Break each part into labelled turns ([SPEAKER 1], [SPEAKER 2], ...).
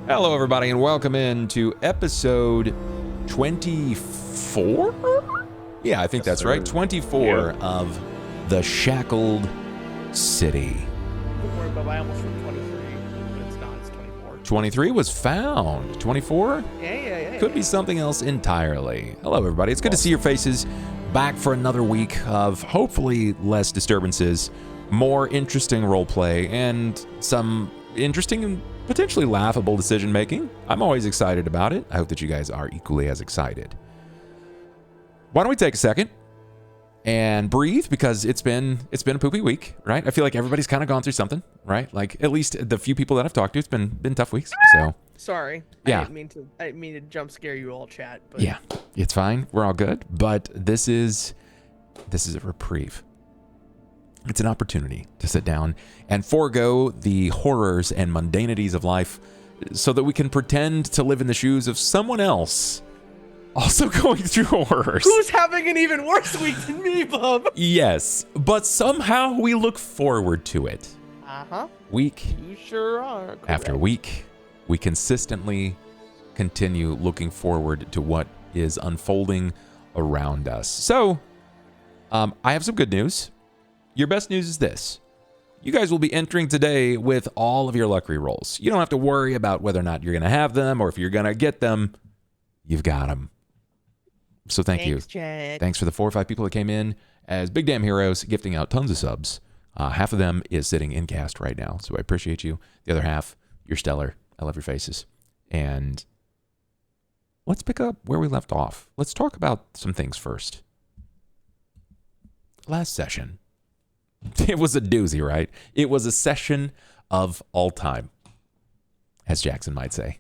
[SPEAKER 1] Hello, everybody, and welcome in to episode 24? Yeah, I think that's right. 24 of The Shackled City.
[SPEAKER 2] Don't worry, Bob. I almost wrote 23, but it's not. It's 24.
[SPEAKER 1] 23 was found. 24?
[SPEAKER 2] Yeah.
[SPEAKER 1] Could be something else entirely. Hello, everybody. It's good to see your faces back for another week of hopefully less disturbances, more interesting roleplay, and some interesting and potentially laughable decision making. I'm always excited about it. I hope that you guys are equally as excited. Why don't we take a second and breathe, because it's been a poopy week, right? I feel like everybody's kind of gone through something, right? Like at least the few people that I've talked to, it's been tough weeks. So
[SPEAKER 2] Sorry.
[SPEAKER 1] Yeah.
[SPEAKER 2] I didn't mean to jump scare you all, chat. But
[SPEAKER 1] yeah, it's fine. We're all good. But this is a reprieve. It's an opportunity to sit down and forego the horrors and mundanities of life so that we can pretend to live in the shoes of someone else also going through horrors.
[SPEAKER 2] Who's having an even worse week than me, Bub?
[SPEAKER 1] Yes, but somehow we look forward to it.
[SPEAKER 2] Uh-huh.
[SPEAKER 1] Week
[SPEAKER 2] You sure are. Correct.
[SPEAKER 1] after week, we consistently continue looking forward to what is unfolding around us. So, I have some good news. Your best news is this. You guys will be entering today with all of your luck rerolls. You don't have to worry about whether or not you're going to have them or if you're going to get them. You've got them. So thanks you.
[SPEAKER 2] Chat.
[SPEAKER 1] Thanks for the 4 or 5 people that came in as big damn heroes, gifting out tons of subs. Half of them is sitting in cast right now, so I appreciate you. The other half, you're stellar. I love your faces. And let's pick up where we left off. Let's talk about some things first. Last session. It was a doozy, right? It was a session of all time, as Jackson might say.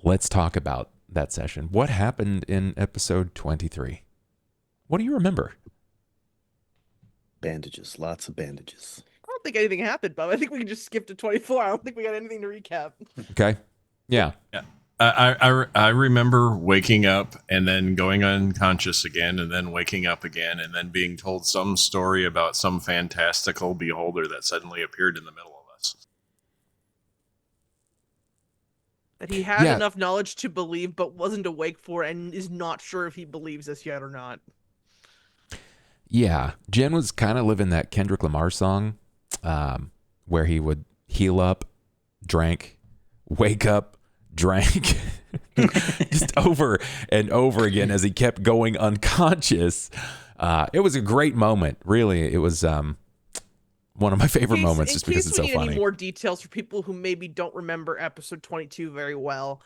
[SPEAKER 1] Let's talk about that session. What happened in episode 23? What do you remember?
[SPEAKER 3] Bandages, lots of bandages.
[SPEAKER 2] I don't think anything happened, Bub. I think we can just skip to 24. I don't think we got anything to recap.
[SPEAKER 1] Okay. Yeah.
[SPEAKER 4] I remember waking up and then going unconscious again and then waking up again and then being told some story about some fantastical beholder that suddenly appeared in the middle of us.
[SPEAKER 2] That he had
[SPEAKER 1] Yeah.
[SPEAKER 2] enough knowledge to believe, but wasn't awake for, and is not sure if he believes this yet or not.
[SPEAKER 1] Yeah. Jen was kind of living that Kendrick Lamar song where he would heal up, drank, wake up, drank just over and over again as he kept going unconscious. It was a great moment. Really, it was one of my favorite moments just because it's so
[SPEAKER 2] In case we need
[SPEAKER 1] funny.
[SPEAKER 2] any more details for people who maybe don't remember episode 22 very well,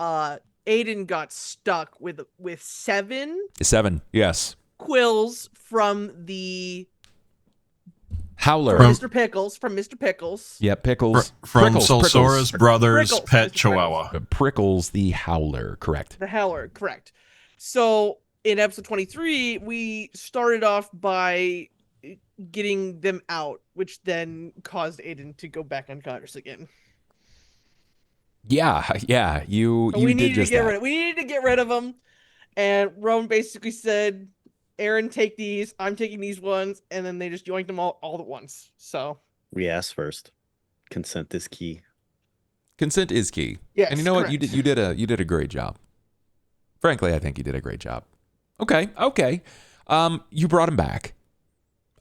[SPEAKER 2] Aiden got stuck with 7
[SPEAKER 1] 7, yes.
[SPEAKER 2] quills from the
[SPEAKER 1] Howler.
[SPEAKER 2] Mr. Pickles.
[SPEAKER 1] Yeah, Pickles.
[SPEAKER 4] From
[SPEAKER 1] Prickles,
[SPEAKER 4] Solsora's brother's
[SPEAKER 2] Prickles,
[SPEAKER 4] pet
[SPEAKER 2] Mr.
[SPEAKER 4] chihuahua.
[SPEAKER 1] Prickles the Howler, correct.
[SPEAKER 2] The Howler, correct. So in episode 23, we started off by getting them out, which then caused Aiden to go back unconscious again.
[SPEAKER 1] Yeah, you
[SPEAKER 2] So we
[SPEAKER 1] did
[SPEAKER 2] needed
[SPEAKER 1] just
[SPEAKER 2] to get
[SPEAKER 1] that.
[SPEAKER 2] rid. We needed to get rid of them, and Rowan basically said, "Aaron, take these. I'm taking these ones," and then they just yoinked them all at once. So
[SPEAKER 3] We asked first. Consent is key.
[SPEAKER 1] Consent is key.
[SPEAKER 2] yes,
[SPEAKER 1] And you know what?
[SPEAKER 2] correct.
[SPEAKER 1] You did a great job. Frankly, I think you did a great job. Okay. You brought him back.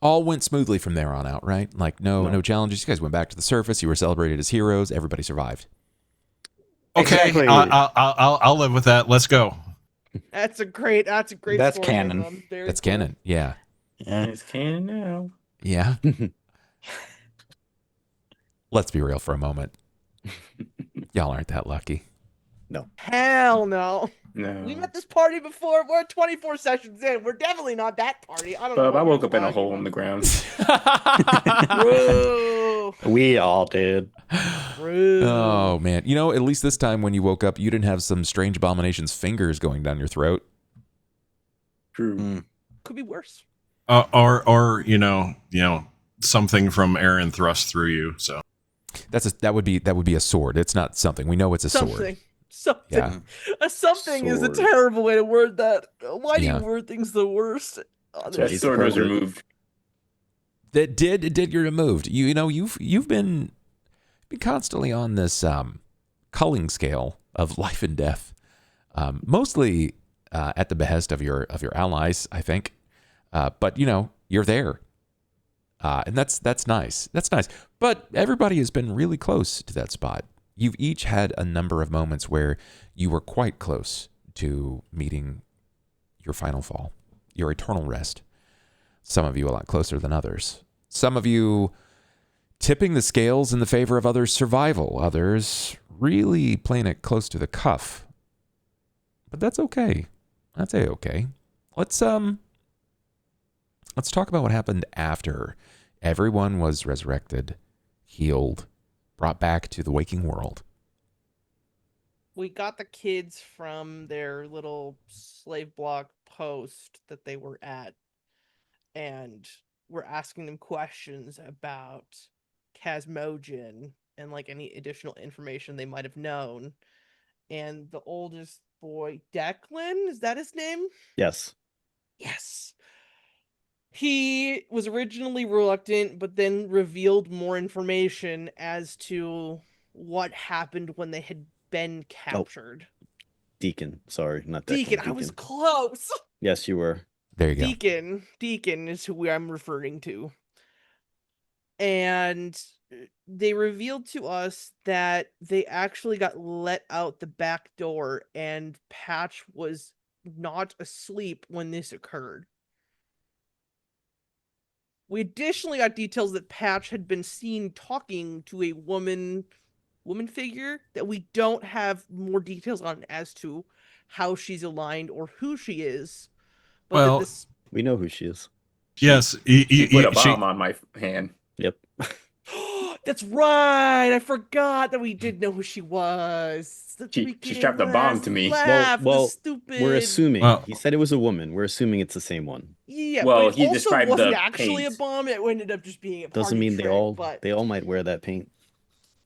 [SPEAKER 1] All went smoothly from there on out, right? Like no challenges. You guys went back to the surface. You were celebrated as heroes. Everybody survived.
[SPEAKER 4] Okay,
[SPEAKER 3] Exactly.
[SPEAKER 4] I'll live with that. Let's go.
[SPEAKER 2] That's a great. That's
[SPEAKER 5] That's
[SPEAKER 2] story,
[SPEAKER 5] canon.
[SPEAKER 2] Rowan. Very
[SPEAKER 1] That's
[SPEAKER 2] cool.
[SPEAKER 1] canon. Yeah.
[SPEAKER 5] Yeah, it's canon now.
[SPEAKER 1] Yeah. Let's be real for a moment. Y'all aren't that lucky.
[SPEAKER 2] Hell no.
[SPEAKER 5] No.
[SPEAKER 2] We met this party before. We're 24 sessions in. We're definitely not that party. I don't know.
[SPEAKER 5] Bub, I
[SPEAKER 2] what
[SPEAKER 5] woke
[SPEAKER 2] you're
[SPEAKER 5] up in a
[SPEAKER 2] talking
[SPEAKER 5] hole in the
[SPEAKER 2] about.
[SPEAKER 5] ground.
[SPEAKER 2] Bro.
[SPEAKER 3] We all did.
[SPEAKER 2] Bro.
[SPEAKER 1] Oh, man. You know, at least this time when you woke up, you didn't have some strange abomination's fingers going down your throat.
[SPEAKER 5] True.
[SPEAKER 2] Could be worse.
[SPEAKER 4] Or you know something from Aaron thrust through you. So
[SPEAKER 1] That would be a sword. It's not something. We know it's a sword.
[SPEAKER 2] Something.
[SPEAKER 1] Yeah.
[SPEAKER 2] A something is a
[SPEAKER 3] Sword.
[SPEAKER 2] terrible way to word that. Why do
[SPEAKER 1] Yeah.
[SPEAKER 2] you word things the worst? Oh,
[SPEAKER 5] That
[SPEAKER 3] he's
[SPEAKER 5] sword was
[SPEAKER 3] pervert.
[SPEAKER 5] removed.
[SPEAKER 1] It did get removed. You know, you've been be constantly on this culling scale of life and death, mostly at the behest of your allies, I think. But you're there, and that's nice. That's nice. But everybody has been really close to that spot. You've each had a number of moments where you were quite close to meeting your final fall, your eternal rest. Some of you a lot closer than others. Some of you tipping the scales in the favor of others' survival. Others really playing it close to the cuff. But that's okay. That's okay. Let's talk about what happened after everyone was resurrected, healed, brought back to the waking world.
[SPEAKER 2] We got the kids from their little slave block post that they were at, and we're asking them questions about Casmogen and like any additional information they might have known. And the oldest boy, Declan, is that his name?
[SPEAKER 3] Yes.
[SPEAKER 2] Yes. He was originally reluctant, but then revealed more information as to what happened when they had been captured.
[SPEAKER 3] Deacon. Sorry, not Declan.
[SPEAKER 2] Deacon, I was close.
[SPEAKER 3] Yes, you were.
[SPEAKER 1] There you go.
[SPEAKER 2] Deacon is who I'm referring to. And they revealed to us that they actually got let out the back door, and Patch was not asleep when this occurred. We additionally got details that Patch had been seen talking to a woman figure that we don't have more details on as to how she's aligned or who she is. But
[SPEAKER 4] Well,
[SPEAKER 3] we know who she is.
[SPEAKER 4] Yes,
[SPEAKER 5] He put a bomb on my hand.
[SPEAKER 3] Yep.
[SPEAKER 2] That's right. I forgot that we did know who she was.
[SPEAKER 5] She strapped a bomb to me.
[SPEAKER 3] Well,
[SPEAKER 2] stupid.
[SPEAKER 3] we're assuming.
[SPEAKER 4] Well-
[SPEAKER 3] He said it was a woman. We're assuming it's the same one.
[SPEAKER 2] Yeah,
[SPEAKER 5] Well,
[SPEAKER 2] but
[SPEAKER 5] he
[SPEAKER 2] it also
[SPEAKER 5] described
[SPEAKER 2] wasn't
[SPEAKER 5] the
[SPEAKER 2] actually
[SPEAKER 5] paint.
[SPEAKER 2] a bomb. It ended up just being a party
[SPEAKER 3] Doesn't mean
[SPEAKER 2] trick, but...
[SPEAKER 3] they all might wear that paint.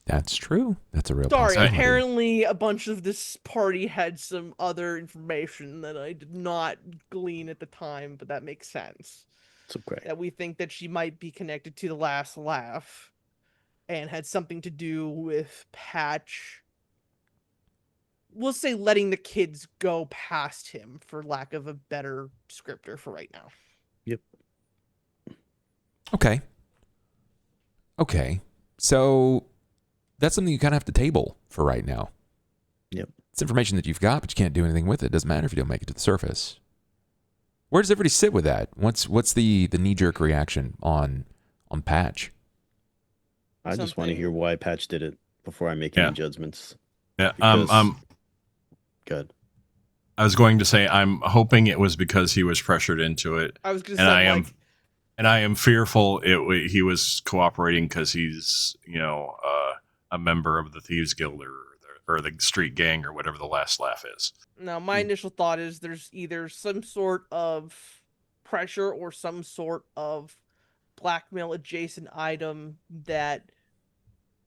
[SPEAKER 1] That's true. That's a real
[SPEAKER 2] Sorry,
[SPEAKER 1] possibility.
[SPEAKER 2] apparently a bunch of this party had some other information that I did not glean at the time, but that makes sense.
[SPEAKER 3] It's okay.
[SPEAKER 2] That we think that she might be connected to the last laugh and had something to do with Patch. We'll say letting the kids go past him, for lack of a better descriptor for right now.
[SPEAKER 3] Yep.
[SPEAKER 1] Okay. So that's something you kind of have to table for right now.
[SPEAKER 3] Yep.
[SPEAKER 1] It's information that you've got, but you can't do anything with it. It doesn't matter if you don't make it to the surface. Where does everybody sit with that? What's the knee-jerk reaction on Patch?
[SPEAKER 3] I just want to hear why Patch did it before I make
[SPEAKER 4] Yeah.
[SPEAKER 3] any judgments.
[SPEAKER 4] Yeah,
[SPEAKER 3] Because- Good.
[SPEAKER 4] I was going to say I'm hoping it was because he was pressured into it,
[SPEAKER 2] I was going to
[SPEAKER 4] and
[SPEAKER 2] say,
[SPEAKER 4] I am fearful he was cooperating because he's a member of the Thieves Guild or the street gang or whatever the last laugh is.
[SPEAKER 2] now my initial thought is there's either some sort of pressure or some sort of blackmail adjacent item that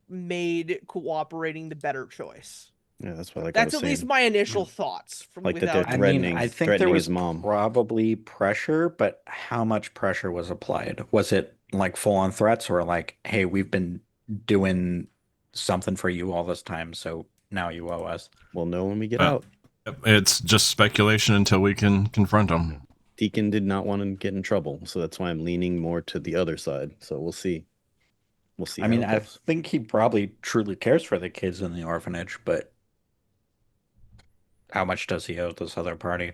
[SPEAKER 2] made cooperating the better choice.
[SPEAKER 3] Yeah, that's what
[SPEAKER 2] That's at least my initial thoughts. From
[SPEAKER 3] Like that
[SPEAKER 2] without
[SPEAKER 3] they're threatening,
[SPEAKER 6] I think
[SPEAKER 3] threatening
[SPEAKER 6] there was
[SPEAKER 3] his mom.
[SPEAKER 6] probably pressure, but how much pressure was applied? Was it like full-on threats or like, hey, we've been doing something for you all this time, so now you owe us?
[SPEAKER 3] We'll know when we get
[SPEAKER 4] Well-
[SPEAKER 3] out.
[SPEAKER 4] It's just speculation until we can confront him.
[SPEAKER 3] Deacon did not want to get in trouble, so that's why I'm leaning more to the other side. So we'll see. We'll see.
[SPEAKER 6] I
[SPEAKER 3] how
[SPEAKER 6] mean,
[SPEAKER 3] it
[SPEAKER 6] I
[SPEAKER 3] goes.
[SPEAKER 6] think he probably truly cares for the kids in the orphanage, but how much does he owe this other party?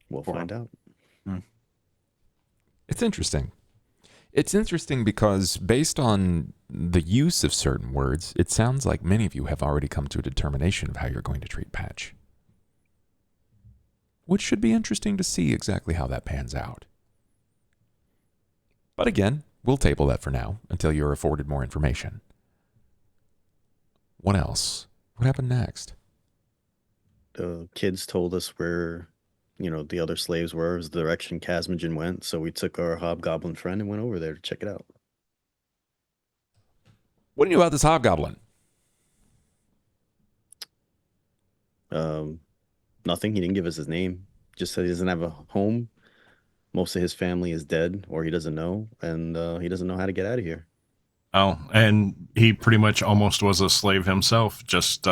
[SPEAKER 3] We'll find out.
[SPEAKER 1] It's interesting. It's interesting because based on the use of certain words, it sounds like many of you have already come to a determination of how you're going to treat Patch. Which should be interesting to see exactly how that pans out. But again, we'll table that for now until you're afforded more information. What else? What happened next?
[SPEAKER 3] The kids told us where, the other slaves were, was the direction Casmogen went. So we took our hobgoblin friend and went over there to check it out.
[SPEAKER 1] What do you know about this hobgoblin?
[SPEAKER 3] Nothing. He didn't give us his name. Just said he doesn't have a home. Most of his family is dead, or he doesn't know, and he doesn't know how to get out of here.
[SPEAKER 4] Oh, and he pretty much almost was a slave himself, just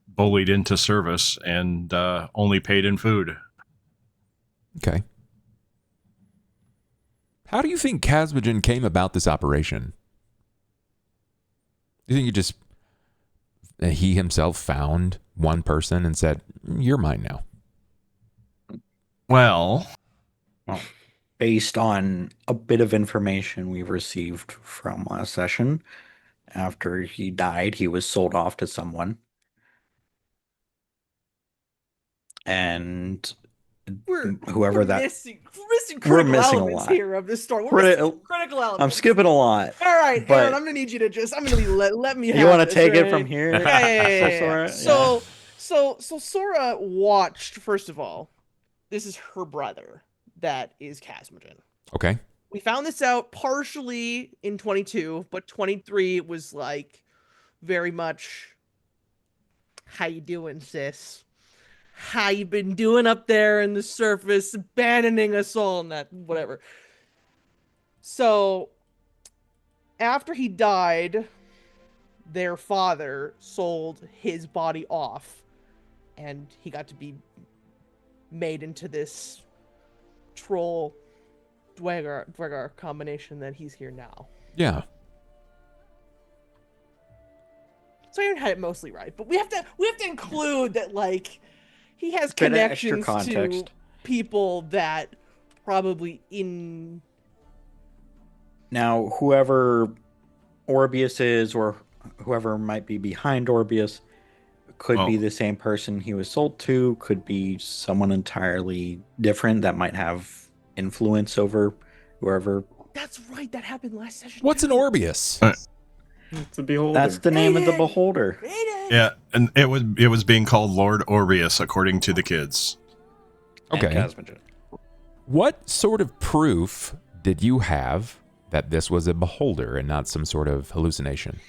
[SPEAKER 4] bullied into service and only paid in food.
[SPEAKER 1] Okay. How do you think Casmogen came about this operation? Do you think he himself found one person and said, "You're mine now"?
[SPEAKER 4] Well,
[SPEAKER 6] based on a bit of information we received from last session, after he died, he was sold off to someone. And whoever
[SPEAKER 2] we're
[SPEAKER 6] that
[SPEAKER 2] missing critical
[SPEAKER 6] we're missing a
[SPEAKER 2] elements
[SPEAKER 6] lot.
[SPEAKER 2] here of this story. We're missing critical elements.
[SPEAKER 3] I'm skipping a lot.
[SPEAKER 2] All right,
[SPEAKER 3] but-
[SPEAKER 2] Aaron, I'm gonna need you to I'm gonna let me.
[SPEAKER 3] You
[SPEAKER 2] want
[SPEAKER 3] to take it from here?
[SPEAKER 2] Yeah.
[SPEAKER 3] Sora?
[SPEAKER 2] So Sora watched. First of all, this is her brother that is Casmogen.
[SPEAKER 1] Okay.
[SPEAKER 2] We found this out partially in 22, but 23 was like very much, how you doing, sis? How you been doing up there in the surface, abandoning us all and that, whatever. So, after he died, their father sold his body off, and he got to be made into this troll Dwegar combination that he's here now.
[SPEAKER 1] Yeah.
[SPEAKER 2] So Aaron had it mostly right, but we have to include that, like, he has
[SPEAKER 6] Bit of extra
[SPEAKER 2] connections to
[SPEAKER 6] context.
[SPEAKER 2] people that probably in.
[SPEAKER 6] Now, whoever Orbius is, or whoever might be behind Orbius, could be the same person he was sold to, could be someone entirely different that might have influence over whoever.
[SPEAKER 2] That's right, that happened last session.
[SPEAKER 1] What's an Orbius?
[SPEAKER 5] It's a beholder.
[SPEAKER 6] That's the name of the
[SPEAKER 2] Aiden!
[SPEAKER 6] beholder.
[SPEAKER 4] yeah, and it was being called Lord Orbius, according to the kids.
[SPEAKER 6] And
[SPEAKER 1] Okay.
[SPEAKER 6] Casmogen.
[SPEAKER 1] What sort of proof did you have that this was a beholder and not some sort of hallucination?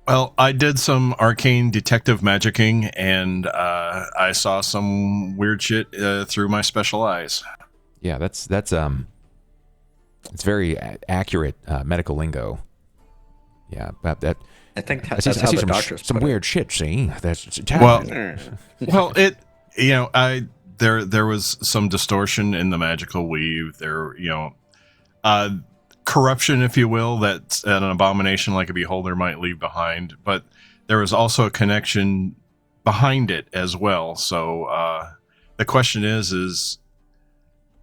[SPEAKER 4] Well, I did some arcane detective magicking, and I saw some weird shit through my special eyes.
[SPEAKER 1] Yeah, that's it's very accurate medical lingo. Yeah, that
[SPEAKER 6] I think
[SPEAKER 1] I
[SPEAKER 6] that's
[SPEAKER 1] see
[SPEAKER 6] how the
[SPEAKER 1] some
[SPEAKER 6] doctors
[SPEAKER 1] some
[SPEAKER 6] put it.
[SPEAKER 1] weird shit. See, that's
[SPEAKER 4] Well, there was some distortion in the magical weave. There, corruption, if you will, that an abomination like a beholder might leave behind. But there was also a connection behind it as well. So the question was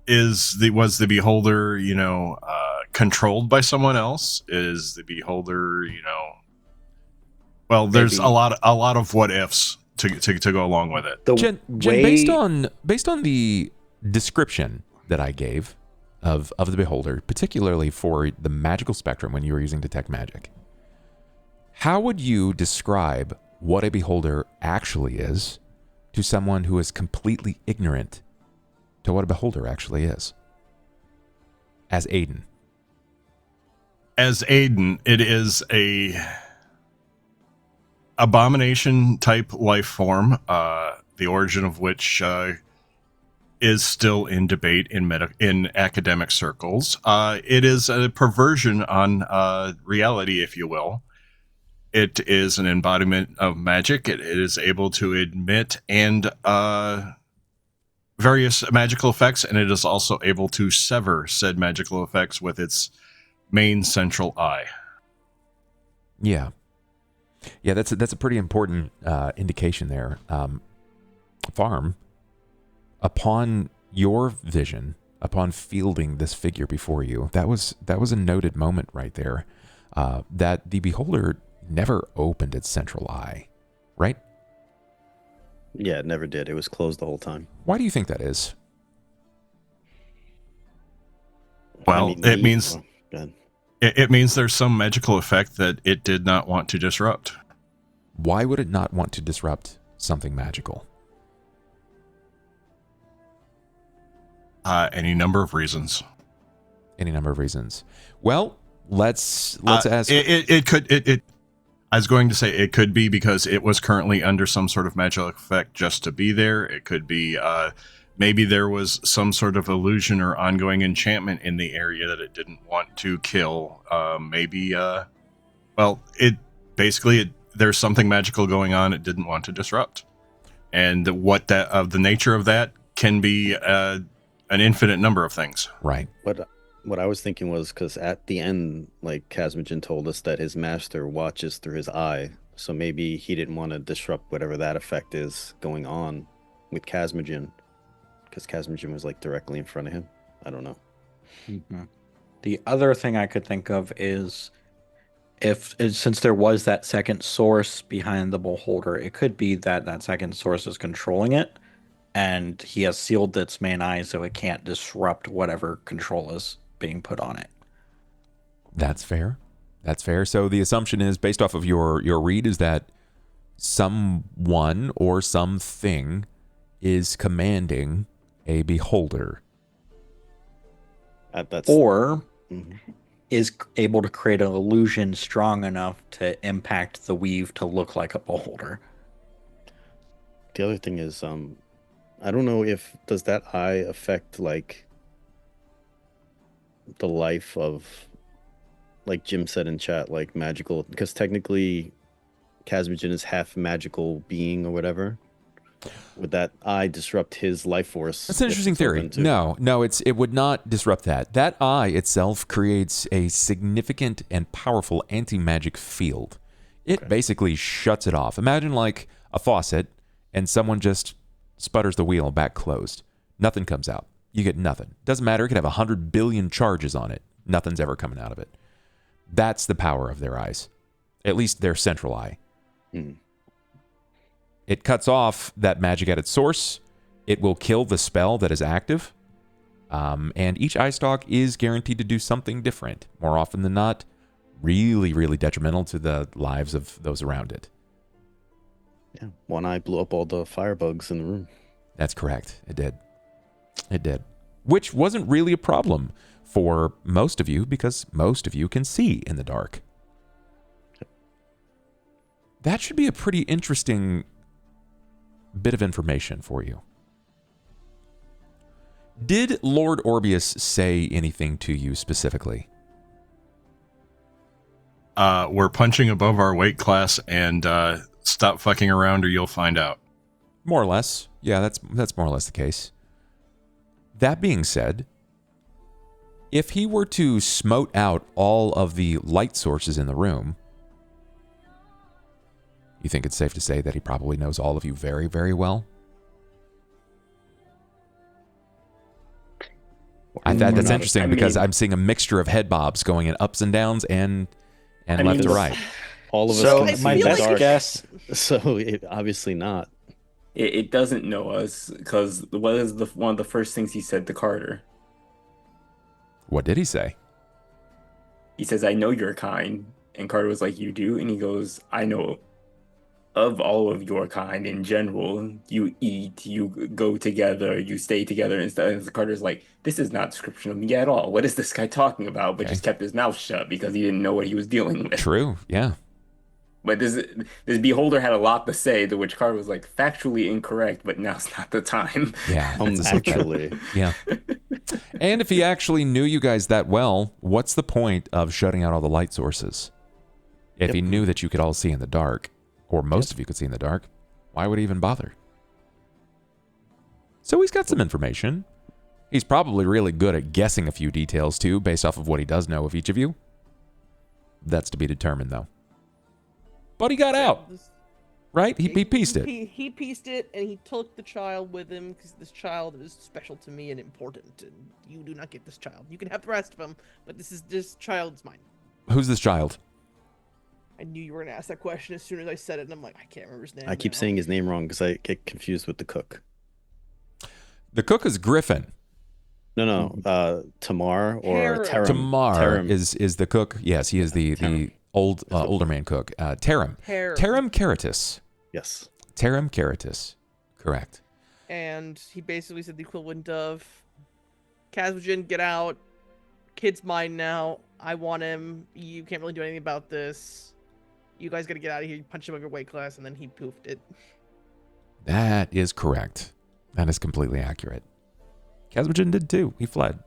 [SPEAKER 4] the beholder, controlled by someone else? Is the beholder, well, there's
[SPEAKER 6] Maybe.
[SPEAKER 4] a lot of what ifs to go along with it.
[SPEAKER 6] The
[SPEAKER 1] Jen,
[SPEAKER 6] way
[SPEAKER 1] based on the description that I gave of the beholder, particularly for the magical spectrum when you were using detect magic, how would you describe what a beholder actually is to someone who is completely ignorant to what a beholder actually is? As Aiden.
[SPEAKER 4] As Aiden, it is a abomination type life form, the origin of which is still in debate in academic circles. It is a perversion on reality, if you will. It is an embodiment of magic. It is able to emit and various magical effects, and it is also able to sever said magical effects with its main central eye.
[SPEAKER 1] Yeah, that's a pretty important indication there. Farm, upon your vision, upon fielding this figure before you, that was a noted moment right there. That the beholder never opened its central eye, right?
[SPEAKER 3] Yeah, it never did. It was closed the whole time.
[SPEAKER 1] Why do you think that is?
[SPEAKER 4] Well, it
[SPEAKER 3] go ahead.
[SPEAKER 4] it means there's some magical effect that it did not want to disrupt.
[SPEAKER 1] Why would it not want to disrupt something magical?
[SPEAKER 4] Any number of reasons.
[SPEAKER 1] Any number of reasons. Well, let's ask.
[SPEAKER 4] I was going to say it could be because it was currently under some sort of magical effect just to be there. It could be maybe there was some sort of illusion or ongoing enchantment in the area that it didn't want to kill. There's something magical going on it didn't want to disrupt. And the nature of that can be an infinite number of things.
[SPEAKER 1] Right.
[SPEAKER 3] What I was thinking was, because at the end, like Casmogen told us that his master watches through his eye, so maybe he didn't want to disrupt whatever that effect is going on with Casmogen, because Casmogen was like directly in front of him. I don't know.
[SPEAKER 6] Mm-hmm. The other thing I could think of is since there was that second source behind the beholder, it could be that that second source is controlling it, and he has sealed its main eye so it can't disrupt whatever control is being put on it.
[SPEAKER 1] That's fair. That's fair. So the assumption is, based off of your read, is that someone or something is commanding a beholder.
[SPEAKER 6] Or
[SPEAKER 3] Mhm.
[SPEAKER 6] is able to create an illusion strong enough to impact the weave to look like a beholder.
[SPEAKER 3] The other thing is, I don't know if does that eye affect like the life of, like Jim said in chat, like magical, because technically Casmogen is half magical being or whatever. Would that eye disrupt his life force?
[SPEAKER 1] That's an interesting theory. No, it would not disrupt that. That eye itself creates a significant and powerful anti-magic field. It basically shuts it off. Imagine like a faucet and someone just sputters the wheel back closed. Nothing comes out. You get nothing. Doesn't matter. It could have 100 billion charges on it. Nothing's ever coming out of it. That's the power of their eyes. At least their central eye.
[SPEAKER 3] Mm.
[SPEAKER 1] It cuts off that magic at its source. It will kill the spell that is active. And each eye stalk is guaranteed to do something different. More often than not, really, really detrimental to the lives of those around it.
[SPEAKER 3] Yeah, one eye blew up all the firebugs in the room.
[SPEAKER 1] That's correct. It did. It did. Which wasn't really a problem for most of you, because most of you can see in the dark. That should be a pretty interesting bit of information for you. Did Lord Orbius say anything to you specifically?
[SPEAKER 4] We're punching above our weight class, and stop fucking around or you'll find out.
[SPEAKER 1] More or less. Yeah, that's more or less the case. That being said, if he were to smote out all of the light sources in the room, you think it's safe to say that he probably knows all of you very, very well? That's interesting because I'm seeing a mixture of head bobs going in ups and downs and left to right.
[SPEAKER 3] All of us can see
[SPEAKER 6] my
[SPEAKER 3] in the
[SPEAKER 6] best
[SPEAKER 3] dark,
[SPEAKER 6] guess.
[SPEAKER 3] so it obviously not.
[SPEAKER 5] It doesn't know us because what is one of the first things he said to Carter?
[SPEAKER 1] What did he say?
[SPEAKER 5] He says, "I know your kind," and Carter was like, "You do?" And he goes, "I know of all of your kind in general. You eat, you go together, you stay together and stuff." And Carter's like, "This is not a description of me at all. What is this guy talking about?" But just kept his mouth shut because he didn't know what he was dealing with.
[SPEAKER 1] True, yeah.
[SPEAKER 5] But this beholder had a lot to say, to which Carter was like, "Factually incorrect, but now's not the time."
[SPEAKER 1] Yeah,
[SPEAKER 3] Actually.
[SPEAKER 1] yeah. And if he actually knew you guys that well, what's the point of shutting out all the light sources? If he knew that you could all see in the dark, or most of you could see in the dark, why would he even bother? So he's got some information. He's probably really good at guessing a few details too, based off of what he does know of each of you. That's to be determined, though. But he got out, right? He pieced it.
[SPEAKER 2] He pieced it, and he took the child with him because this child is special to me and important, and you do not get this child. You can have the rest of them, but this child's mine.
[SPEAKER 1] Who's this child?
[SPEAKER 2] I knew you were gonna ask that question as soon as I said it, and I'm like, I can't remember his name.
[SPEAKER 3] I keep saying his name wrong because I get confused with the cook.
[SPEAKER 1] The cook is Griffin.
[SPEAKER 3] No, Tamar or Tarim.
[SPEAKER 1] Tamar is the cook. Yes, he is the older man cook. Tarim. Tarim Karatis.
[SPEAKER 3] Yes.
[SPEAKER 1] Tarim Karatis. Correct.
[SPEAKER 2] And he basically said the equivalent of, Casmogen, get out. Kid's mine now. I want him. You can't really do anything about this. You guys gotta get out of here. You punch him over your weight class, and then he poofed it.
[SPEAKER 1] That is correct. That is completely accurate. Kazmajin did too. He fled.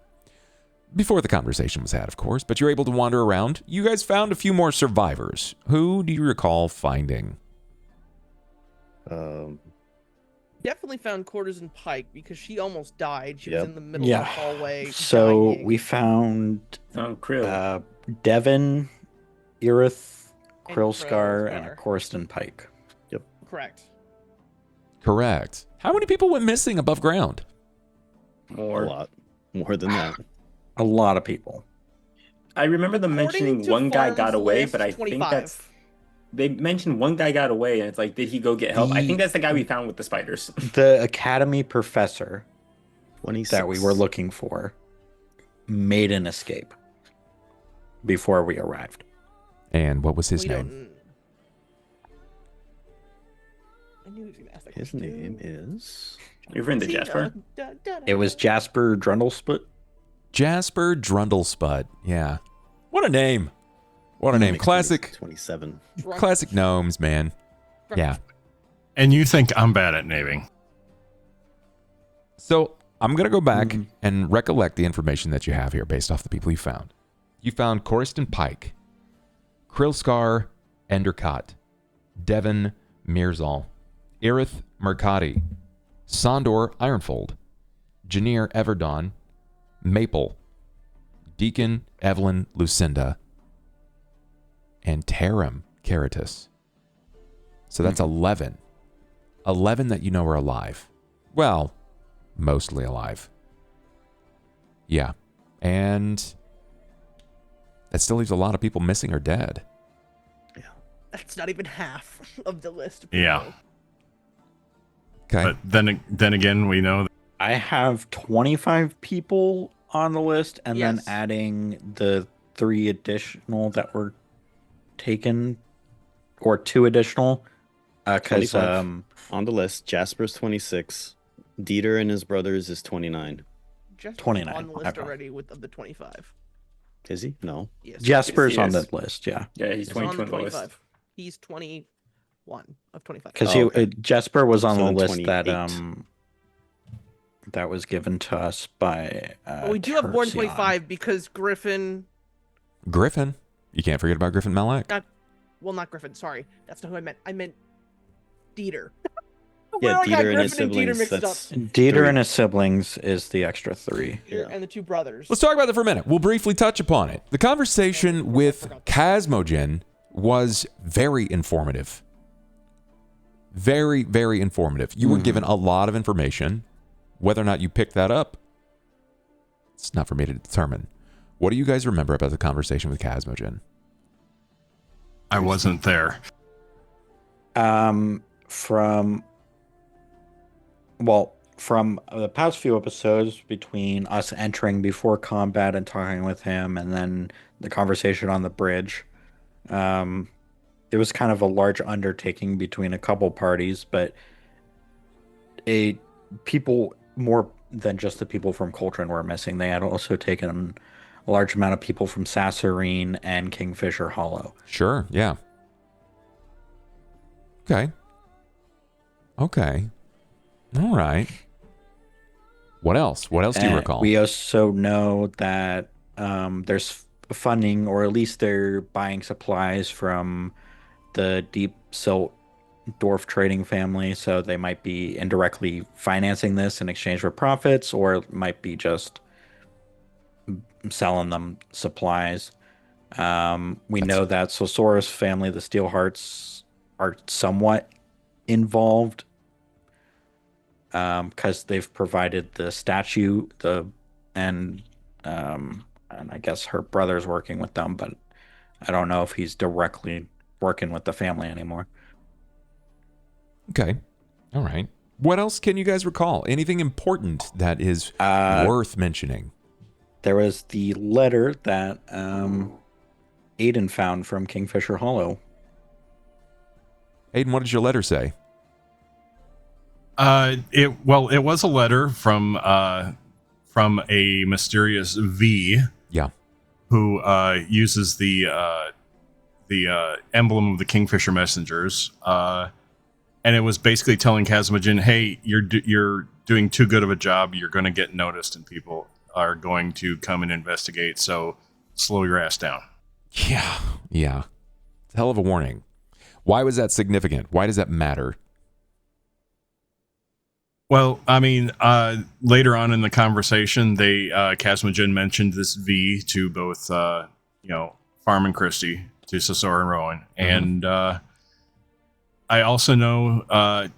[SPEAKER 1] Before the conversation was had, of course, but you're able to wander around. You guys found a few more survivors. Who do you recall finding?
[SPEAKER 2] Definitely found Quarters and Pike because she almost died. She was
[SPEAKER 3] Yep.
[SPEAKER 2] in the middle of the hallway.
[SPEAKER 6] So
[SPEAKER 2] dying.
[SPEAKER 6] we found
[SPEAKER 5] Oh, Krill.
[SPEAKER 6] Devin, Irith,
[SPEAKER 2] And
[SPEAKER 6] Krillscar, and a
[SPEAKER 2] Krillscar.
[SPEAKER 6] Coruscant Pike.
[SPEAKER 2] Correct.
[SPEAKER 1] Correct. How many people went missing above ground?
[SPEAKER 5] More.
[SPEAKER 3] A lot. More than that.
[SPEAKER 6] A lot of people.
[SPEAKER 5] I remember them
[SPEAKER 2] According
[SPEAKER 5] mentioning
[SPEAKER 2] to
[SPEAKER 5] one guy
[SPEAKER 2] Farm's
[SPEAKER 5] got away,
[SPEAKER 2] list,
[SPEAKER 5] but I think
[SPEAKER 2] 25.
[SPEAKER 5] that's... They mentioned one guy got away, and it's like, did he go get help? I
[SPEAKER 6] The-
[SPEAKER 5] think that's the guy we found with the spiders.
[SPEAKER 6] The Academy professor
[SPEAKER 3] 26.
[SPEAKER 6] that we were looking for made an escape before we arrived.
[SPEAKER 1] And what was his
[SPEAKER 2] We
[SPEAKER 1] name?
[SPEAKER 2] don't- I knew he was going to ask that
[SPEAKER 3] His
[SPEAKER 2] question.
[SPEAKER 3] name is...
[SPEAKER 5] Your friend the Jasper?
[SPEAKER 6] It was Jasper Drundlesput.
[SPEAKER 1] Jasper Drundlespud. Yeah. What a name. What a name.
[SPEAKER 3] Like
[SPEAKER 1] Classic
[SPEAKER 3] 27.
[SPEAKER 1] classic gnomes, man. Yeah.
[SPEAKER 4] And you think I'm bad at naming?
[SPEAKER 1] So I'm going to go back and recollect the information that you have here based off the people you found. You found Coruscant Pike, Krillscar Endercott, Devin Mirzal, Irith Mercati, Sondor Ironfold, Janir Everdon, Maple, Deacon Evelyn Lucinda, and Tarim Caritas. So that's 11. 11 that you know are alive. Well, mostly alive. Yeah. And that still leaves a lot of people missing or dead.
[SPEAKER 2] That's not even half of the list. of
[SPEAKER 4] Yeah.
[SPEAKER 2] people.
[SPEAKER 1] Okay.
[SPEAKER 4] But then again, we know that
[SPEAKER 6] I have 25 people on the list, and then
[SPEAKER 2] Yes.
[SPEAKER 6] adding the 3 additional that were taken, or 2 additional, because
[SPEAKER 3] 25. On the list, Jasper's 26. Dieter and his brothers is 29.
[SPEAKER 2] Just
[SPEAKER 6] 29,
[SPEAKER 2] on the list
[SPEAKER 6] okay.
[SPEAKER 2] already with of the 25.
[SPEAKER 3] Is he? No.
[SPEAKER 2] Yes.
[SPEAKER 6] Jasper's on
[SPEAKER 5] Yes.
[SPEAKER 6] the list, yeah,
[SPEAKER 5] Yeah, he's
[SPEAKER 2] He's
[SPEAKER 5] 22
[SPEAKER 2] on the
[SPEAKER 5] on the list.
[SPEAKER 2] 25. He's 21 of 25.
[SPEAKER 6] because
[SPEAKER 3] Oh, okay.
[SPEAKER 6] Jasper was on
[SPEAKER 3] So
[SPEAKER 6] the
[SPEAKER 3] then
[SPEAKER 6] list that
[SPEAKER 3] 28.
[SPEAKER 6] that was given to us by.
[SPEAKER 2] But we do have more than
[SPEAKER 6] Terzion.
[SPEAKER 2] 25 because Griffin.
[SPEAKER 1] Griffin. You can't forget about Griffin Malek.
[SPEAKER 2] Well, not Griffin. Sorry, that's not who I meant. I meant Dieter.
[SPEAKER 3] Yeah,
[SPEAKER 2] I got
[SPEAKER 3] Dieter and his
[SPEAKER 2] Griffin Dieter
[SPEAKER 3] siblings.
[SPEAKER 2] mixed
[SPEAKER 3] That's
[SPEAKER 6] Dieter
[SPEAKER 3] 3.
[SPEAKER 6] and his siblings is the extra 3.
[SPEAKER 2] Dieter and the 2 brothers.
[SPEAKER 1] Let's talk about that for a minute. We'll briefly touch upon it. The conversation with Kazmojin was very informative. Very, very informative. You were given a lot of information. Whether or not you picked that up, it's not for me to determine. What do you guys remember about the conversation with Kazmojin?
[SPEAKER 4] I wasn't there.
[SPEAKER 6] From the past few episodes, between us entering before combat and talking with him, and then the conversation on the bridge, it was kind of a large undertaking between a couple parties, but people more than just the people from Cauldron were missing. They had also taken a large amount of people from Sassarine and Kingfisher Hollow.
[SPEAKER 1] Sure, yeah. Okay. All right. What else? What else do you
[SPEAKER 6] And
[SPEAKER 1] recall?
[SPEAKER 6] We also know that there's funding, or at least they're buying supplies from the Deep Silt Dwarf trading family, so they might be indirectly financing this in exchange for profits, or it might be just selling them supplies. We know that Sosaurus family, the Steelhearts, are somewhat involved because they've provided the statue, and I guess her brother's working with them, but I don't know if he's directly working with the family anymore.
[SPEAKER 1] Okay. All right. What else can you guys recall? Anything important that is worth mentioning?
[SPEAKER 6] There was the letter that Aiden found from Kingfisher Hollow.
[SPEAKER 1] Aiden, what did your letter say?
[SPEAKER 4] It was a letter from a mysterious V.
[SPEAKER 1] Yeah.
[SPEAKER 4] Who uses the emblem of the Kingfisher Messengers, and it was basically telling Kazmojin, "Hey, you're doing too good of a job, you're going to get noticed and people are going to come and investigate. So slow your ass down.
[SPEAKER 1] Yeah. It's a hell of a warning. Why was that significant? Why does that matter?
[SPEAKER 4] Well, I mean, later on in the conversation, Casmagen mentioned this V to both, Farm and Christie, to Sasora and Rowan. And I also know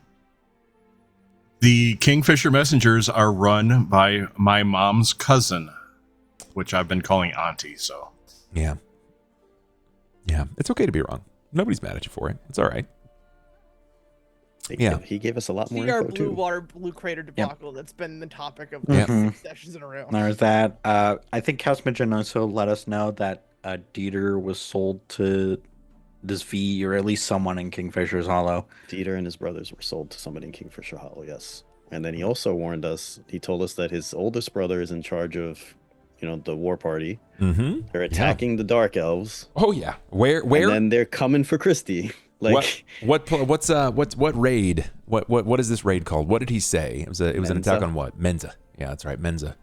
[SPEAKER 4] the Kingfisher Messengers are run by my mom's cousin, which I've been calling Auntie, so.
[SPEAKER 1] Yeah. It's okay to be wrong. Nobody's mad at you for it. It's all right.
[SPEAKER 3] He gave us a lot more
[SPEAKER 2] See our
[SPEAKER 3] info,
[SPEAKER 2] blue
[SPEAKER 3] too.
[SPEAKER 2] water, blue crater debacle. That's been the topic of
[SPEAKER 1] Yep.
[SPEAKER 2] 6 sessions in a row.
[SPEAKER 6] There's that. I think Casmagen also let us know that Dieter was sold to this V, or at least someone in Kingfisher's Hollow.
[SPEAKER 3] Dieter and his brothers were sold to somebody in Kingfisher Hollow, yes. And then he also warned us, he told us that his oldest brother is in charge of, the war party.
[SPEAKER 1] Mm-hmm.
[SPEAKER 3] They're attacking the Dark Elves.
[SPEAKER 1] Oh yeah. Where?
[SPEAKER 3] And then they're coming for Christie. Like
[SPEAKER 1] what raid? What is this raid called? What did he say? It was an attack on what? Menza. Yeah, that's right, Menza.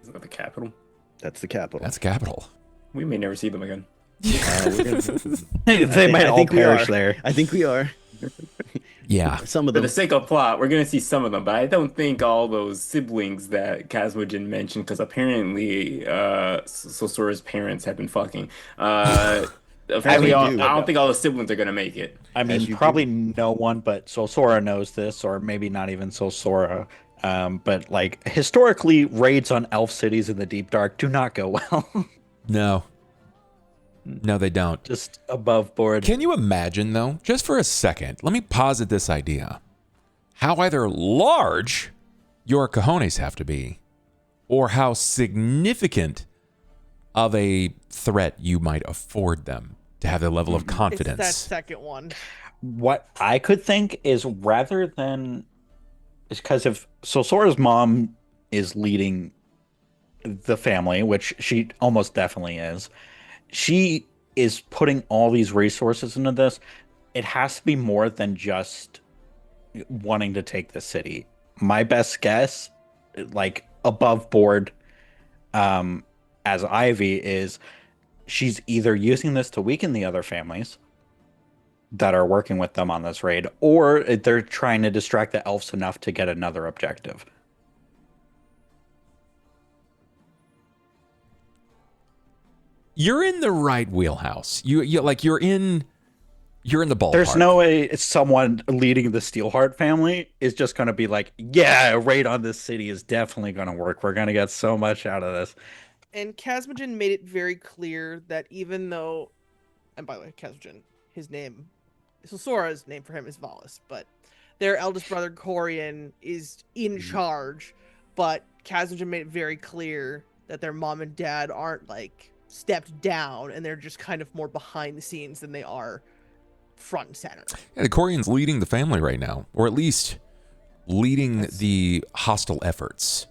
[SPEAKER 5] Is that the capital?
[SPEAKER 3] That's the capital.
[SPEAKER 1] That's capital.
[SPEAKER 5] We may never see them again.
[SPEAKER 6] They might all perish there.
[SPEAKER 3] I think we are.
[SPEAKER 1] Yeah.
[SPEAKER 3] Some of
[SPEAKER 5] For
[SPEAKER 3] them.
[SPEAKER 5] the sake of plot, we're going to see some of them, but I don't think all those siblings that Casmogen mentioned, because apparently Sosora's parents have been fucking. Apparently, I don't think all the siblings are going to make it.
[SPEAKER 6] I mean, probably no one but Sosora knows this, or maybe not even Sosora. But like historically, raids on elf cities in the Deep Dark do not go well.
[SPEAKER 1] No, they don't.
[SPEAKER 6] Just above board.
[SPEAKER 1] Can you imagine, though, just for a second, let me posit this idea, how either large your cojones have to be, or how significant of a threat you might afford them to have the level of confidence.
[SPEAKER 2] It's that second one.
[SPEAKER 6] What I could think is rather than... is because if Sosora's mom is leading the family, which she almost definitely is, she is putting all these resources into this. It has to be more than just wanting to take the city. My best guess, like above board, as Ivy, is she's either using this to weaken the other families that are working with them on this raid, or they're trying to distract the elves enough to get another objective.
[SPEAKER 1] You're in the right wheelhouse. You're in the ballpark.
[SPEAKER 6] There's no way someone leading the Steelheart family is just going to be like, yeah, a raid on this city is definitely going to work. We're going to get so much out of this.
[SPEAKER 2] And Casmogen made it very clear that even though, and by the way, Casmogen, his name, Sosora's name for him is Valis, but their eldest brother Corian is in charge, but Casmogen made it very clear that their mom and dad aren't like stepped down, and they're just kind of more behind the scenes than they are front and center.
[SPEAKER 1] Yeah, the Corian's leading the family right now, or at least leading the hostile efforts.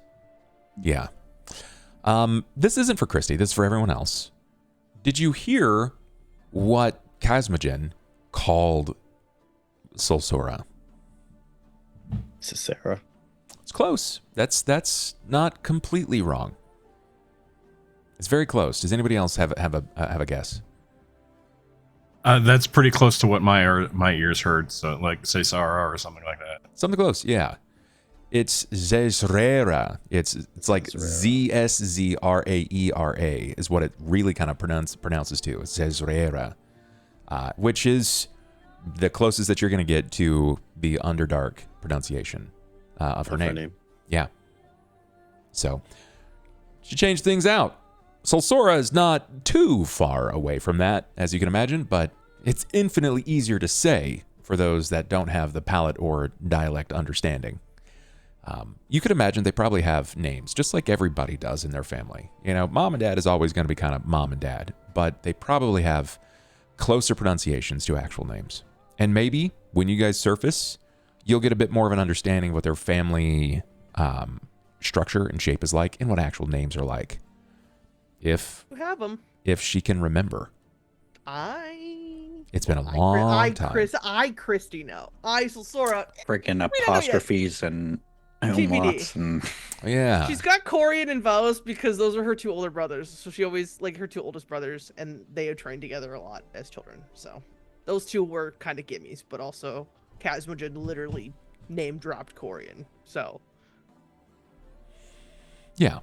[SPEAKER 1] Yeah. This isn't for Christy. This is for everyone else. Did you hear what Casmogen called Solsora?
[SPEAKER 3] Cicera.
[SPEAKER 1] It's close. That's not completely wrong. It's very close. Does anybody else have a guess?
[SPEAKER 4] That's pretty close to what my ears heard. So like say Sara or something like that.
[SPEAKER 1] Something close, yeah. It's Zezrera. It's like Zszraera is what it really kind of pronounces to. Zezrera, which is the closest that you're going to get to the Underdark pronunciation of her name. Yeah. So she changed things out. Solsora is not too far away from that, as you can imagine, but it's infinitely easier to say for those that don't have the palate or dialect understanding. You could imagine they probably have names, just like everybody does in their family. You know, mom and dad is always going to be kind of mom and dad, but they probably have closer pronunciations to actual names. And maybe when you guys surface, you'll get a bit more of an understanding of what their family structure and shape is like and what actual names are like. If
[SPEAKER 2] You have them.
[SPEAKER 1] if she can remember. It's been a long time.
[SPEAKER 2] I Christy know. I Solsora.
[SPEAKER 6] Freaking
[SPEAKER 2] know yet.
[SPEAKER 6] apostrophes and
[SPEAKER 2] TBD.
[SPEAKER 1] Yeah.
[SPEAKER 2] She's got Corian and Valos because those are her two older brothers. So she always like her two oldest brothers, and they have trained together a lot as children. So those two were kind of gimmies, but also Casmogen literally name dropped Corian. So
[SPEAKER 1] Yeah.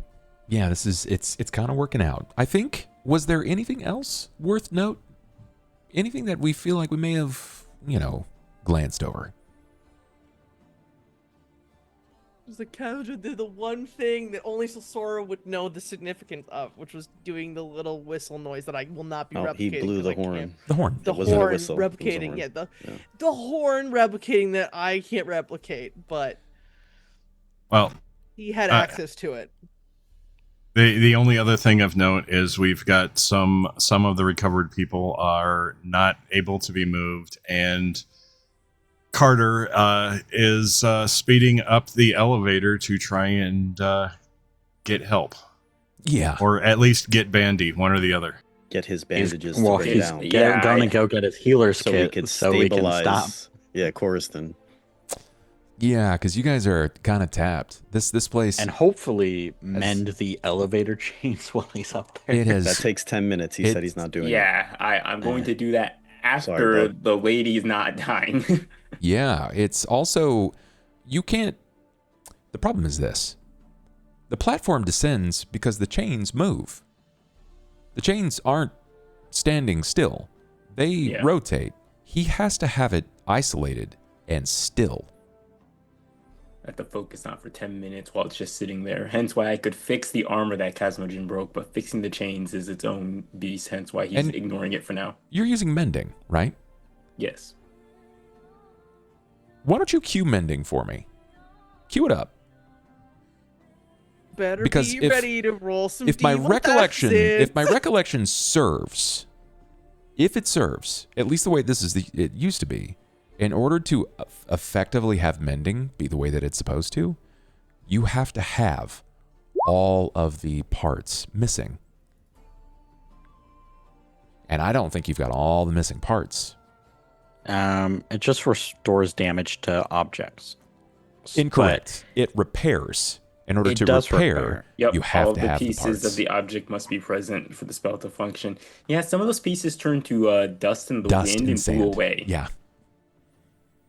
[SPEAKER 1] It's kind of working out. I think, was there anything else worth note? Anything that we feel like we may have, glanced over?
[SPEAKER 2] the Cauldron did the one thing that only Sora would know the significance of, which was doing the little whistle noise that I will not be replicating.
[SPEAKER 3] He blew the horn.
[SPEAKER 1] The horn.
[SPEAKER 2] The
[SPEAKER 3] It wasn't a
[SPEAKER 2] horn
[SPEAKER 3] whistle, it was a
[SPEAKER 2] replicating,
[SPEAKER 3] horn.
[SPEAKER 2] the horn replicating that I can't replicate, but
[SPEAKER 4] Well,
[SPEAKER 2] he had access to it.
[SPEAKER 4] the only other thing of note is we've got some of the recovered people are not able to be moved, and Carter is speeding up the elevator to try and get help.
[SPEAKER 1] Yeah.
[SPEAKER 4] Or at least get Bandy, one or the other.
[SPEAKER 3] Get his bandages
[SPEAKER 6] Well,
[SPEAKER 3] to way
[SPEAKER 6] he's
[SPEAKER 3] down.
[SPEAKER 6] going to go get his healer's
[SPEAKER 3] So
[SPEAKER 6] kit
[SPEAKER 3] we could
[SPEAKER 6] so we can
[SPEAKER 3] stabilize.
[SPEAKER 6] stop.
[SPEAKER 3] Yeah, Coruscant.
[SPEAKER 1] Yeah, because you guys are kind of tapped. This place.
[SPEAKER 6] And hopefully mend the elevator chains while he's up there.
[SPEAKER 1] It has.
[SPEAKER 3] That takes 10 minutes. He said he's not doing it.
[SPEAKER 5] Yeah, I'm going to do that after
[SPEAKER 3] Sorry, bud.
[SPEAKER 5] the lady's not dying.
[SPEAKER 1] Yeah, it's also, you can't, the problem is this. The platform descends because the chains move. The chains aren't standing still. They rotate. He has to have it isolated and still.
[SPEAKER 5] I have to focus on it for 10 minutes while it's just sitting there. Hence why I could fix the armor that Casmogen broke, but fixing the chains is its own beast. Hence why he's ignoring it for now.
[SPEAKER 1] You're using mending, right?
[SPEAKER 5] Yes.
[SPEAKER 1] Why don't you cue mending for me? Cue it up.
[SPEAKER 2] Better
[SPEAKER 1] Because
[SPEAKER 2] be ready to roll some
[SPEAKER 1] if my
[SPEAKER 2] devil
[SPEAKER 1] recollection
[SPEAKER 2] taxes.
[SPEAKER 1] if my recollection serves, if it serves, at least the way it used to be, in order to effectively have mending be the way that it's supposed to, you have to have all of the parts missing. And I don't think you've got all the missing parts.
[SPEAKER 6] It just restores damage to objects.
[SPEAKER 1] Incorrect. It repairs. In order
[SPEAKER 6] It
[SPEAKER 1] to
[SPEAKER 6] does
[SPEAKER 1] repair,
[SPEAKER 6] repair.
[SPEAKER 5] Yep,
[SPEAKER 1] you have
[SPEAKER 5] all
[SPEAKER 1] to
[SPEAKER 5] the
[SPEAKER 1] have the
[SPEAKER 5] pieces
[SPEAKER 1] parts.
[SPEAKER 5] of the object must be present for the spell to function. Yeah, some of those pieces turn to dust in the
[SPEAKER 1] Dust
[SPEAKER 5] wind
[SPEAKER 1] and
[SPEAKER 5] and
[SPEAKER 1] sand.
[SPEAKER 5] blew away.
[SPEAKER 1] Yeah.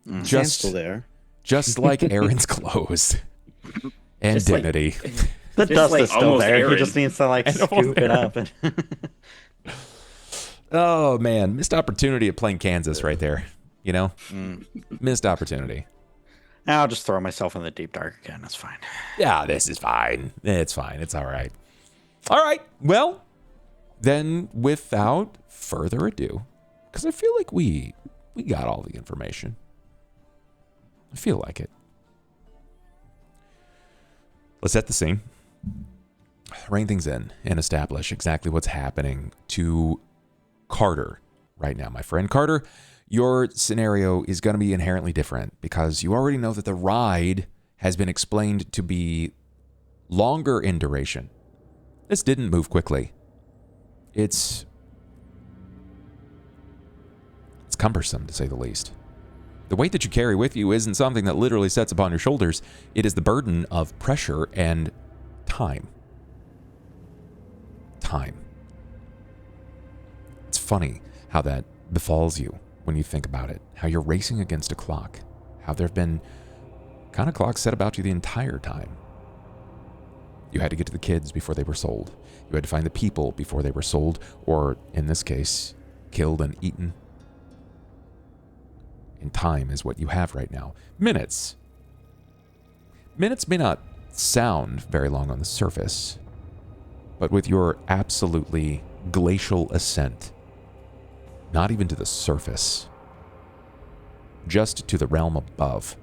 [SPEAKER 3] Sand's
[SPEAKER 1] Just
[SPEAKER 3] still there.
[SPEAKER 1] Just like Aaron's clothes and
[SPEAKER 5] Just like-
[SPEAKER 1] dignity.
[SPEAKER 6] The
[SPEAKER 5] Just
[SPEAKER 6] dust
[SPEAKER 5] like
[SPEAKER 6] is still
[SPEAKER 5] almost
[SPEAKER 6] there. He
[SPEAKER 5] Aaron.
[SPEAKER 6] just needs to
[SPEAKER 1] And
[SPEAKER 6] scoop it up.
[SPEAKER 1] Oh man, missed opportunity of playing Kansas right there. Missed opportunity.
[SPEAKER 6] I'll just throw myself in the deep dark again. That's fine.
[SPEAKER 1] Yeah, this is fine. It's fine. It's all right. All right. Well, then without further ado, because I feel like we got all the information. I feel like it. Let's set the scene. Rein things in and establish exactly what's happening to Carter right now. My friend Carter, your scenario is going to be inherently different because you already know that the ride has been explained to be longer in duration. This didn't move quickly. It's cumbersome, to say the least. The weight that you carry with you isn't something that literally sits upon your shoulders. It is the burden of pressure and time. Time. It's funny how that befalls you when you think about it. How you're racing against a clock. How there have been kind of clocks set about you the entire time. You had to get to the kids before they were sold. You had to find the people before they were sold, or in this case, killed and eaten. And time is what you have right now. Minutes. Minutes may not sound very long on the surface, but with your absolutely glacial ascent, not even to the surface, just to the realm above,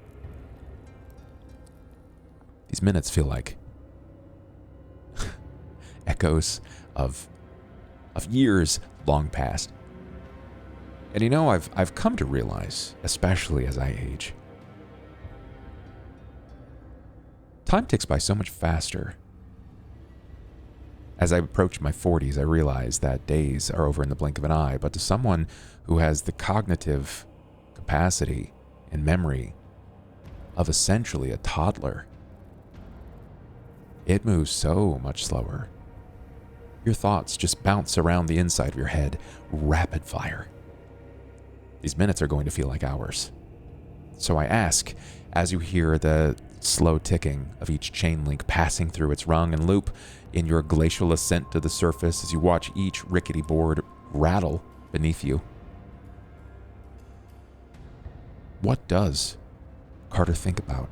[SPEAKER 1] these minutes feel like echoes of years long past. And I've come to realize, especially as I age, time ticks by so much faster. As I approach my 40s, I realize that days are over in the blink of an eye, but to someone who has the cognitive capacity and memory of essentially a toddler, It moves so much slower. Your thoughts just bounce around the inside of your head, rapid fire. These minutes are going to feel like hours. So I ask, as you hear the slow ticking of each chain link passing through its rung and loop in your glacial ascent to the surface, as you watch each rickety board rattle beneath you, what does Carter think about?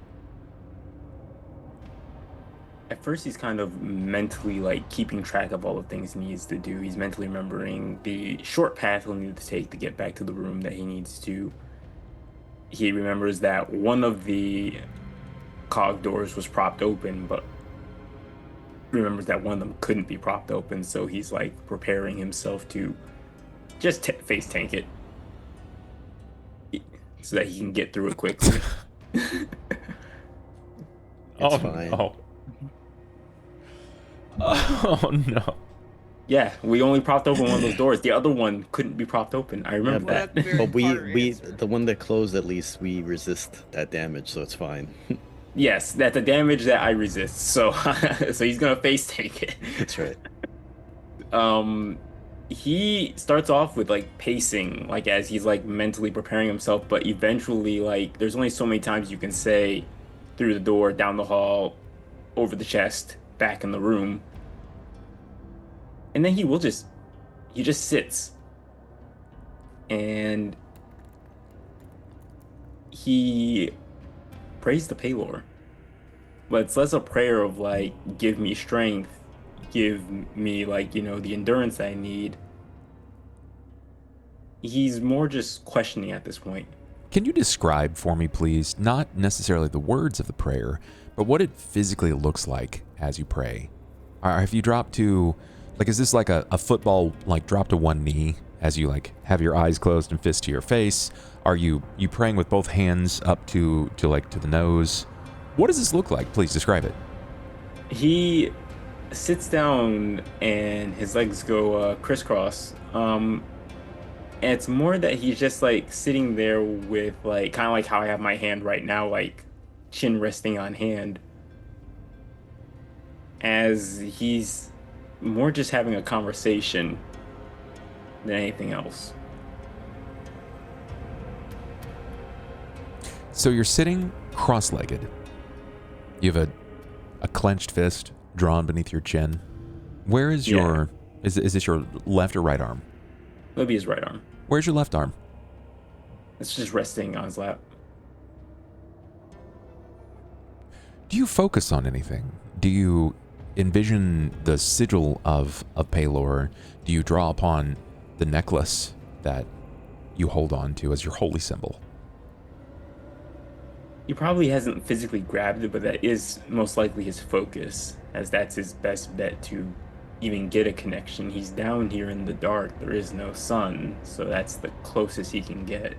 [SPEAKER 5] At first, he's kind of mentally like keeping track of all the things he needs to do. He's mentally remembering the short path he'll need to take to get back to the room that he needs to. He remembers that one of the cog doors was propped open, but remembers that one of them couldn't be propped open, so he's like preparing himself to just face tank it so that he can get through it quickly.
[SPEAKER 3] It's fine.
[SPEAKER 1] No. Oh no.
[SPEAKER 5] Yeah, we only propped open one of those doors. The other one couldn't be propped open. I remember
[SPEAKER 2] Well,
[SPEAKER 5] that.
[SPEAKER 2] that's very
[SPEAKER 3] But
[SPEAKER 2] Carter
[SPEAKER 3] we
[SPEAKER 2] answer.
[SPEAKER 3] the one that closed, at least we resist that damage, so it's fine.
[SPEAKER 5] Yes, that's a damage that I resist. So so he's gonna face tank it.
[SPEAKER 3] That's right.
[SPEAKER 5] He starts off with like pacing, like as he's like mentally preparing himself, but eventually like there's only so many times you can say through the door, down the hall, over the chest, back in the room. And then he just sits. And he prays to Paylor. But it's less a prayer of like, give me strength, give me like, you know, the endurance I need. He's more just questioning at this point.
[SPEAKER 1] Can you describe for me, please, not necessarily the words of the prayer, but what it physically looks like as you pray? Have you dropped to, like, is this like a football, like drop to one knee as you like have your eyes closed and fist to your face? Are you praying with both hands up to the nose? What does this look like? Please describe it.
[SPEAKER 5] He sits down and his legs go crisscross. And it's more that he's just like sitting there with like kind of like how I have my hand right now, like chin resting on hand, as he's more just having a conversation than anything else.
[SPEAKER 1] So you're sitting cross-legged. You have a clenched fist drawn beneath your chin. Where is your... Is this your left or right arm?
[SPEAKER 5] It'll be his right arm.
[SPEAKER 1] Where's your left arm?
[SPEAKER 5] It's just resting on his lap.
[SPEAKER 1] Do you focus on anything? Do you envision the sigil of Paylor? Do you draw upon the necklace that you hold on to as your holy symbol?
[SPEAKER 5] He probably hasn't physically grabbed it, but that is most likely his focus, as that's his best bet to even get a connection. He's down here in the dark. There is no sun, so that's the closest he can get.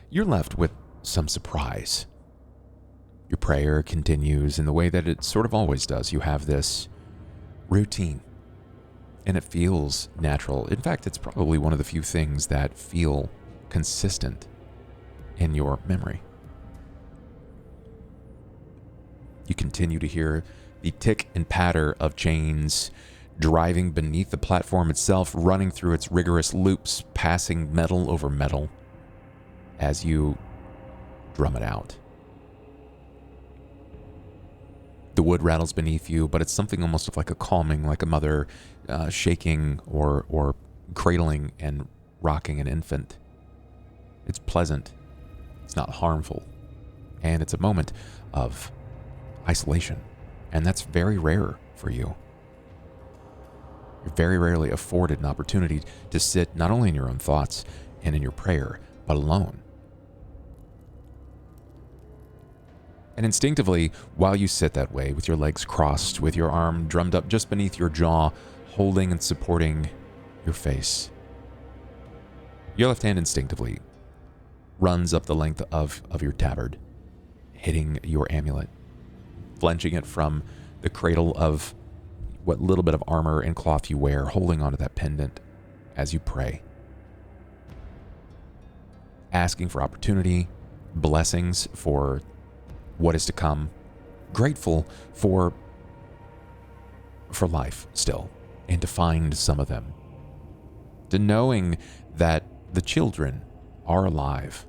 [SPEAKER 1] You're left with some surprise. Your prayer continues in the way that it sort of always does. You have this routine, and it feels natural. In fact, it's probably one of the few things that feel consistent in your memory. You continue to hear the tick and patter of chains driving beneath the platform itself, running through its rigorous loops, passing metal over metal as you drum it out. The wood rattles beneath you, but it's something almost of like a calming, like a mother shaking or cradling and rocking an infant. It's pleasant. It's not harmful. And it's a moment of isolation. And that's very rare for you. You're very rarely afforded an opportunity to sit not only in your own thoughts and in your prayer, but alone. And instinctively, while you sit that way, with your legs crossed, with your arm drummed up just beneath your jaw, holding and supporting your face, your left hand instinctively runs up the length of your tabard, hitting your amulet, flenching it from the cradle of what little bit of armor and cloth you wear, holding onto that pendant as you pray, asking for opportunity, blessings for what is to come, grateful for life still, and to find some of them. To knowing that the children are alive.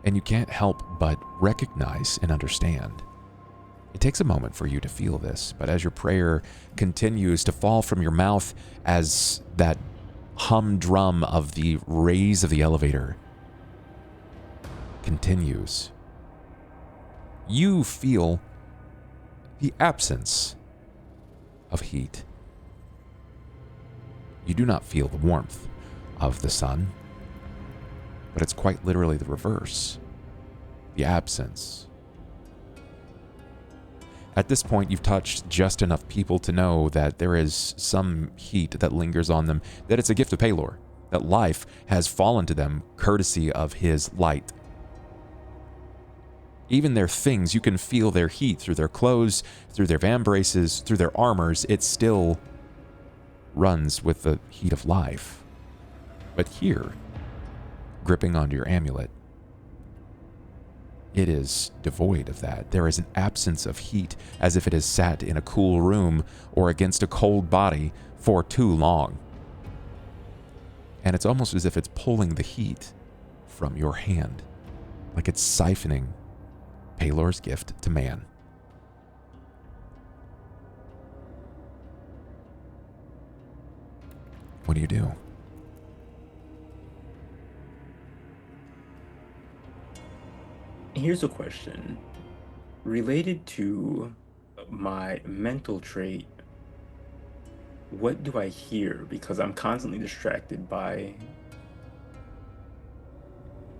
[SPEAKER 1] And you can't help but recognize and understand. It takes a moment for you to feel this, but as your prayer continues to fall from your mouth, as that humdrum of the raise of the elevator continues, you feel the absence of heat. You do not feel the warmth of the sun, but it's quite literally the reverse, the absence. At this point, you've touched just enough people to know that there is some heat that lingers on them, that it's a gift of Pelor, that life has fallen to them courtesy of his light. Even their things, you can feel their heat through their clothes, through their vambraces, through their armors. It still runs with the heat of life. But here, gripping onto your amulet, it is devoid of that. There is an absence of heat, as if it has sat in a cool room or against a cold body for too long. And it's almost as if it's pulling the heat from your hand, like it's siphoning Pelor's gift to man. What do you do?
[SPEAKER 5] Here's a question related to my mental trait. What do I hear? Because I'm constantly distracted by,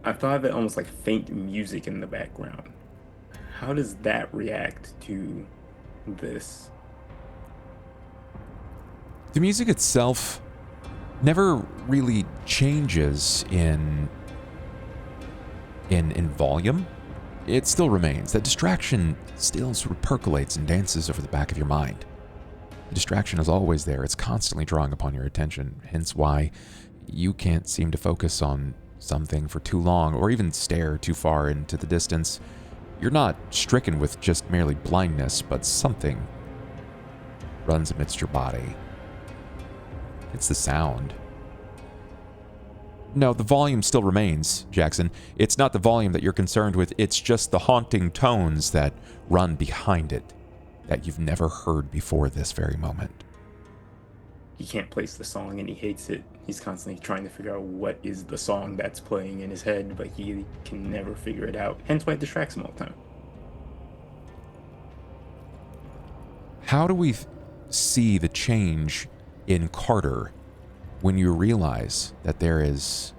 [SPEAKER 5] I thought of it almost like faint music in the background. How does that react to this?
[SPEAKER 1] The music itself never really changes in volume. It still remains. That distraction still sort of percolates and dances over the back of your mind. The distraction is always there. It's constantly drawing upon your attention, hence why you can't seem to focus on something for too long or even stare too far into the distance. You're not stricken with just merely blindness, but something runs amidst your body. It's the sound. No, the volume still remains, Jackson. It's not the volume that you're concerned with. It's just the haunting tones that run behind it that you've never heard before this very moment.
[SPEAKER 5] He can't place the song and he hates it. He's constantly trying to figure out what is the song that's playing in his head, but he can never figure it out. Hence why it distracts him all the time.
[SPEAKER 1] How do we see the change in Carter when you realize that there is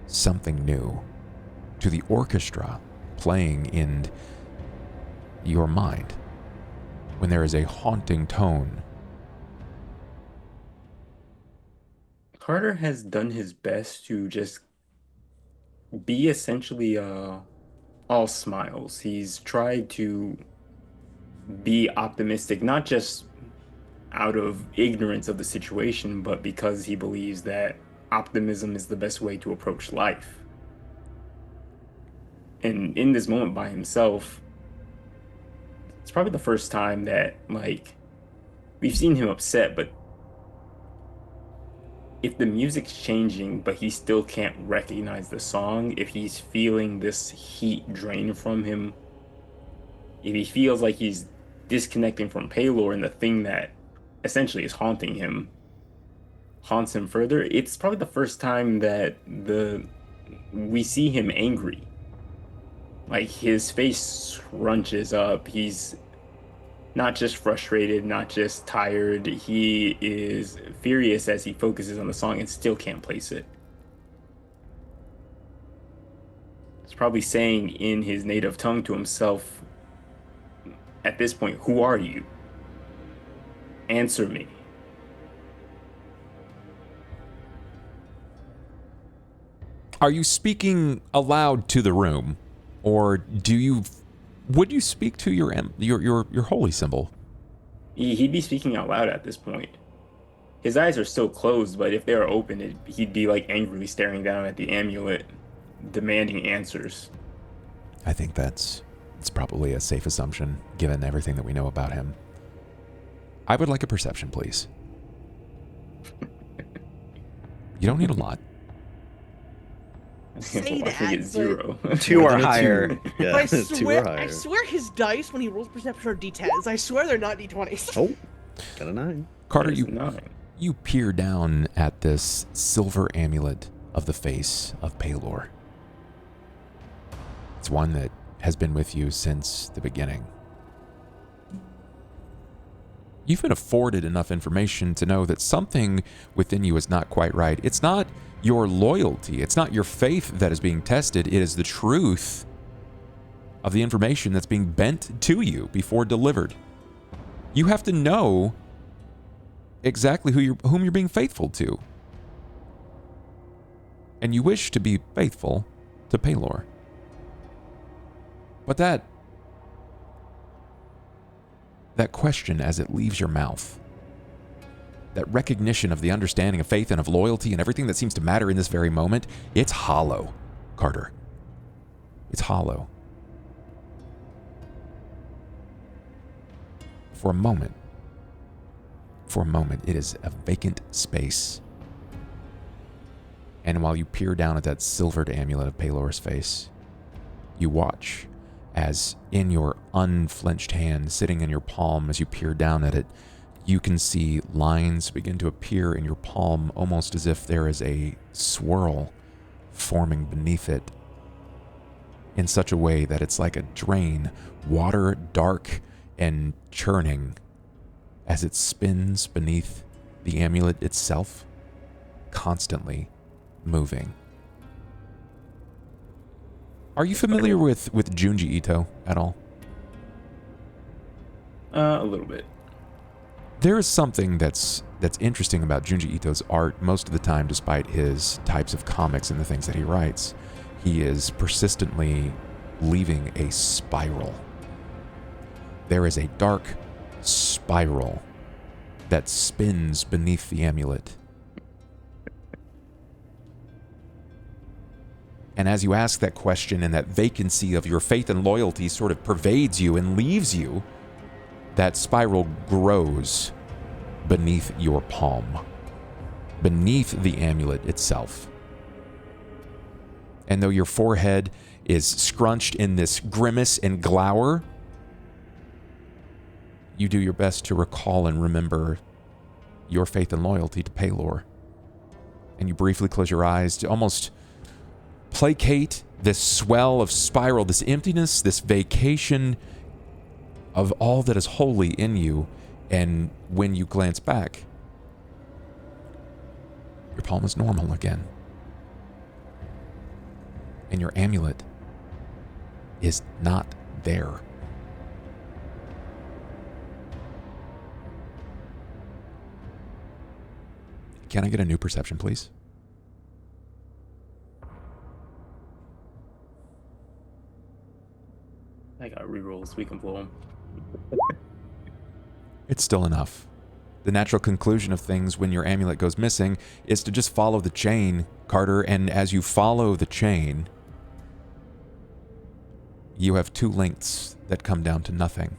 [SPEAKER 1] something new to the orchestra playing in your mind, when there is a haunting tone?
[SPEAKER 5] Carter has done his best to just be essentially all smiles. He's tried to be optimistic, not just out of ignorance of the situation, but because he believes that optimism is the best way to approach life. And in this moment by himself, it's probably the first time that, like, we've seen him upset, but if the music's changing, but he still can't recognize the song, if he's feeling this heat drain from him, if he feels like he's disconnecting from Pelor and the thing that essentially is haunting him haunts him further, it's probably the first time that we see him angry. Like, his face scrunches up. He's not just frustrated, not just tired. He is furious as he focuses on the song and still can't place it. It's probably saying in his native tongue to himself, at this point, who are you? Answer me.
[SPEAKER 1] Are you speaking aloud to the room, or would you speak to your holy symbol?
[SPEAKER 5] He'd be speaking out loud at this point. His eyes are still closed, but if they were open, he'd be like angrily staring down at the amulet, demanding answers.
[SPEAKER 1] I think it's probably a safe assumption, given everything that we know about him. I would like a perception, please. You don't need a lot.
[SPEAKER 2] Say
[SPEAKER 5] I think
[SPEAKER 2] that,
[SPEAKER 5] it's 0.
[SPEAKER 6] 2
[SPEAKER 3] More
[SPEAKER 6] or
[SPEAKER 3] than a
[SPEAKER 6] higher.
[SPEAKER 3] 2.
[SPEAKER 2] But
[SPEAKER 3] Yeah,
[SPEAKER 2] I
[SPEAKER 3] 2 or
[SPEAKER 2] swear,
[SPEAKER 3] higher.
[SPEAKER 2] I swear his dice when he rolls perception are D10s. I swear they're not D20s.
[SPEAKER 3] Oh, got a 9.
[SPEAKER 1] Carter,
[SPEAKER 5] There's 9.
[SPEAKER 1] you peer down at this silver amulet of the face of Palor. It's one that has been with you since the beginning. You've been afforded enough information to know that something within you is not quite right. It's not your loyalty. It's not your faith that is being tested. It is the truth of the information that's being bent to you before delivered. You have to know exactly whom you're being faithful to. And you wish to be faithful to Palor. But that question as it leaves your mouth, that recognition of the understanding of faith and of loyalty and everything that seems to matter in this very moment, it's hollow, Carter. It's hollow. For a moment, it is a vacant space. And while you peer down at that silvered amulet of Palor's face, you watch as in your unflinched hand, sitting in your palm as you peer down at it, you can see lines begin to appear in your palm, almost as if there is a swirl forming beneath it in such a way that it's like a drain, water dark and churning as it spins beneath the amulet itself, constantly moving. Are you familiar with Junji Ito at all?
[SPEAKER 5] A little bit.
[SPEAKER 1] There is something that's interesting about Junji Ito's art most of the time, despite his types of comics and the things that he writes. He is persistently leaving a spiral. There is a dark spiral that spins beneath the amulet. And as you ask that question and that vacancy of your faith and loyalty sort of pervades you and leaves you, that spiral grows beneath your palm, beneath the amulet itself. And though your forehead is scrunched in this grimace and glower, you do your best to recall and remember your faith and loyalty to Palor. And you briefly close your eyes to almost placate this swell of spiral, this emptiness, this vacation of all that is holy in you. And when you glance back, your palm is normal again. And your amulet is not there. Can I get a new perception, please?
[SPEAKER 5] I got rerolls. We can blow them.
[SPEAKER 1] It's still enough. The natural conclusion of things when your amulet goes missing is to just follow the chain, Carter, and as you follow the chain, you have two links that come down to nothing.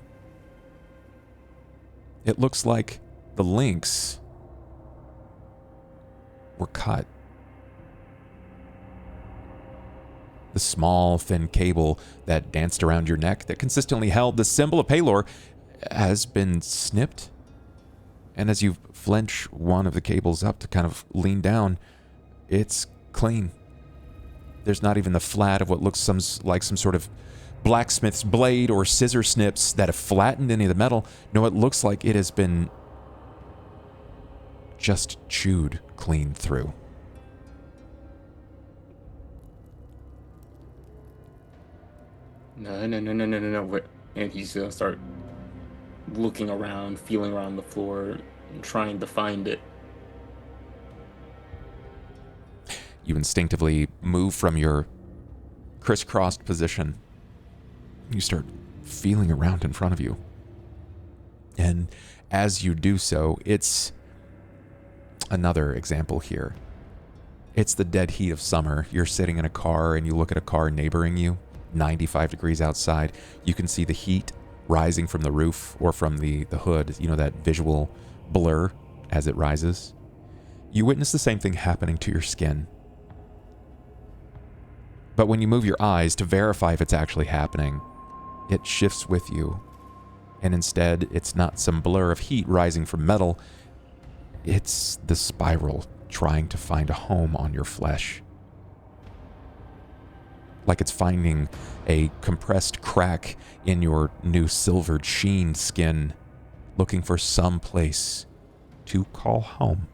[SPEAKER 1] It looks like the links were cut. The small, thin cable that danced around your neck that consistently held the symbol of Palor has been snipped. And as you flinch one of the cables up to kind of lean down, it's clean. There's not even the flat of what looks like some sort of blacksmith's blade or scissor snips that have flattened any of the metal. No, it looks like it has been just chewed clean through.
[SPEAKER 5] No. Wait. And he's gonna start looking around, feeling around the floor, and trying to find it.
[SPEAKER 1] You instinctively move from your crisscrossed position. You start feeling around in front of you. And as you do so, it's another example here. It's the dead heat of summer. You're sitting in a car and you look at a car neighboring you, 95 degrees outside. You can see the heat rising from the roof or from the hood, you know, that visual blur as it rises. You witness the same thing happening to your skin. But when you move your eyes to verify if it's actually happening, it shifts with you. And instead, it's not some blur of heat rising from metal. It's the spiral trying to find a home on your flesh. Like it's finding a compressed crack in your new silvered sheen skin, looking for some place to call home.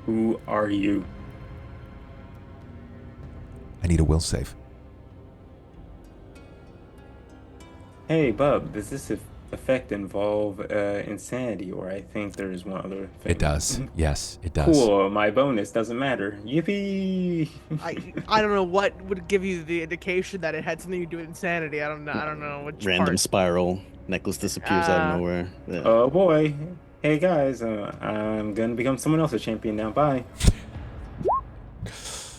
[SPEAKER 5] Who are you?
[SPEAKER 1] I need a will save.
[SPEAKER 5] Hey, Bub, does this effect involve insanity, or I think there's one other thing?
[SPEAKER 1] It does. Yes, it does.
[SPEAKER 5] Cool, my bonus doesn't matter. Yippee!
[SPEAKER 2] I don't know what would give you the indication that it had something to do with insanity. I don't know which
[SPEAKER 3] Random
[SPEAKER 2] part.
[SPEAKER 3] spiral. Necklace disappears out of nowhere. Yeah.
[SPEAKER 5] Oh boy. Hey guys, I'm gonna become someone else's champion now. Bye.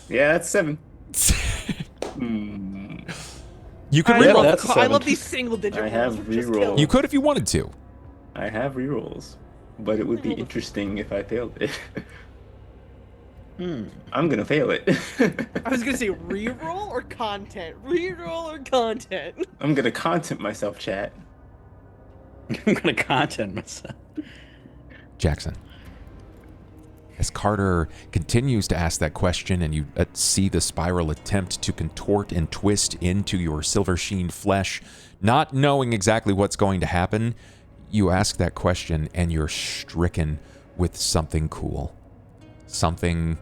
[SPEAKER 5] Yeah, that's 7.
[SPEAKER 1] You could
[SPEAKER 2] I
[SPEAKER 1] reroll.
[SPEAKER 2] love,
[SPEAKER 3] that's
[SPEAKER 2] I
[SPEAKER 3] 7.
[SPEAKER 2] love these single digit
[SPEAKER 5] I
[SPEAKER 2] rolls.
[SPEAKER 5] have
[SPEAKER 2] Just
[SPEAKER 5] reroll.
[SPEAKER 2] kill
[SPEAKER 1] You
[SPEAKER 2] them.
[SPEAKER 1] could if you wanted to.
[SPEAKER 5] I have rerolls, but it would be interesting if I failed it. I'm gonna fail it.
[SPEAKER 2] I was gonna say reroll or content. Reroll or content.
[SPEAKER 5] I'm gonna content myself, chat.
[SPEAKER 6] I'm gonna content myself.
[SPEAKER 1] Jackson. As Carter continues to ask that question and you see the spiral attempt to contort and twist into your silver sheen flesh, not knowing exactly what's going to happen, you ask that question and you're stricken with something cool. Something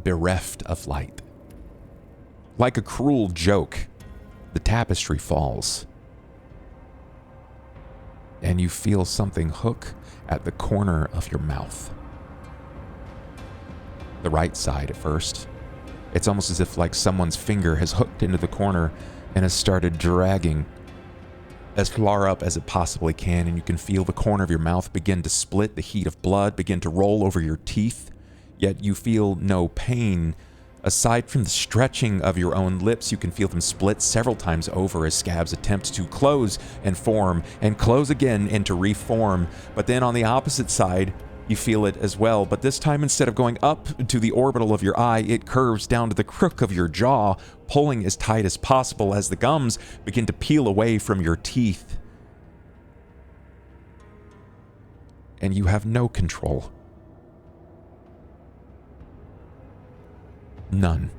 [SPEAKER 1] bereft of light. Like a cruel joke, the tapestry falls. And you feel something hook at the corner of your mouth. The right side at first. It's almost as if like someone's finger has hooked into the corner and has started dragging as far up as it possibly can, and you can feel the corner of your mouth begin to split, the heat of blood begin to roll over your teeth, yet you feel no pain. Aside from the stretching of your own lips, you can feel them split several times over as scabs attempt to close and form, and close again and to reform. But then on the opposite side, you feel it as well, but this time instead of going up to the orbital of your eye, it curves down to the crook of your jaw, pulling as tight as possible as the gums begin to peel away from your teeth. And you have no control. None.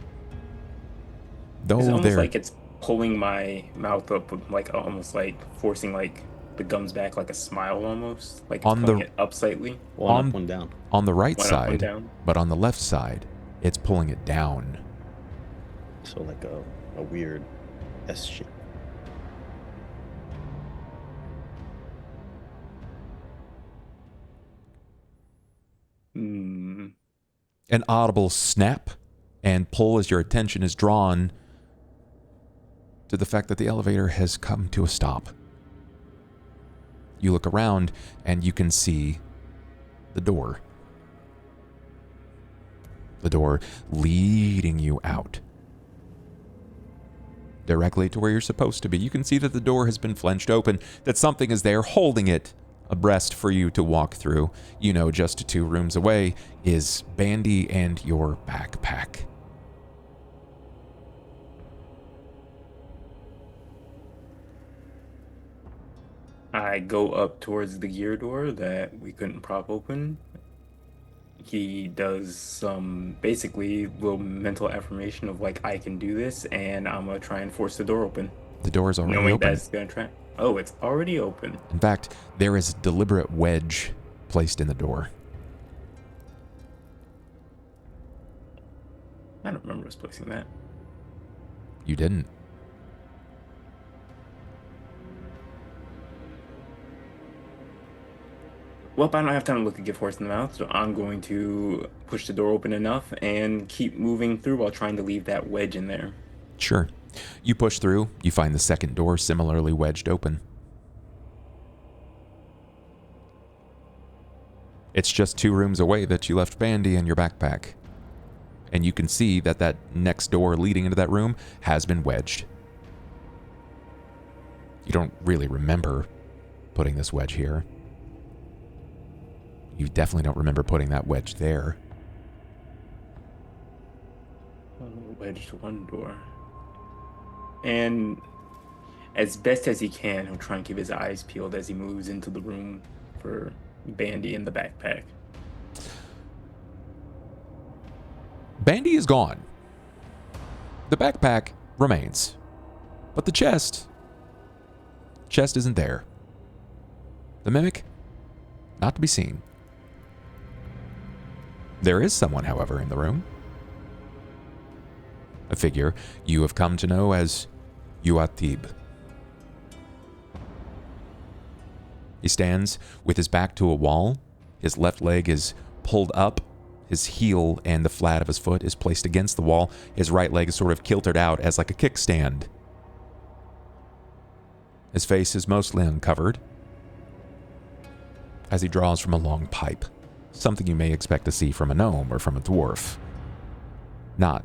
[SPEAKER 5] It's
[SPEAKER 1] Though
[SPEAKER 5] almost like it's pulling my mouth up, like almost like forcing like the gums back, like a smile almost, like it's
[SPEAKER 1] On
[SPEAKER 5] pulling
[SPEAKER 1] the-
[SPEAKER 5] it up slightly.
[SPEAKER 3] One up, one down.
[SPEAKER 1] on the right
[SPEAKER 5] One up, one
[SPEAKER 1] side,
[SPEAKER 5] down.
[SPEAKER 1] but on the left side, it's pulling it down.
[SPEAKER 3] So like a weird S shape.
[SPEAKER 5] Mm.
[SPEAKER 1] An audible snap and pull as your attention is drawn to the fact that the elevator has come to a stop. You look around and you can see the door. The door leading you out. Directly to where you're supposed to be. You can see that the door has been flenched open, that something is there holding it abreast for you to walk through. You know, just 2 rooms away is Bandy and your backpack.
[SPEAKER 5] I go up towards the gear door that we couldn't prop open. He does some basically little mental affirmation of like, I can do this, and I'm gonna try and force the door open.
[SPEAKER 1] The door is already
[SPEAKER 5] Knowing
[SPEAKER 1] open.
[SPEAKER 5] that's gonna try. Oh, it's already open.
[SPEAKER 1] In fact, there is a deliberate wedge placed in the door.
[SPEAKER 5] I don't remember us placing that.
[SPEAKER 1] You didn't.
[SPEAKER 5] Well, I don't have time to look a gift horse in the mouth, so I'm going to push the door open enough and keep moving through while trying to leave that wedge in there.
[SPEAKER 1] Sure. You push through, you find the second door similarly wedged open. It's just 2 rooms away that you left Bandy and your backpack. And you can see that that next door leading into that room has been wedged. You don't really remember putting this wedge here. You definitely don't remember putting that wedge there.
[SPEAKER 5] Wedged one door. And as best as he can, he'll try and keep his eyes peeled as he moves into the room for Bandy in the backpack.
[SPEAKER 1] Bandy is gone. The backpack remains. But the chest isn't there. The mimic, not to be seen. There is someone, however, in the room. A figure you have come to know as Yuatib. He stands with his back to a wall. His left leg is pulled up. His heel and the flat of his foot is placed against the wall. His right leg is sort of kiltered out as like a kickstand. His face is mostly uncovered as he draws from a long pipe, something you may expect to see from a gnome or from a dwarf, not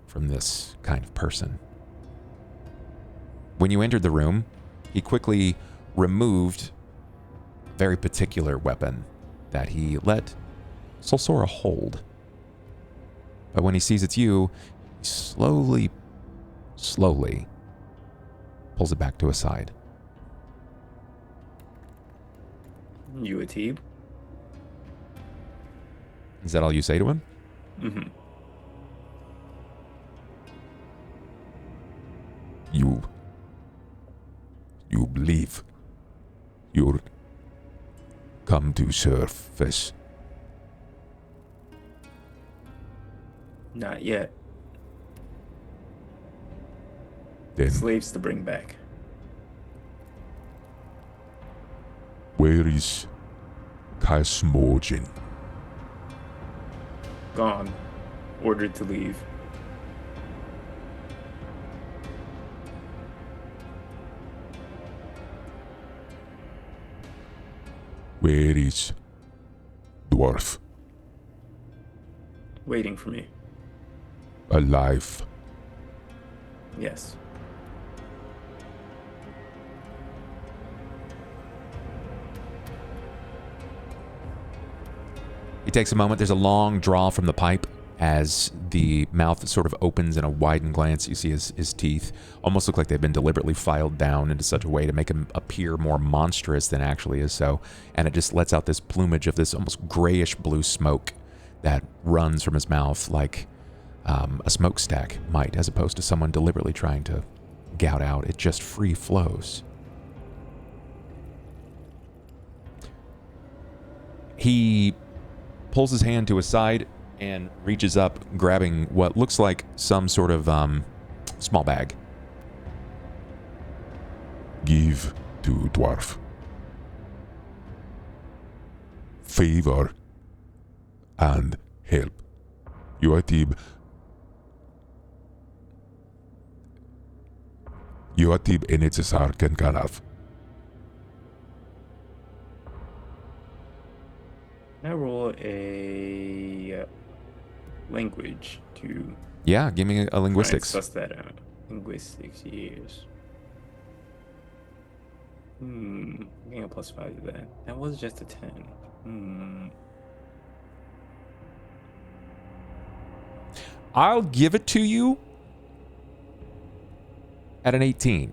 [SPEAKER 1] from this kind of person. When you entered the room, he quickly removed a very particular weapon that he let Solsora hold. But when he sees it's you, he slowly pulls it back to his side.
[SPEAKER 5] Yuatib?
[SPEAKER 1] Is that all you say to him?
[SPEAKER 5] Mm-hmm.
[SPEAKER 1] You believe you'll come to surface?
[SPEAKER 5] Not yet.
[SPEAKER 1] Then
[SPEAKER 5] Slaves to bring back.
[SPEAKER 1] where is Casmorgen?
[SPEAKER 5] Gone. Ordered to leave.
[SPEAKER 1] Where is Dwarf?
[SPEAKER 5] Waiting for me.
[SPEAKER 1] Alive?
[SPEAKER 5] Yes.
[SPEAKER 1] He takes a moment. There's a long draw from the pipe as the mouth sort of opens in a widened glance. You see his teeth almost look like they've been deliberately filed down into such a way to make him appear more monstrous than actually is so. And it just lets out this plumage of this almost grayish blue smoke that runs from his mouth like a smokestack might, as opposed to someone deliberately trying to gout out. It just free flows. He pulls his hand to his side and reaches up, grabbing what looks like some sort of small bag. Give to dwarf. Favor and help. Yuatib enetsar ken kanaf.
[SPEAKER 5] Can I roll a language to
[SPEAKER 1] Yeah, give me a linguistics.
[SPEAKER 5] suss that out? Linguistics, yes. I'm getting a +5 to that. That was just a 10.
[SPEAKER 1] I'll give it to you at an 18.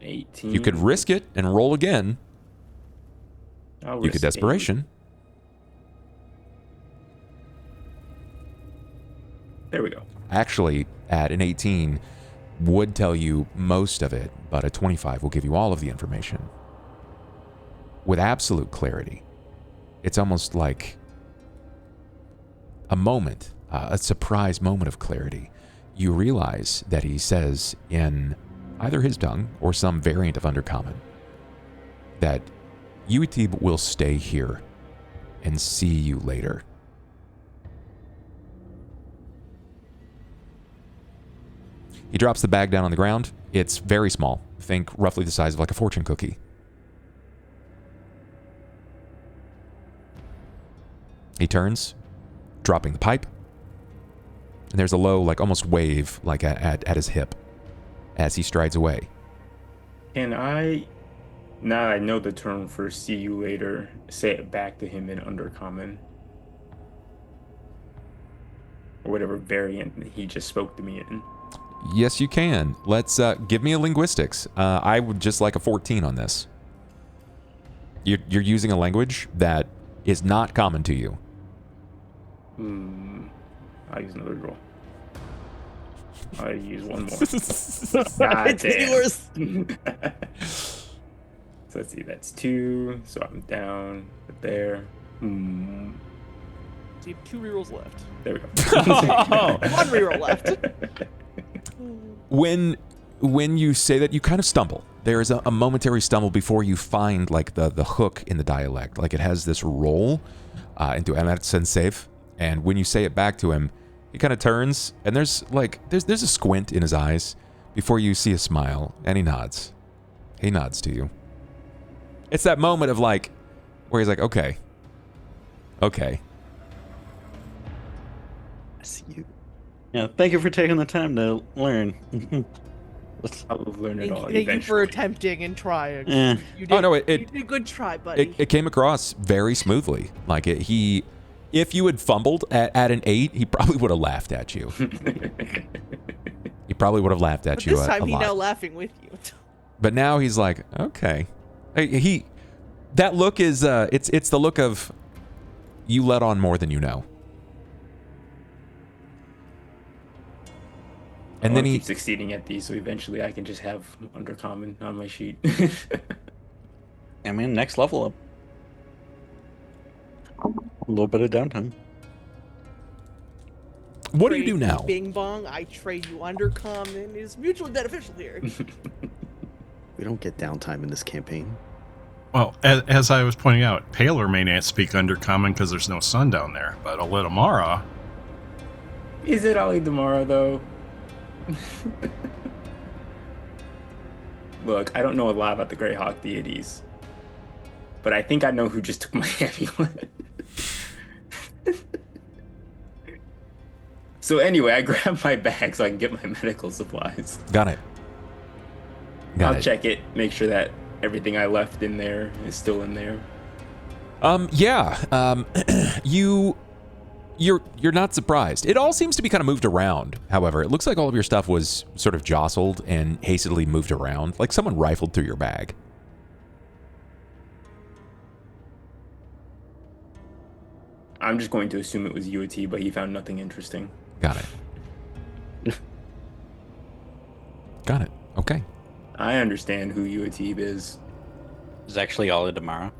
[SPEAKER 5] 18.
[SPEAKER 1] You could risk it and roll again.
[SPEAKER 5] I'll
[SPEAKER 1] You could
[SPEAKER 5] risk
[SPEAKER 1] desperation.
[SPEAKER 5] 8. There we go.
[SPEAKER 1] Actually, at an 18 would tell you most of it, but a 25 will give you all of the information with absolute clarity. It's almost like a moment, a surprise moment of clarity. You realize that he says in either his tongue or some variant of Undercommon that Yuatib will stay here and see you later. He drops the bag down on the ground. It's very small. Think roughly the size of like a fortune cookie. He turns, dropping the pipe, and there's a low, like almost wave, like at his hip as he strides away.
[SPEAKER 5] Can I, now I know the term for see you later, say it back to him in Undercommon? Or whatever variant he just spoke to me in.
[SPEAKER 1] Yes, you can. Let's give me a linguistics. I would just like a 14 on this. You're using a language that is not common to you.
[SPEAKER 5] I'll use another roll. I'll use one more. God damn. So let's see, that's 2. So I'm down there.
[SPEAKER 2] So you have 2 rerolls left.
[SPEAKER 5] There we go.
[SPEAKER 2] 1 reroll left.
[SPEAKER 1] When you say that, you kind of stumble. There is a momentary stumble before you find like the hook in the dialect. Like it has this roll into, and that's safe. And when you say it back to him, he kind of turns, and there's a squint in his eyes before you see a smile, and he nods. He nods to you. It's that moment of like, where he's like, okay.
[SPEAKER 3] I see you.
[SPEAKER 6] Yeah, thank you for taking the time to learn.
[SPEAKER 5] I'll learn it all
[SPEAKER 2] Thank you for
[SPEAKER 5] eventually.
[SPEAKER 2] attempting and trying.
[SPEAKER 6] Eh.
[SPEAKER 2] You did,
[SPEAKER 1] Oh, no,
[SPEAKER 2] you did a good try, buddy.
[SPEAKER 1] It came across very smoothly. Like if you had fumbled at an 8, he probably would have laughed at you. He probably would have laughed at
[SPEAKER 2] But
[SPEAKER 1] you
[SPEAKER 2] this time
[SPEAKER 1] a
[SPEAKER 2] he's
[SPEAKER 1] lot.
[SPEAKER 2] now laughing with you.
[SPEAKER 1] But now he's like, okay. That look is it's the look of you let on more than you know. And then he
[SPEAKER 5] keeps succeeding at these, so eventually I can just have Undercommon on my sheet.
[SPEAKER 6] I mean, next level up. A little bit of downtime.
[SPEAKER 1] What do you do
[SPEAKER 2] Trade
[SPEAKER 1] now?
[SPEAKER 2] Bing bong, I trade you Undercommon. Is mutually beneficial here.
[SPEAKER 3] We don't get downtime in this campaign.
[SPEAKER 4] Well, as I was pointing out, Paler may not speak Undercommon because there's no sun down there, but Alidamara...
[SPEAKER 5] Is it Ali Damara, though? Look, I don't know a lot about the Greyhawk deities, but I think I know who just took my amulet. So anyway, I grab my bag so I can get my medical supplies.
[SPEAKER 1] Got it.
[SPEAKER 5] I'll check it, make sure that everything I left in there is still in there.
[SPEAKER 1] You're not surprised. It all seems to be kind of moved around. However, it looks like all of your stuff was sort of jostled and hastily moved around, like someone rifled through your bag.
[SPEAKER 5] I'm just going to assume it was UAT, but he found nothing interesting.
[SPEAKER 1] Got it. Got it. Okay.
[SPEAKER 5] I understand who UAT is.
[SPEAKER 6] It's actually Alidamara.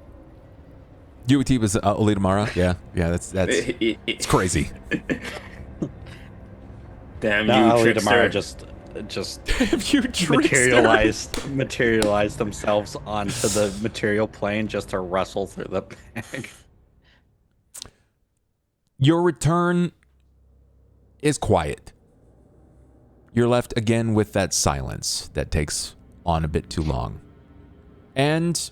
[SPEAKER 1] UAT was Alidamara. Yeah. That's it's crazy.
[SPEAKER 5] Damn
[SPEAKER 6] No,
[SPEAKER 5] you,
[SPEAKER 6] Alidamara
[SPEAKER 5] trickster.
[SPEAKER 6] just
[SPEAKER 1] You
[SPEAKER 6] materialized themselves onto the material plane just to wrestle through the bag.
[SPEAKER 1] Your return is quiet. You're left again with that silence that takes on a bit too long. And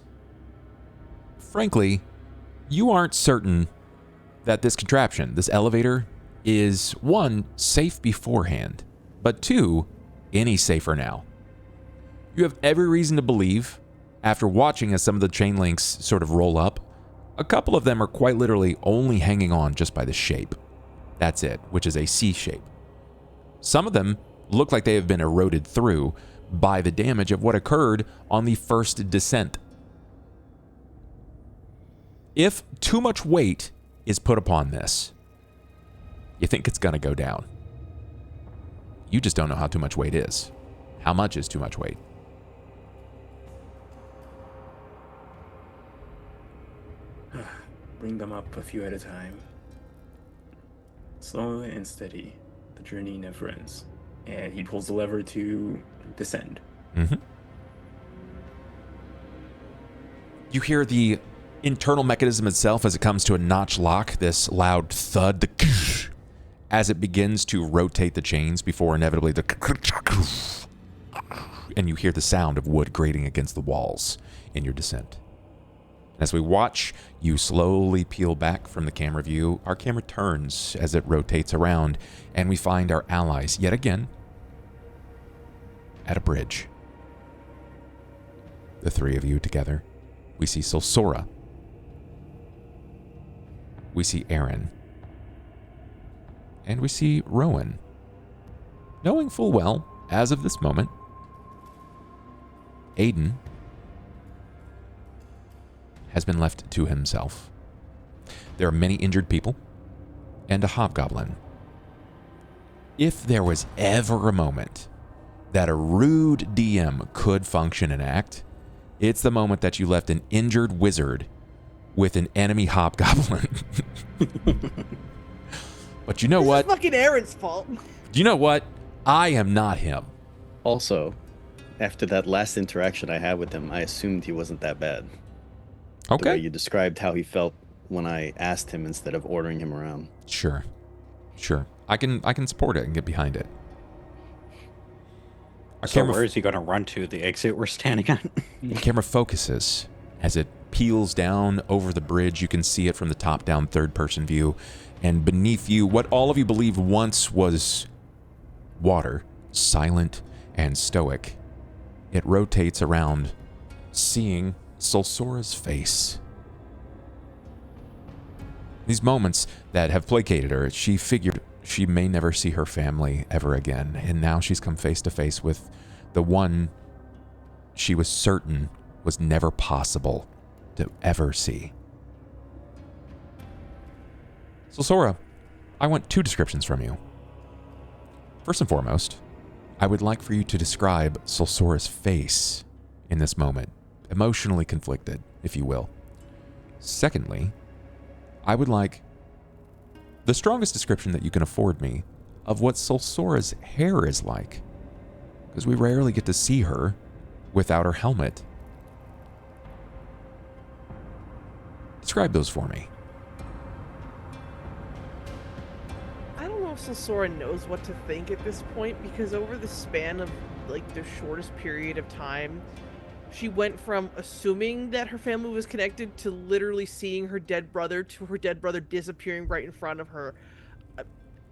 [SPEAKER 1] frankly, you aren't certain that this contraption, this elevator, is 1, safe beforehand, but 2, any safer now. You have every reason to believe, after watching as some of the chain links sort of roll up, a couple of them are quite literally only hanging on just by the shape. That's it, which is a C shape. Some of them look like they have been eroded through by the damage of what occurred on the first descent. If too much weight is put upon this, you think it's going to go down. You just don't know how too much weight is. How much is too much weight?
[SPEAKER 5] Bring them up a few at a time. Slowly and steady. The journey never ends. And he pulls the lever to descend.
[SPEAKER 1] Mm-hmm. You hear the internal mechanism itself as it comes to a notch lock, this loud thud, as it begins to rotate the chains before inevitably and you hear the sound of wood grating against the walls in your descent. As we watch you slowly peel back from the camera view, our camera turns as it rotates around, and we find our allies yet again at a bridge. The three of you together. We see Solsora. We see Aaron. And we see Rowan. Knowing full well, as of this moment, Aiden has been left to himself. There are many injured people and a hobgoblin. If there was ever a moment that a rude DM could function and act, it's the moment that you left an injured wizard with an enemy hobgoblin. But you know what?
[SPEAKER 2] It's fucking Aaron's fault.
[SPEAKER 1] You know what? I am not him.
[SPEAKER 3] Also, after that last interaction I had with him, I assumed he wasn't that bad. The way
[SPEAKER 1] Okay.
[SPEAKER 3] you described how he felt when I asked him instead of ordering him around.
[SPEAKER 1] Sure. I can support it and get behind it. Our
[SPEAKER 6] So
[SPEAKER 1] camera
[SPEAKER 6] where is he going to run to? The exit we're standing at?
[SPEAKER 1] The camera focuses as it peels down over the bridge. You can see it from the top-down third-person view. And beneath you, what all of you believe once was water, silent and stoic, it rotates around, seeing Solsora's face. These moments that have placated her, she figured she may never see her family ever again. And now she's come face to face with the one she was certain was never possible to ever see. So Sora, I want 2 descriptions from you. First and foremost, I would like for you to describe Solsora's face in this moment, emotionally conflicted, if you will. Secondly, I would like the strongest description that you can afford me of what Solsora's hair is like, because we rarely get to see her without her helmet. Describe those for me.
[SPEAKER 2] I don't know if Solsora knows what to think at this point, because over the span of like the shortest period of time, she went from assuming that her family was connected to literally seeing her dead brother to her dead brother disappearing right in front of her.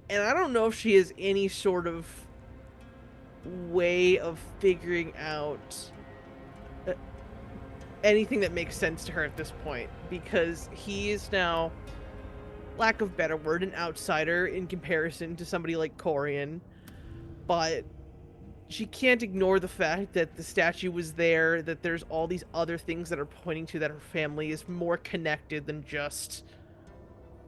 [SPEAKER 2] And I don't know if she has any sort of way of figuring out anything that makes sense to her at this point, because he is now, lack of better word, an outsider in comparison to somebody like Corian, but she can't ignore the fact that the statue was there, that there's all these other things that are pointing to that her family is more connected than just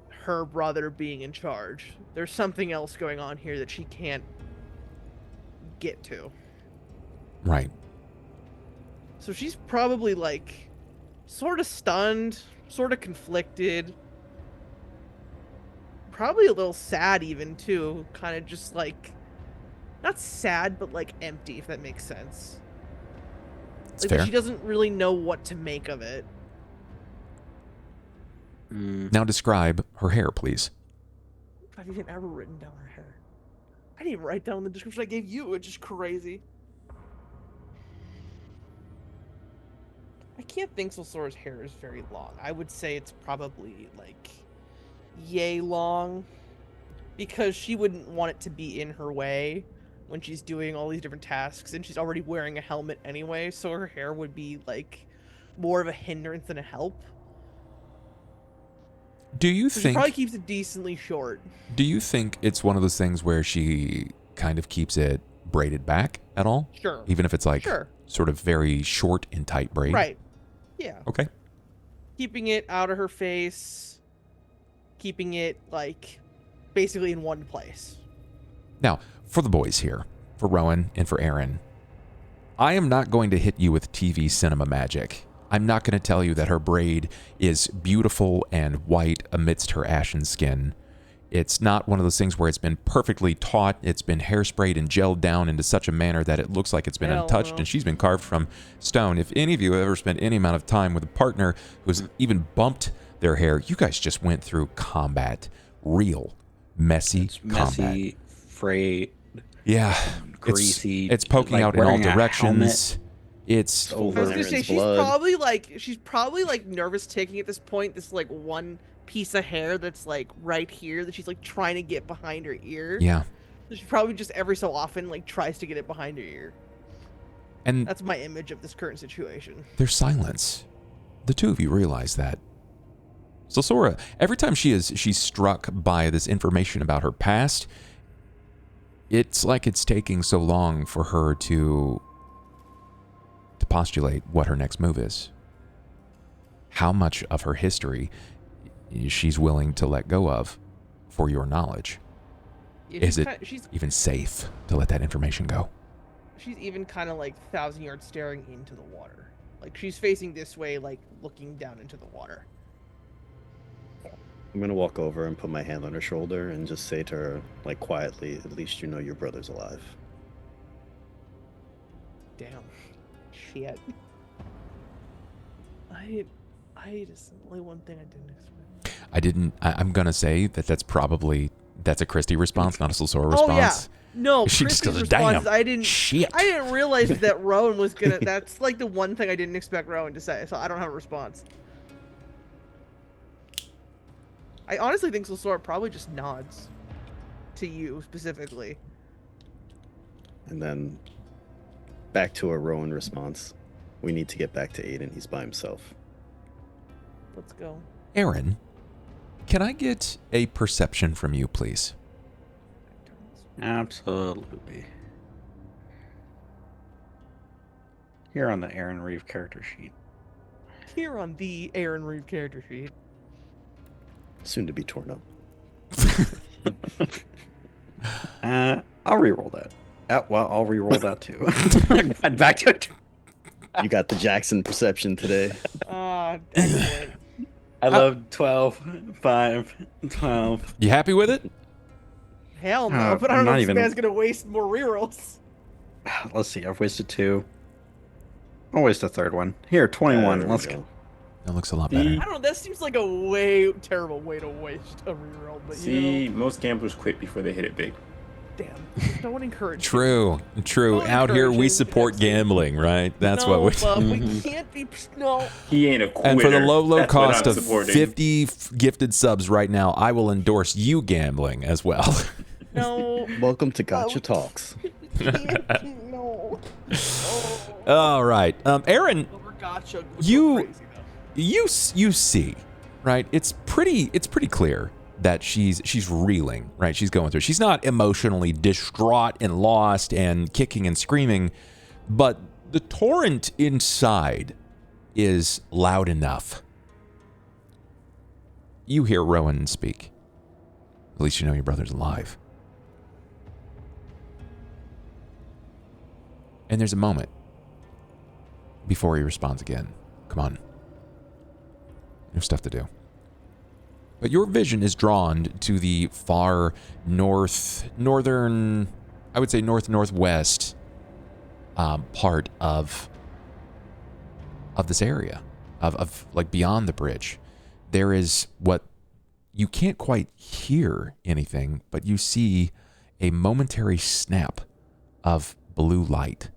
[SPEAKER 2] her brother being in charge. There's something else going on here that she can't get to.
[SPEAKER 1] Right.
[SPEAKER 2] So she's probably like sort of stunned, sort of conflicted, probably a little sad even too, kind of just like, not sad, but like empty, if that makes sense.
[SPEAKER 1] It's
[SPEAKER 2] Like
[SPEAKER 1] fair.
[SPEAKER 2] that she doesn't really know what to make of it.
[SPEAKER 1] Now describe her hair, please.
[SPEAKER 2] I've even ever written down her hair. I didn't even write down the description I gave you, which is crazy. I can't think Solsora's hair is very long. I would say it's probably like yay long, because she wouldn't want it to be in her way when she's doing all these different tasks, and she's already wearing a helmet anyway, so her hair would be like more of a hindrance than a help.
[SPEAKER 1] Do you
[SPEAKER 2] So she
[SPEAKER 1] think
[SPEAKER 2] probably keeps it decently short.
[SPEAKER 1] do you think it's one of those things where she kind of keeps it braided back at all?
[SPEAKER 2] Sure.
[SPEAKER 1] Even if it's like
[SPEAKER 2] Sure.
[SPEAKER 1] sort of very short and tight braid?
[SPEAKER 2] Right. Yeah.
[SPEAKER 1] Okay.
[SPEAKER 2] Keeping it out of her face, keeping it like basically in one place.
[SPEAKER 1] Now, for the boys here, for Rowan and for Aaron, I am not going to hit you with TV cinema magic. I'm not going to tell you that her braid is beautiful and white amidst her ashen skin. It's not one of those things where it's been perfectly taut, it's been hairsprayed and gelled down into such a manner that it looks like it's been
[SPEAKER 2] Hell
[SPEAKER 1] untouched
[SPEAKER 2] no.
[SPEAKER 1] and she's been carved from stone. If any of you have ever spent any amount of time with a partner who's even bumped their hair, you guys just went through combat. Real, messy
[SPEAKER 6] It's
[SPEAKER 1] combat.
[SPEAKER 6] messy, frayed,
[SPEAKER 1] Yeah.
[SPEAKER 6] greasy.
[SPEAKER 1] It's poking
[SPEAKER 6] like
[SPEAKER 1] out in all
[SPEAKER 6] wearing a
[SPEAKER 1] directions.
[SPEAKER 3] It's
[SPEAKER 2] I
[SPEAKER 3] over
[SPEAKER 2] was gonna say
[SPEAKER 3] Aaron's
[SPEAKER 2] she's
[SPEAKER 3] blood.
[SPEAKER 2] probably like nervous taking at this point. This like one piece of hair that's like right here that she's like trying to get behind her ear.
[SPEAKER 1] Yeah.
[SPEAKER 2] So she probably just every so often like tries to get it behind her ear.
[SPEAKER 1] And
[SPEAKER 2] That's my image of this current situation.
[SPEAKER 1] there's silence. The two of you realize that. So Sora, every time she's struck by this information about her past, it's like it's taking so long for her to postulate what her next move is. How much of her history she's willing to let go of for your knowledge.
[SPEAKER 2] Yeah,
[SPEAKER 1] Is it
[SPEAKER 2] she's
[SPEAKER 1] even safe to let that information go?
[SPEAKER 2] she's even kind of like 1,000 yards staring into the water. Like she's facing this way, like looking down into the water.
[SPEAKER 3] I'm gonna walk over and put my hand on her shoulder and just say to her, like quietly, "At least you know your brother's alive."
[SPEAKER 2] Damn. Shit. I just only one thing I didn't expect.
[SPEAKER 1] I'm gonna say that's a Christy response, not a Sora response.
[SPEAKER 2] Oh yeah. No,
[SPEAKER 1] She just
[SPEAKER 2] Christy's
[SPEAKER 1] goes,
[SPEAKER 2] response is,
[SPEAKER 1] "Damn, shit."
[SPEAKER 2] I didn't realize that Rowan was gonna. That's like the one thing I didn't expect Rowan to say, so I don't have a response. I honestly think Sora probably just nods to you specifically.
[SPEAKER 3] And then back to a Rowan response. We need to get back to Aiden. He's by himself.
[SPEAKER 2] Let's go.
[SPEAKER 1] Aaron, can I get a perception from you, please?
[SPEAKER 6] Absolutely. Here on the Aaron Reeve character sheet.
[SPEAKER 2] Here on the Aaron Reeve character sheet.
[SPEAKER 3] Soon to be torn up.
[SPEAKER 6] I'll reroll that. Well, I'll reroll that too. And back to it.
[SPEAKER 3] You got the Jackson perception today.
[SPEAKER 2] Excellent.
[SPEAKER 6] I love 12, 5, 12.
[SPEAKER 1] You happy with it?
[SPEAKER 2] Hell no, but I don't know
[SPEAKER 6] not
[SPEAKER 2] if this
[SPEAKER 6] even-
[SPEAKER 2] man's gonna waste more rerolls.
[SPEAKER 6] Let's see, I've wasted 2. I'll waste a third one. Here, 21.
[SPEAKER 3] There we
[SPEAKER 6] Let's
[SPEAKER 3] go.
[SPEAKER 6] go.
[SPEAKER 1] That looks a lot better.
[SPEAKER 2] I don't know, that seems like a way terrible way to waste a reroll, but
[SPEAKER 5] See,
[SPEAKER 2] you know,
[SPEAKER 5] most gamblers quit before they hit it big.
[SPEAKER 2] damn. No one encouraged you.
[SPEAKER 1] True.
[SPEAKER 2] Well,
[SPEAKER 1] Out here, we
[SPEAKER 2] encouraging,
[SPEAKER 1] support
[SPEAKER 2] absolutely.
[SPEAKER 1] gambling, right? That's
[SPEAKER 2] No,
[SPEAKER 1] what we.
[SPEAKER 2] Bub, we can't be. No.
[SPEAKER 5] He ain't a quitter.
[SPEAKER 1] And for the low
[SPEAKER 5] That's what
[SPEAKER 1] cost
[SPEAKER 5] I'm
[SPEAKER 1] of
[SPEAKER 5] supporting.
[SPEAKER 1] 50 gifted subs right now, I will endorse you gambling as well.
[SPEAKER 2] No.
[SPEAKER 3] Welcome to Gotcha Talks.
[SPEAKER 2] No.
[SPEAKER 1] All right, Aaron,
[SPEAKER 2] Over gotcha.
[SPEAKER 1] You-
[SPEAKER 2] Crazy, though.
[SPEAKER 1] you see, right? It's pretty clear that she's reeling, right? She's going through. She's not emotionally distraught and lost and kicking and screaming, but the torrent inside is loud enough. You hear Rowan speak. At least you know your brother's alive. And there's a moment before he responds again. Come on. You have stuff to do. But your vision is drawn to the far northern, I would say northwest part of this area, of like beyond the bridge. There is what you can't quite hear anything, but you see a momentary snap of blue light.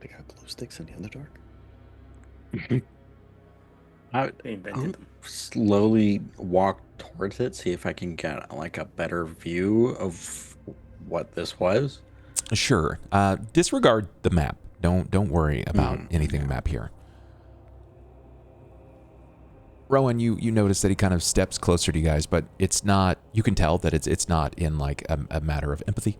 [SPEAKER 3] They got glow sticks in the Underdark.
[SPEAKER 5] They invented
[SPEAKER 6] I'll
[SPEAKER 5] them.
[SPEAKER 6] slowly walk towards it, see if I can get like a better view of what this was.
[SPEAKER 1] Sure. Disregard the map. Don't worry about anything in the map here. Rowan, you notice that he kind of steps closer to you guys, but it's not. You can tell that it's not in like a matter of empathy.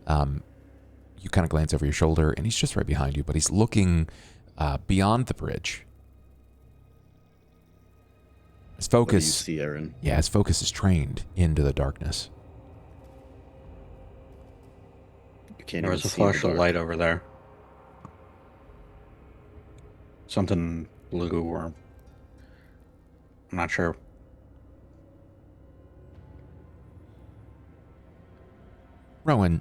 [SPEAKER 1] You kind of glance over your shoulder, and he's just right behind you, but he's looking beyond the bridge. His
[SPEAKER 3] What do you
[SPEAKER 1] focus,
[SPEAKER 3] see, Aaron?
[SPEAKER 1] yeah, his focus is trained into the darkness.
[SPEAKER 3] You can't
[SPEAKER 6] There
[SPEAKER 3] even
[SPEAKER 6] was a
[SPEAKER 3] see in the
[SPEAKER 6] flash of
[SPEAKER 3] dark.
[SPEAKER 6] light over there. Something blue or I'm not sure.
[SPEAKER 1] Rowan,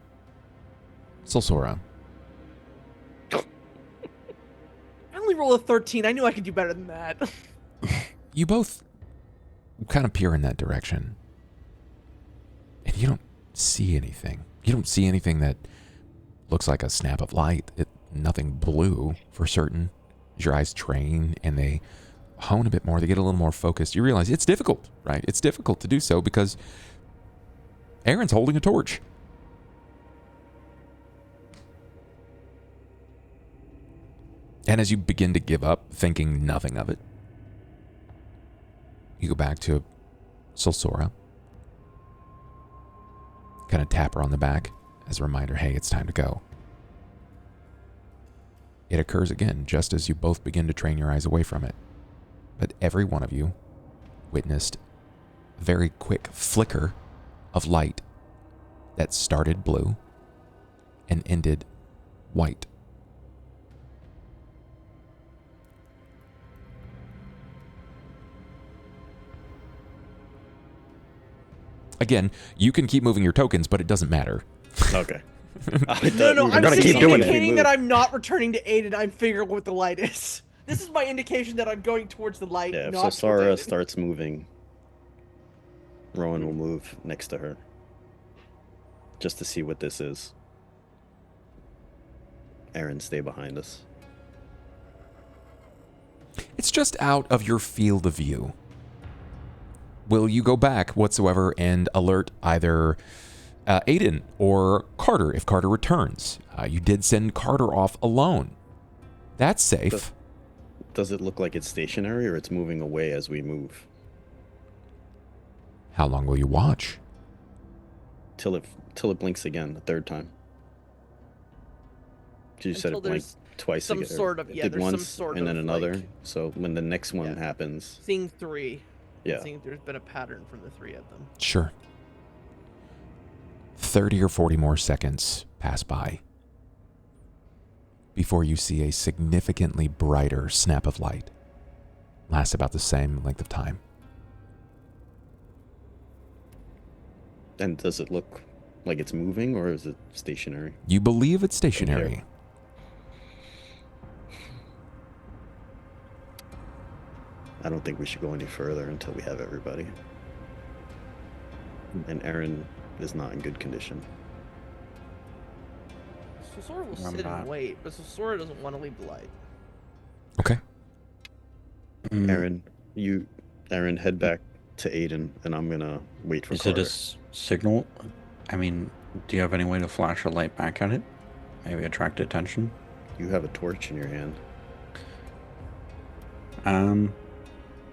[SPEAKER 1] Solsora,
[SPEAKER 2] I only rolled a 13. I knew I could do better than that.
[SPEAKER 1] you both kind of peer in that direction, and you don't see anything. You don't see anything that looks like a snap of light. Nothing blue for certain. As your eyes train and they hone a bit more, they get a little more focused. You realize it's difficult, right? It's difficult to do so because Aaron's holding a torch. And as you begin to give up, thinking nothing of it, you go back to Solsora. Kind of tap her on the back as a reminder, hey, it's time to go. It occurs again, just as you both begin to train your eyes away from it. But every one of you witnessed a very quick flicker of light that started blue and ended white. Again, you can keep moving your tokens, but it doesn't matter.
[SPEAKER 3] Okay.
[SPEAKER 2] No, I'm
[SPEAKER 6] gonna
[SPEAKER 2] just
[SPEAKER 6] keep doing it.
[SPEAKER 2] indicating that I'm not returning to Aiden. I'm figuring out what the light is. This is my indication that I'm going towards the light.
[SPEAKER 3] Yeah, if
[SPEAKER 2] not towards
[SPEAKER 3] Solsara
[SPEAKER 2] Aiden.
[SPEAKER 3] starts moving, Rowan will move next to her. Just to see what this is. Aaron, stay behind us.
[SPEAKER 1] It's just out of your field of view. Will you go back whatsoever and alert either Aiden or Carter if Carter returns? You did send Carter off alone. That's safe.
[SPEAKER 3] Does it look like it's stationary or it's moving away as we move?
[SPEAKER 1] How long will you watch?
[SPEAKER 3] Till it blinks again the third time. You said
[SPEAKER 2] Until
[SPEAKER 3] it blinked
[SPEAKER 2] there's
[SPEAKER 3] twice
[SPEAKER 2] some
[SPEAKER 3] again.
[SPEAKER 2] sort of-
[SPEAKER 3] It
[SPEAKER 2] yeah,
[SPEAKER 3] did
[SPEAKER 2] there's some
[SPEAKER 3] once
[SPEAKER 2] sort
[SPEAKER 3] and then
[SPEAKER 2] of,
[SPEAKER 3] another.
[SPEAKER 2] like-
[SPEAKER 3] So when the next one
[SPEAKER 2] Yeah.
[SPEAKER 3] happens,
[SPEAKER 2] Seeing 3.
[SPEAKER 3] yeah.
[SPEAKER 2] Seeing there's been a pattern from the 3 of them.
[SPEAKER 1] Sure. 30 or 40 more seconds pass by before you see a significantly brighter snap of light. Lasts about the same length of time.
[SPEAKER 3] And does it look like it's moving or is it stationary?
[SPEAKER 1] You believe it's stationary.
[SPEAKER 3] I don't think we should go any further until we have everybody. And Aaron is not in good condition.
[SPEAKER 2] Sora will
[SPEAKER 6] I'm
[SPEAKER 2] sit
[SPEAKER 6] not.
[SPEAKER 2] and wait, but Sora doesn't want to leave the light.
[SPEAKER 1] Okay.
[SPEAKER 6] Mm,
[SPEAKER 3] Aaron, head back to Aiden, and I'm gonna wait for
[SPEAKER 6] Is
[SPEAKER 3] Carter.
[SPEAKER 6] it a signal? I mean, do you have any way to flash a light back at it? Maybe attract attention?
[SPEAKER 3] You have a torch in your hand.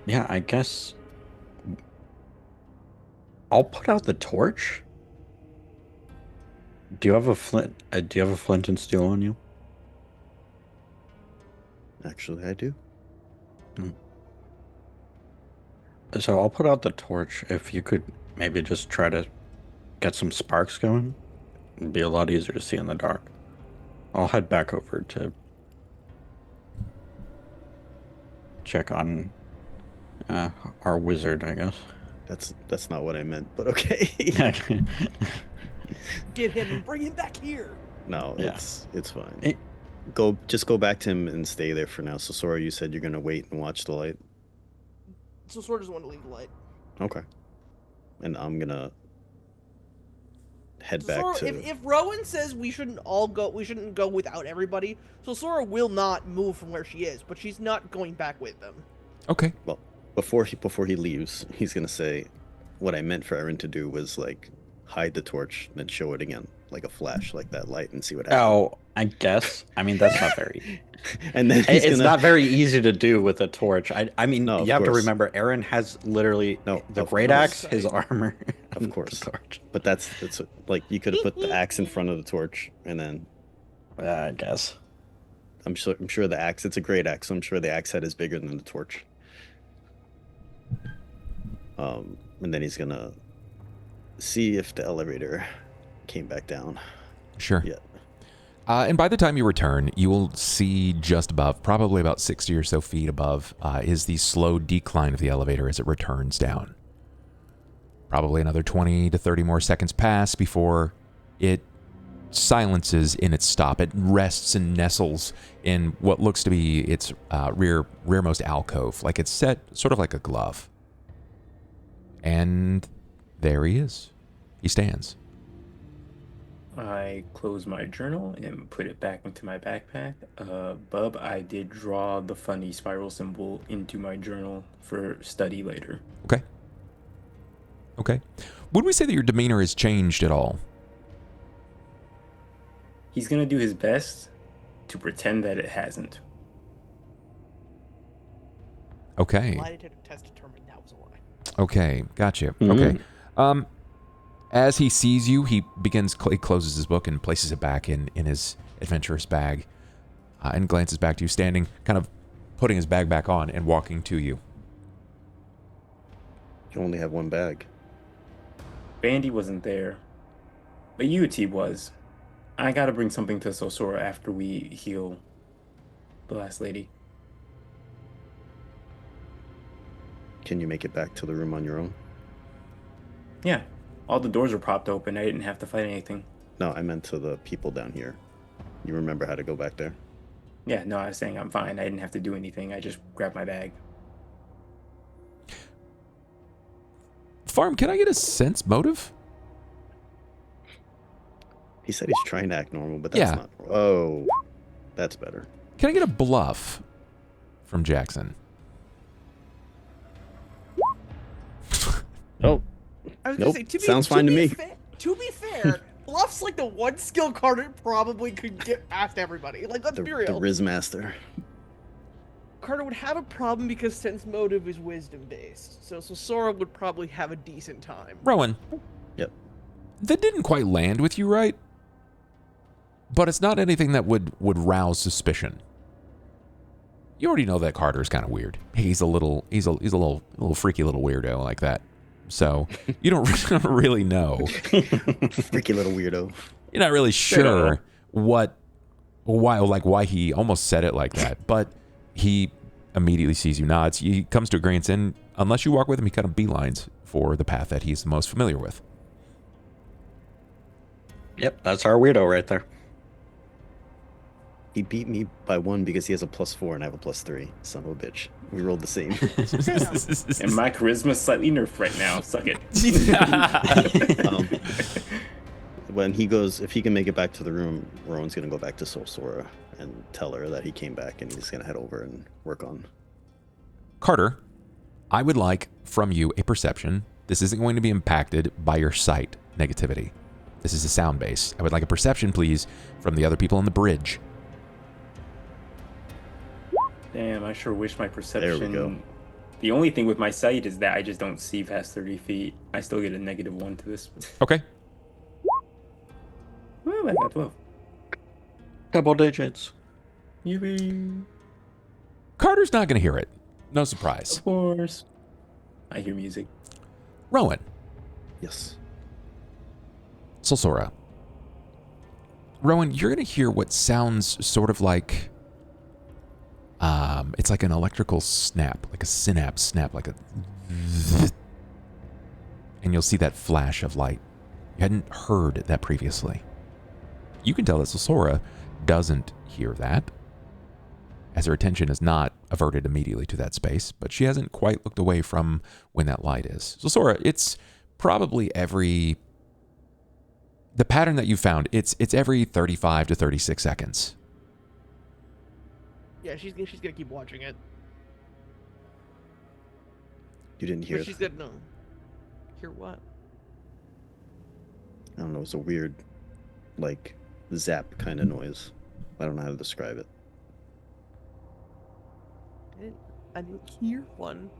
[SPEAKER 6] Yeah, I guess I'll put out the torch. Do you have a flint? Do you have a flint and steel on you?
[SPEAKER 3] Actually, I do.
[SPEAKER 6] So I'll put out the torch. If you could maybe just try to get some sparks going, it'd be a lot easier to see in the dark. I'll head back over to check on our wizard, I guess.
[SPEAKER 3] That's not what I meant, but okay.
[SPEAKER 2] Get him and bring him back here.
[SPEAKER 3] No,
[SPEAKER 6] Yeah.
[SPEAKER 3] it's fine.
[SPEAKER 6] It-
[SPEAKER 3] Just go back to him and stay there for now. So Sora, you said you're gonna wait and watch the light.
[SPEAKER 2] So Sora doesn't want to leave the light.
[SPEAKER 3] Okay. And I'm gonna head
[SPEAKER 2] So
[SPEAKER 3] back
[SPEAKER 2] Sora,
[SPEAKER 3] to.
[SPEAKER 2] if Rowan says we shouldn't go without everybody, so Sora will not move from where she is, but she's not going back with them.
[SPEAKER 1] Okay.
[SPEAKER 3] Well, before he leaves, he's gonna say, "What I meant for Aaron to do was like hide the torch, then show it again, like a flash, like that light, and see what happens."
[SPEAKER 6] Oh, I guess. I mean, that's not very.
[SPEAKER 3] And then he's
[SPEAKER 6] It's
[SPEAKER 3] gonna.
[SPEAKER 6] not very easy to do with a torch. I mean,
[SPEAKER 3] No, of
[SPEAKER 6] you have to
[SPEAKER 3] course.
[SPEAKER 6] remember, Aaron has literally
[SPEAKER 3] No,
[SPEAKER 6] the
[SPEAKER 3] of
[SPEAKER 6] great
[SPEAKER 3] course.
[SPEAKER 6] axe, his armor,
[SPEAKER 3] Of
[SPEAKER 6] and
[SPEAKER 3] course.
[SPEAKER 6] the torch.
[SPEAKER 3] But that's like you could have put the axe in front of the torch, and then
[SPEAKER 6] I guess.
[SPEAKER 3] I'm sure the axe. It's a great axe. So I'm sure the axe head is bigger than the torch. And then he's gonna see if the elevator came back down.
[SPEAKER 1] Sure.
[SPEAKER 3] Yeah.
[SPEAKER 1] And by the time you return, you will see just above, probably about 60 or so feet above, is the slow decline of the elevator as it returns down. Probably another 20 to 30 more seconds pass before it silences in its stop. It rests and nestles in what looks to be its rearmost alcove, like it's set sort of like a glove. And there he is. He stands.
[SPEAKER 5] I close my journal and put it back into my backpack. Bub, I did draw the funny spiral symbol into my journal for study later.
[SPEAKER 1] Okay. Okay. Would we say that your demeanor has changed at all?
[SPEAKER 5] He's gonna do his best to pretend that it hasn't.
[SPEAKER 1] Okay.
[SPEAKER 2] Lie detector test determined that was a lie.
[SPEAKER 1] Okay. Gotcha.
[SPEAKER 3] Mhm.
[SPEAKER 1] Okay. As he sees you, he he closes his book and places it back in his adventurous bag, and glances back to you, standing, kind of putting his bag back on and walking to you.
[SPEAKER 3] You only have one bag.
[SPEAKER 5] Bandy wasn't there, but Yuti was. I gotta bring something to Sosora after we heal the last lady.
[SPEAKER 3] Can you make it back to the room on your own?
[SPEAKER 5] Yeah, all the doors were propped open. I didn't have to fight anything.
[SPEAKER 3] No, I meant to the people down here. You remember how to go back there?
[SPEAKER 5] Yeah, no, I was saying I'm fine. I didn't have to do anything. I just grabbed my bag.
[SPEAKER 1] Farm, can I get a sense motive?
[SPEAKER 3] He said he's trying to act normal, but that's
[SPEAKER 1] Yeah.
[SPEAKER 3] not. Oh, that's better.
[SPEAKER 1] Can I get a bluff from Jackson?
[SPEAKER 3] Oh,
[SPEAKER 2] I was
[SPEAKER 3] Nope,
[SPEAKER 2] gonna say,
[SPEAKER 3] sounds fine to me.
[SPEAKER 2] To be fair, Bluff's like the one skill Carter probably could get past everybody. Like, let's
[SPEAKER 3] the
[SPEAKER 2] be real.
[SPEAKER 3] Riz Master.
[SPEAKER 2] Carter would have a problem because sense motive is wisdom based, so Sora would probably have a decent time.
[SPEAKER 1] Rowan.
[SPEAKER 3] Yep.
[SPEAKER 1] That didn't quite land with you, right? But it's not anything that would rouse suspicion. You already know that Carter's kind of weird. He's a little freaky little weirdo like that. So you don't really know.
[SPEAKER 3] Freaky little weirdo.
[SPEAKER 1] You're not really sure why he almost said it like that, but he immediately sees you, nods. He comes to agreement, and unless you walk with him, he kind of beelines for the path that he's the most familiar with.
[SPEAKER 6] Yep, that's our weirdo right there.
[SPEAKER 3] He beat me by 1 because he has a +4 and I have a +3. Son of a bitch. We rolled the same.
[SPEAKER 5] And my charisma's slightly nerfed right now. Suck it.
[SPEAKER 3] When he goes, if he can make it back to the room, Rowan's gonna go back to Sosora and tell her that he came back and he's gonna head over and work on.
[SPEAKER 1] Carter, I would like from you a perception. This isn't going to be impacted by your sight negativity. This is a sound base. I would like a perception, please, from the other people on the bridge.
[SPEAKER 5] Damn, I sure wish my perception.
[SPEAKER 3] There we go.
[SPEAKER 5] The only thing with my sight is that I just don't see past 30 feet. I still get a -1 to this.
[SPEAKER 1] Okay.
[SPEAKER 5] Well, I got 12.
[SPEAKER 6] Double digits.
[SPEAKER 5] Yippee.
[SPEAKER 1] Carter's not going to hear it. No surprise.
[SPEAKER 5] Of course. I hear music.
[SPEAKER 1] Rowan,
[SPEAKER 3] Yes.
[SPEAKER 1] Sosora. Rowan, you're going to hear what sounds sort of like... it's like an electrical snap, like a synapse snap, like a... And you'll see that flash of light. You hadn't heard that previously. You can tell that Sosora doesn't hear that, as her attention is not averted immediately to that space, but she hasn't quite looked away from when that light is. Sosora, it's probably every... The pattern that you found, it's every 35 to 36 seconds.
[SPEAKER 2] Yeah, she's gonna keep watching it.
[SPEAKER 3] You didn't hear
[SPEAKER 2] But
[SPEAKER 3] it.
[SPEAKER 2] she's gonna no. Hear what?
[SPEAKER 3] I don't know. It's a weird, like, zap kind of noise. I don't know how to describe it.
[SPEAKER 2] I didn't hear one.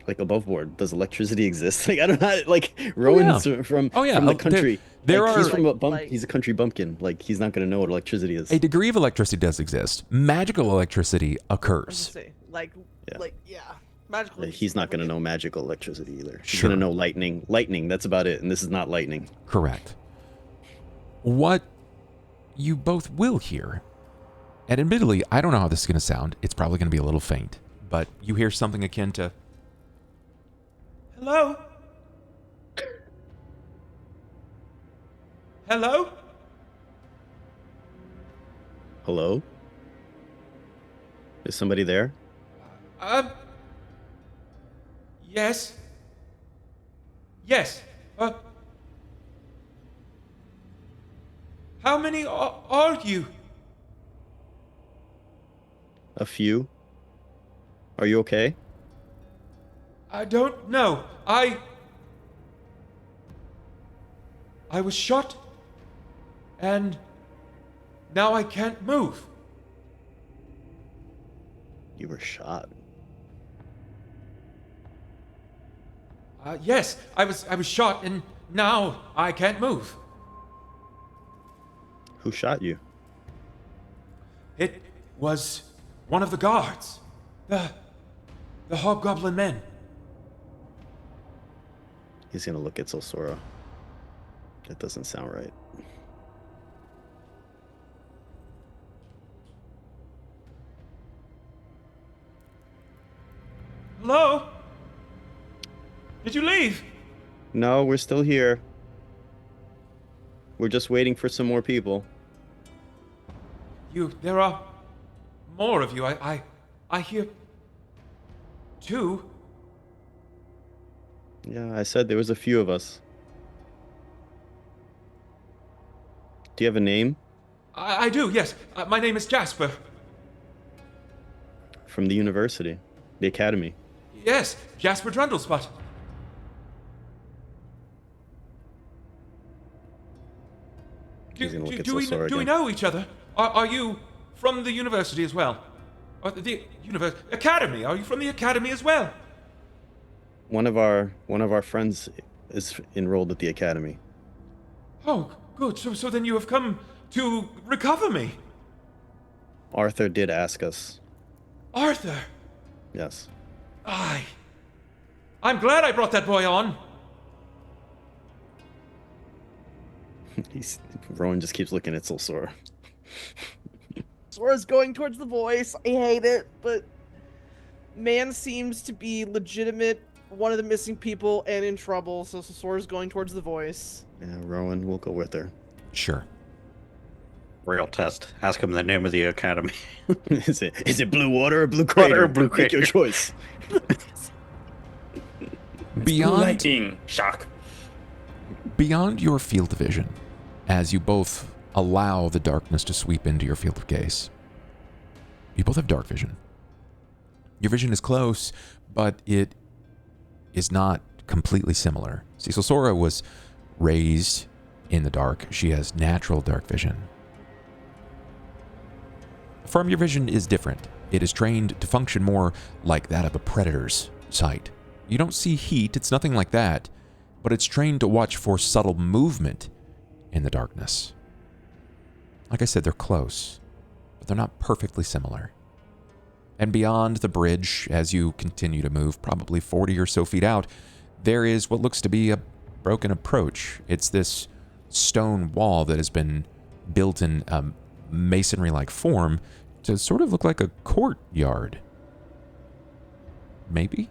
[SPEAKER 3] Like above board, does electricity exist? Like I don't know. Like Rowan's from the country.
[SPEAKER 1] There
[SPEAKER 3] Like, he's
[SPEAKER 1] are
[SPEAKER 3] from a bump. He's a country bumpkin. Like he's not gonna know what electricity is.
[SPEAKER 1] a degree of electricity does exist. Magical electricity
[SPEAKER 2] I was
[SPEAKER 1] occurs.
[SPEAKER 2] gonna say, magical.
[SPEAKER 3] Like, he's not gonna know magical electricity either. He's
[SPEAKER 1] Sure.
[SPEAKER 3] gonna know lightning. Lightning. That's about it. And this is not lightning.
[SPEAKER 1] Correct. What you both will hear, and admittedly, I don't know how this is going to sound. It's probably going to be a little faint, but you hear something akin to, "Hello? Hello?
[SPEAKER 3] Hello? Is somebody there?
[SPEAKER 1] Yes. Yes.
[SPEAKER 7] How many are you?
[SPEAKER 3] A few. Are you okay?
[SPEAKER 7] I don't know. I was shot, and now I can't move.
[SPEAKER 3] You were shot.
[SPEAKER 7] Yes, I was shot, and now I can't move.
[SPEAKER 3] Who shot you?
[SPEAKER 7] It was one of the guards, the hobgoblin men.
[SPEAKER 3] He's gonna look at Solsora. That doesn't sound right.
[SPEAKER 7] Hello? Did you leave?
[SPEAKER 3] No, we're still here. We're just waiting for some more people.
[SPEAKER 7] There are more of you. I hear two.
[SPEAKER 3] Yeah, I said there was a few of us. Do you have a name?
[SPEAKER 7] I do, yes. My name is Jasper.
[SPEAKER 3] From the university, the academy.
[SPEAKER 7] Yes, Jasper Drundelspot.
[SPEAKER 3] He's gonna look at
[SPEAKER 7] Do we
[SPEAKER 3] Solsora again.
[SPEAKER 7] know each other? Are you from the university as well? Or the academy? Are you from the academy as well?
[SPEAKER 3] One of our friends is enrolled at the academy.
[SPEAKER 7] Oh, good. So then you have come to recover me.
[SPEAKER 3] Arthur did ask us.
[SPEAKER 7] Arthur.
[SPEAKER 3] Yes.
[SPEAKER 7] I'm glad I brought that boy on.
[SPEAKER 3] Rowan just keeps looking at Solsora.
[SPEAKER 2] Sora's going towards the voice. I hate it, but man seems to be legitimate, one of the missing people, and in trouble. So Sora's going towards the voice.
[SPEAKER 3] Yeah, Rowan, we'll go with her.
[SPEAKER 1] Sure.
[SPEAKER 6] Real test. Ask him the name of the academy.
[SPEAKER 3] Is it Blue Water or Blue Crater?
[SPEAKER 6] Or Blue
[SPEAKER 3] Make your
[SPEAKER 6] Crater.
[SPEAKER 3] choice.
[SPEAKER 5] Lightning shock.
[SPEAKER 1] Beyond your field of vision, as you both allow the darkness to sweep into your field of gaze, you both have dark vision. Your vision is close, but it is not completely similar. Cecil Sora was raised in the dark. She has natural dark vision. From your vision is different. It is trained to function more like that of a predator's sight. You don't see heat, it's nothing like that, but it's trained to watch for subtle movement in the darkness. Like I said, they're close, but they're not perfectly similar. And beyond the bridge, as you continue to move, probably 40 or so feet out, there is what looks to be a broken approach. It's this stone wall that has been built in a masonry-like form to sort of look like a courtyard. Maybe?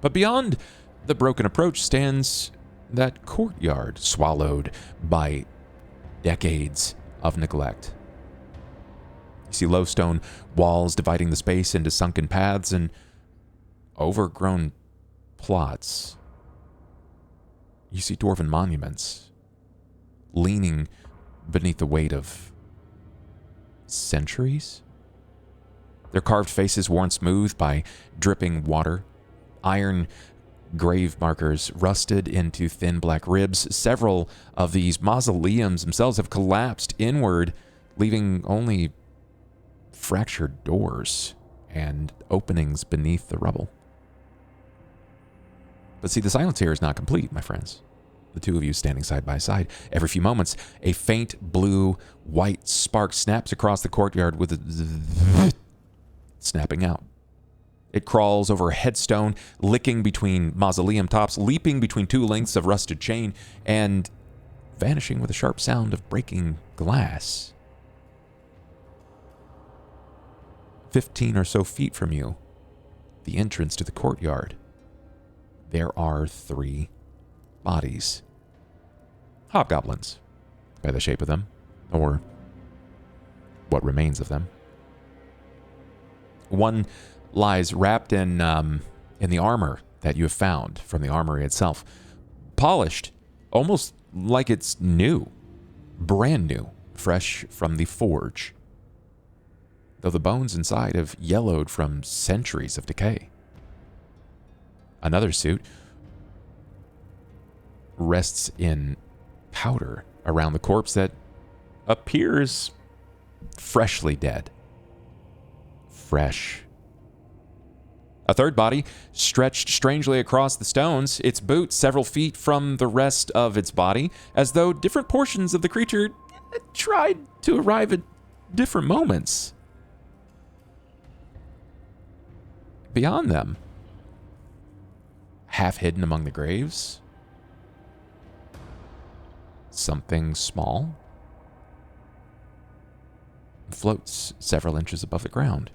[SPEAKER 1] But beyond the broken approach stands that courtyard, swallowed by decades of neglect. You see low stone walls dividing the space into sunken paths and overgrown plots. You see dwarven monuments leaning beneath the weight of centuries. Their carved faces worn smooth by dripping water. Iron grave markers rusted into thin black ribs. Several of these mausoleums themselves have collapsed inward, leaving only fractured doors and openings beneath the rubble. But see, the silence here is not complete, my friends. The two of you standing side by side. Every few moments, a faint blue-white spark snaps across the courtyard with a snapping out. It crawls over a headstone, licking between mausoleum tops, leaping between two lengths of rusted chain, and vanishing with a sharp sound of breaking glass. 15 or so feet from you, the entrance to the courtyard, there are 3 bodies. Hobgoblins, by the shape of them, or what remains of them. One lies wrapped in the armor that you have found from the armory itself, polished, almost like it's new, brand new, fresh from the forge, though the bones inside have yellowed from centuries of decay. Another suit rests in powder around the corpse that appears freshly dead. Fresh. A third body stretched strangely across the stones, its boots several feet from the rest of its body, as though different portions of the creature tried to arrive at different moments. Beyond them, half hidden among the graves, something small floats several inches above the ground.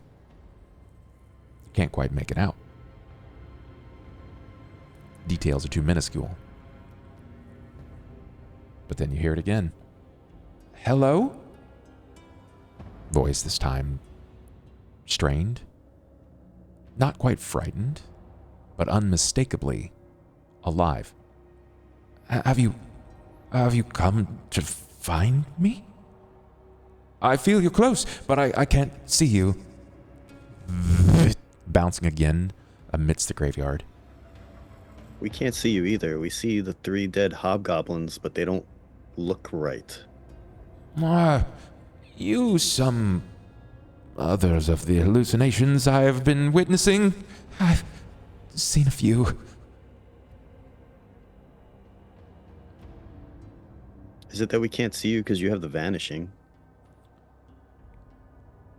[SPEAKER 1] Can't quite make it out. Details are too minuscule. But then you hear it again. Hello? Voice this time strained. Not quite frightened, but unmistakably alive. Have you come to find me? I feel you close, but I can't see you. Bouncing again amidst the graveyard.
[SPEAKER 3] We can't see you either. We see the 3 dead hobgoblins, but they don't look right.
[SPEAKER 1] You some others of the hallucinations I have been witnessing. I've seen a few.
[SPEAKER 3] Is it that we can't see you because you have the vanishing?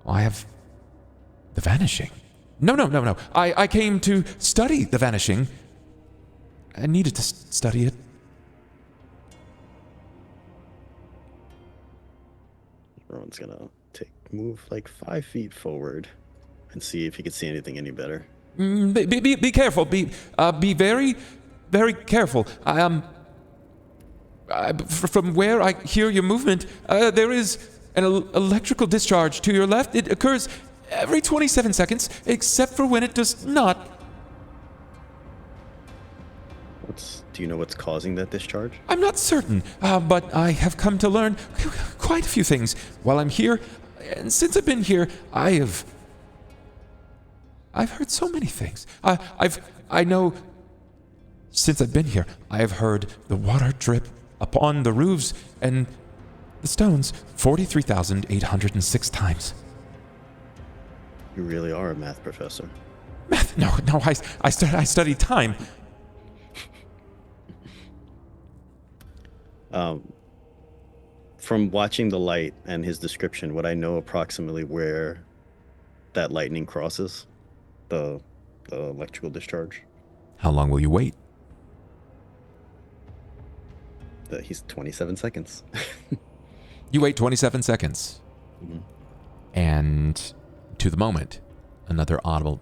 [SPEAKER 1] I have the vanishing. No. I came to study the vanishing. I needed to study it.
[SPEAKER 3] Rowan's gonna move like 5 feet forward and see if he can see anything any better.
[SPEAKER 1] Be careful. Be very, very careful. From where I hear your movement, there is an electrical discharge to your left. It occurs every 27 seconds, except for when it does not.
[SPEAKER 3] Do you know what's causing that discharge?
[SPEAKER 1] I'm not certain, but I have come to learn quite a few things while I'm here. And since I've been here, I've heard so many things. I know since I've been here, I have heard the water drip upon the roofs and the stones 43,806 times.
[SPEAKER 3] You really are a math professor.
[SPEAKER 1] Math? No, I studied time.
[SPEAKER 3] From watching the light and his description, would I know approximately where that lightning crosses the electrical discharge?
[SPEAKER 1] How long will you wait?
[SPEAKER 3] He's 27 seconds.
[SPEAKER 1] You wait 27 seconds.
[SPEAKER 3] Mm-hmm.
[SPEAKER 1] And to the moment, another audible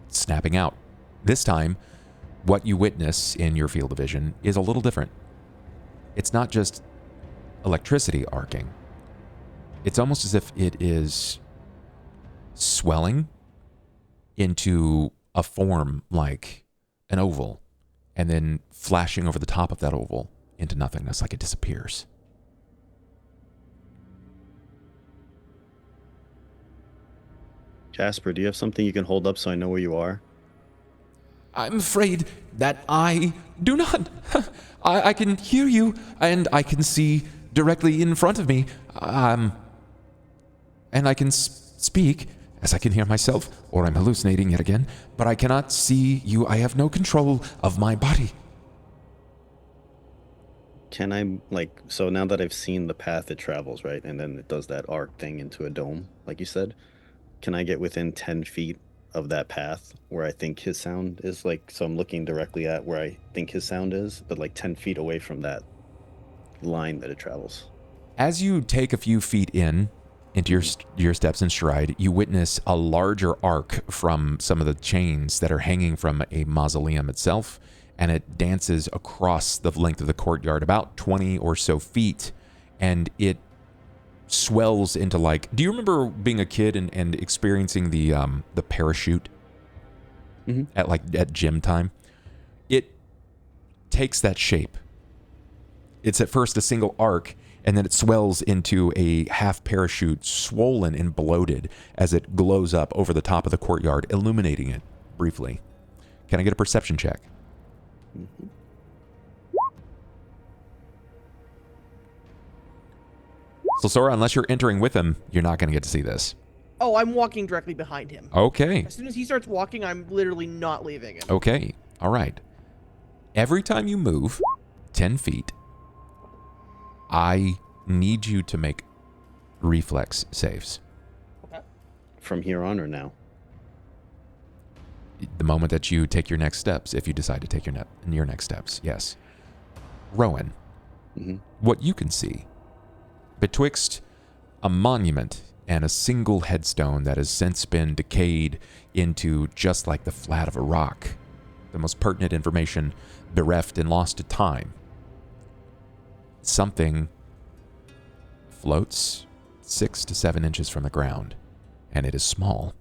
[SPEAKER 1] snapping out. This time, what you witness in your field of vision is a little different. It's not just electricity arcing. It's almost as if it is swelling into a form like an oval and then flashing over the top of that oval into nothingness, like it disappears.
[SPEAKER 3] Jasper, do you have something you can hold up so I know where you are?
[SPEAKER 1] I'm afraid that I do not. I can hear you, and I can see directly in front of me. And I can speak, as I can hear myself, or I'm hallucinating yet again, but I cannot see you. I have no control of my body.
[SPEAKER 3] Can I, so now that I've seen the path it travels, right, and then it does that arc thing into a dome, like you said, can I get within 10 feet of that path where I think his sound is? So I'm looking directly at where I think his sound is, but 10 feet away from that line that it travels.
[SPEAKER 1] As you take a few feet into your steps in stride, you witness a larger arc from some of the chains that are hanging from a mausoleum itself, and it dances across the length of the courtyard about 20 or so feet, and it swells into do you remember being a kid and experiencing the parachute at gym time? It takes that shape. It's at first a single arc, and then it swells into a half parachute, swollen and bloated, as it glows up over the top of the courtyard, illuminating it briefly. Can I get a perception check?
[SPEAKER 3] Mm-hmm.
[SPEAKER 1] So, Sora, unless you're entering with him, you're not going to get to see this.
[SPEAKER 2] Oh, I'm walking directly behind him.
[SPEAKER 1] Okay.
[SPEAKER 2] As soon as he starts walking, I'm literally not leaving him.
[SPEAKER 1] Okay. All right. Every time you move 10 feet, I need you to make reflex saves.
[SPEAKER 2] Okay.
[SPEAKER 3] From here on or now?
[SPEAKER 1] The moment that you take your next steps, if you decide to take your next steps, yes. Rowan, what you can see, betwixt a monument and a single headstone that has since been decayed into just like the flat of a rock, the most pertinent information bereft and lost to time, something floats 6 to 7 inches from the ground, and it is small.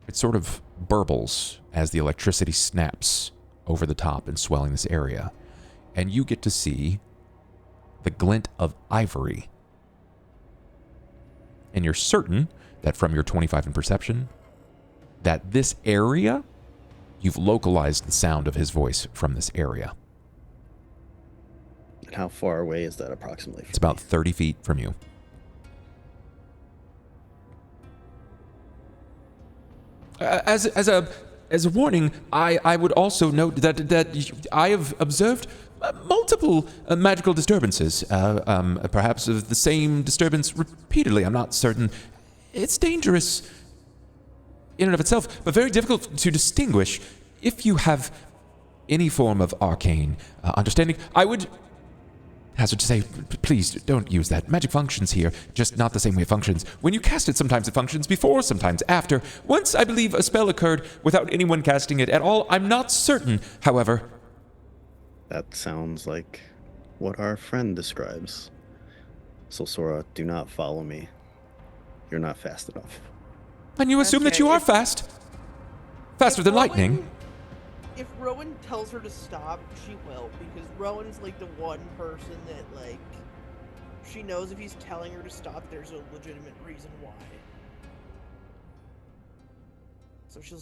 [SPEAKER 1] It sort of burbles as the electricity snaps over the top and swelling this area, and you get to see the glint of ivory. And you're certain that from your 25 in perception, that this area, you've localized the sound of his voice from this area.
[SPEAKER 3] And how far away is that approximately?
[SPEAKER 1] It's about 30 feet from you. As a warning, I would also note that I have observed multiple magical disturbances, perhaps of the same disturbance repeatedly. I'm not certain. It's dangerous in and of itself, but very difficult to distinguish. If you have any form of arcane understanding, I would hazard to say, please don't use that. Magic functions here, just not the same way it functions. When you cast it, sometimes it functions before, sometimes after. Once, I believe, a spell occurred without anyone casting it at all. I'm not certain, however.
[SPEAKER 3] That sounds like what our friend describes. So, Sora, do not follow me. You're not fast enough.
[SPEAKER 1] And you assume that you are fast? Faster than lightning?
[SPEAKER 2] If Rowan tells her to stop, she will, because Rowan's like the one person that, like, she knows if he's telling her to stop, there's a legitimate reason why. So she'll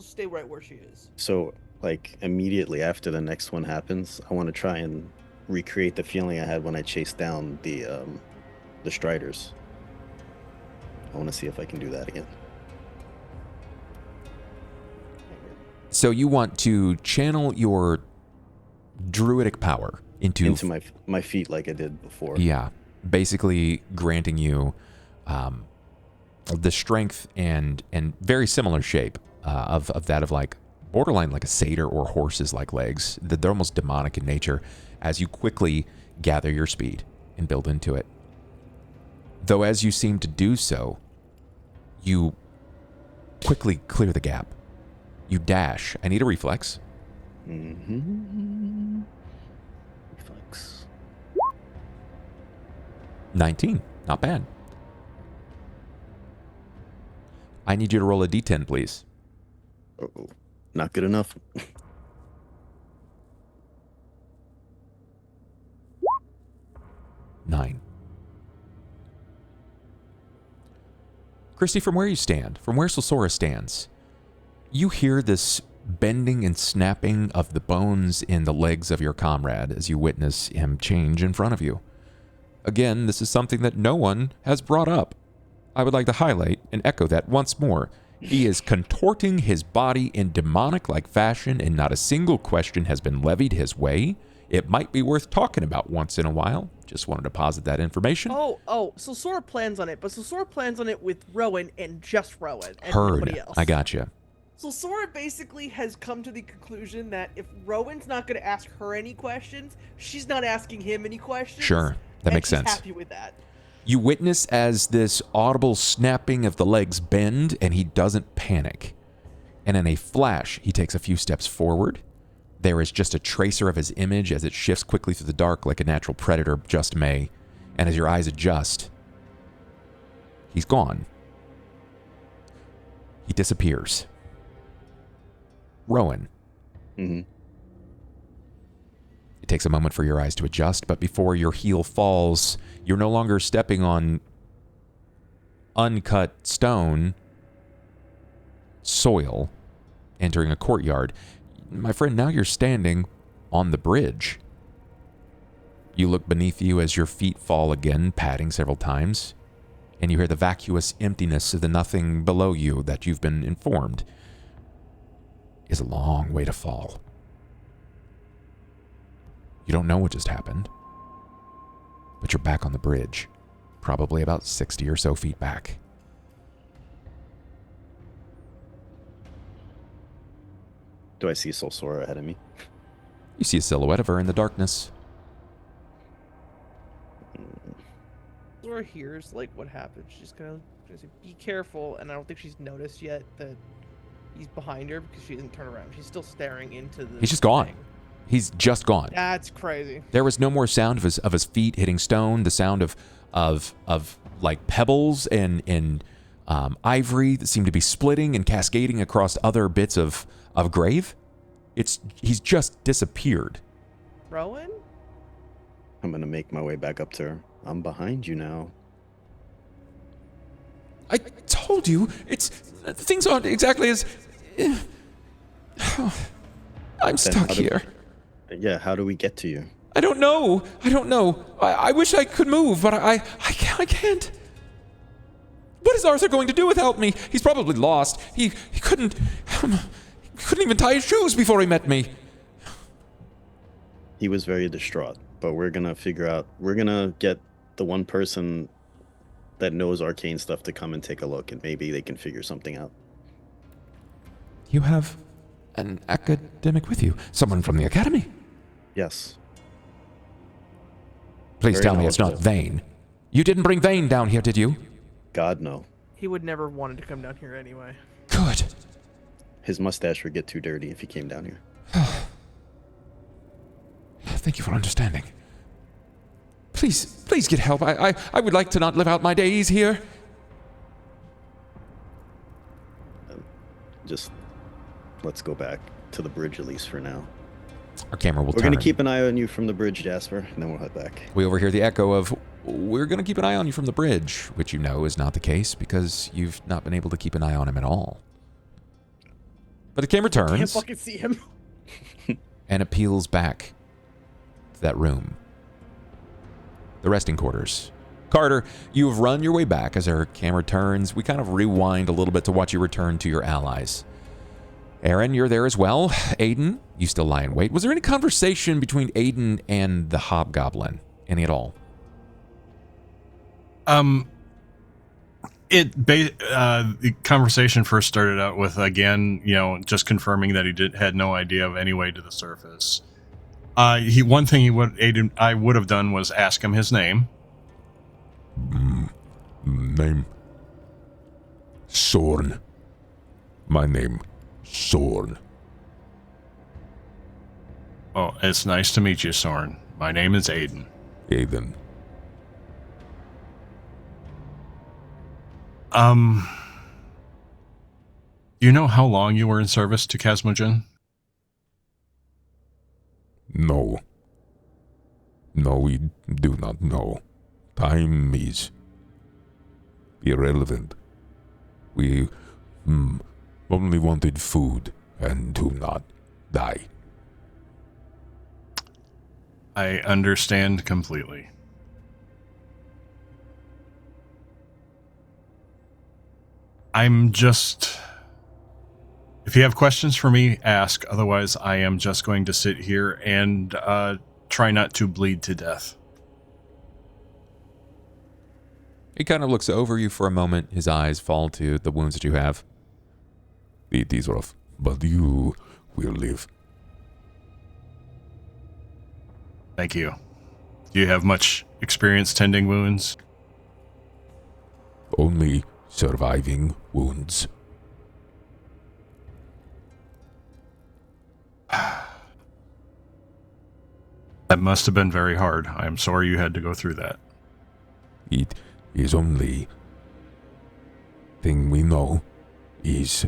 [SPEAKER 2] stay right where she is.
[SPEAKER 3] So, like, immediately after the next one happens, I want to try and recreate the feeling I had when I chased down the Striders. I want to see if I can do that again.
[SPEAKER 1] So you want to channel your druidic power into
[SPEAKER 3] my feet like I did before.
[SPEAKER 1] Yeah, basically granting you the strength and very similar shape of that of like borderline like a satyr or horse's like legs. They're almost demonic in nature as you quickly gather your speed and build into it. Though as you seem to do so, you quickly clear the gap. You dash. I need a reflex.
[SPEAKER 3] Reflex.
[SPEAKER 1] 19. Not bad. I need you to roll a d10, please.
[SPEAKER 3] Uh-oh. Not good enough.
[SPEAKER 1] 9. Christy, from where you stand, from where Sosora stands, you hear this bending and snapping of the bones in the legs of your comrade as you witness him change in front of you. Again, this is something that no one has brought up. I would like to highlight and echo that once more. He is contorting his body in demonic-like fashion, and not a single question has been levied his way. It might be worth talking about once in a while. Just wanted to posit that information.
[SPEAKER 2] Oh, so Sora plans on it, but Sora plans on it with Rowan and just Rowan and
[SPEAKER 1] Heard.
[SPEAKER 2] nobody else.
[SPEAKER 1] I gotcha.
[SPEAKER 2] So Sora basically has come to the conclusion that if Rowan's not going to ask her any questions, she's not asking him any questions.
[SPEAKER 1] Sure, that makes sense.
[SPEAKER 2] Happy with that.
[SPEAKER 1] You witness as this audible snapping of the legs bend, and he doesn't panic. And in a flash, he takes a few steps forward. There is just a tracer of his image as it shifts quickly through the dark like a natural predator just may. And as your eyes adjust, he's gone. He disappears. Rowan.
[SPEAKER 3] Mm-hmm.
[SPEAKER 1] It takes a moment for your eyes to adjust, but before your heel falls, you're no longer stepping on uncut stone, soil, entering a courtyard. My friend, now you're standing on the bridge. You look beneath you as your feet fall again, padding several times, and you hear the vacuous emptiness of the nothing below you that you've been informed is a long way to fall. You don't know what just happened, but you're back on the bridge, probably about 60 or so feet back.
[SPEAKER 3] Do I see Solsora ahead of me?
[SPEAKER 1] You see a silhouette of her in the darkness.
[SPEAKER 2] Laura hears like what happened. She's gonna say, "Be careful," and I don't think she's noticed yet that he's behind her because she didn't turn around. She's still staring into the.
[SPEAKER 1] He's just gone.
[SPEAKER 2] thing.
[SPEAKER 1] He's just gone.
[SPEAKER 2] That's crazy.
[SPEAKER 1] There was no more sound of his feet hitting stone. The sound of like pebbles and ivory that seemed to be splitting and cascading across other bits of grave. He's just disappeared.
[SPEAKER 2] Rowan?
[SPEAKER 3] I'm gonna make my way back up to her. I'm behind you now.
[SPEAKER 1] I told you, things aren't exactly as. I'm stuck here.
[SPEAKER 3] Yeah, how do we get to you?
[SPEAKER 1] I don't know. I wish I could move, but I can't. What is Arthur going to do without me? He's probably lost. He couldn't even tie his shoes before he met me.
[SPEAKER 3] He was very distraught, but we're gonna get the one person that knows arcane stuff to come and take a look, and maybe they can figure something out.
[SPEAKER 1] You have an academic with you? Someone from the academy?
[SPEAKER 3] Yes.
[SPEAKER 1] Please
[SPEAKER 3] Very
[SPEAKER 1] tell me it's not
[SPEAKER 3] knowledgeable.
[SPEAKER 1] Vane. You didn't bring Vane down here, did you?
[SPEAKER 3] God, no.
[SPEAKER 2] He would never wanted to come down here anyway.
[SPEAKER 1] Good.
[SPEAKER 3] His mustache would get too dirty if he came down here.
[SPEAKER 1] Thank you for understanding. Please get help. I would like to not live out my days here.
[SPEAKER 3] Just let's go back to the bridge at least for now.
[SPEAKER 1] Our camera will
[SPEAKER 3] We're
[SPEAKER 1] turn.
[SPEAKER 3] gonna keep an eye on you from the bridge, Jasper, and then we'll head back.
[SPEAKER 1] We overhear the echo of, "We're going to keep an eye on you from the bridge," which you know is not the case because you've not been able to keep an eye on him at all. But the camera
[SPEAKER 2] Can't
[SPEAKER 1] turns,
[SPEAKER 2] fucking see him.
[SPEAKER 1] and it peels back to that room. The resting quarters. Carter, you have run your way back as our camera turns. We kind of rewind a little bit to watch you return to your allies. Aaron, you're there as well. Aiden, you still lie in wait. Was there any conversation between Aiden and the hobgoblin? Any at all?
[SPEAKER 4] The conversation first started out with, again, just confirming that he had no idea of any way to the surface. I would have done was ask him his name.
[SPEAKER 8] Name? Sorn. My name, Sorn.
[SPEAKER 4] Oh, it's nice to meet you, Sorn. My name is Aiden.
[SPEAKER 8] Aiden.
[SPEAKER 4] Do you know how long you were in service to Casmogen?
[SPEAKER 8] No. No, we do not know. Time is irrelevant. We only wanted food and to not die.
[SPEAKER 4] I understand completely. If you have questions for me, ask. Otherwise, I am just going to sit here and try not to bleed to death.
[SPEAKER 1] He kind of looks over you for a moment. His eyes fall to the wounds that you have.
[SPEAKER 8] It is rough, but you will live.
[SPEAKER 4] Thank you. Do you have much experience tending wounds?
[SPEAKER 8] Only surviving wounds.
[SPEAKER 4] That must have been very hard. I am sorry you had to go through that.
[SPEAKER 8] It is only thing we know is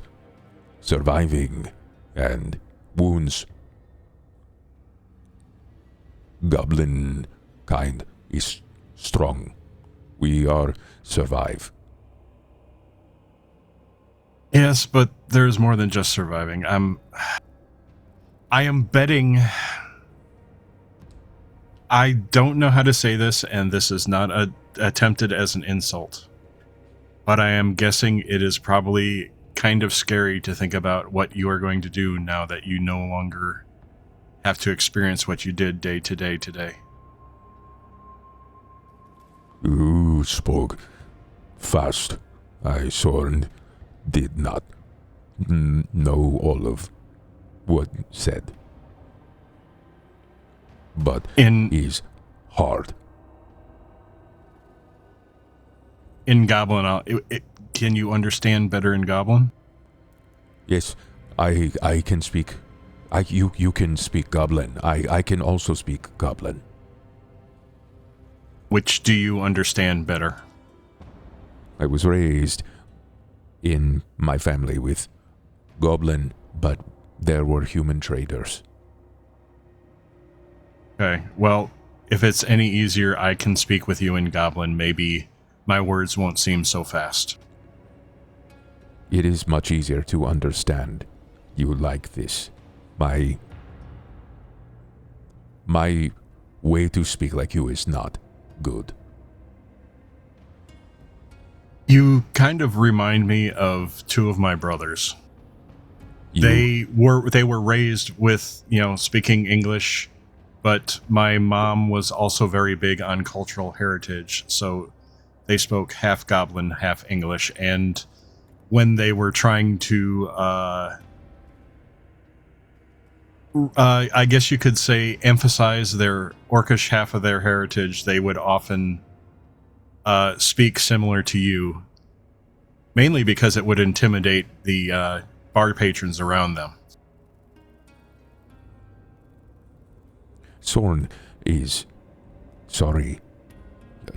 [SPEAKER 8] surviving and wounds. goblin kind is strong. We are survive.
[SPEAKER 4] Yes, but there's more than just surviving. I am betting. I don't know how to say this, and this is not attempted as an insult, but I am guessing it is probably kind of scary to think about what you are going to do now that you no longer have to experience what you did day to day today.
[SPEAKER 8] You spoke fast. I Soren did not know all of what said. But is hard.
[SPEAKER 4] In Goblin, can you understand better in Goblin?
[SPEAKER 8] Yes, I can speak. You can speak Goblin. I can also speak Goblin.
[SPEAKER 4] Which do you understand better?
[SPEAKER 8] I was raised in my family with Goblin, but there were human traders.
[SPEAKER 4] Okay, well, if it's any easier, I can speak with you in Goblin. Maybe my words won't seem so fast.
[SPEAKER 8] It is much easier to understand you like this. My way to speak like you is not good.
[SPEAKER 4] You kind of remind me of two of my brothers. They were raised with, speaking English, but my mom was also very big on cultural heritage, so they spoke half Goblin, half English, and when they were trying to, I guess you could say, emphasize their Orcish half of their heritage, they would often speak similar to you, mainly because it would intimidate the bar patrons around them.
[SPEAKER 8] Soren is sorry.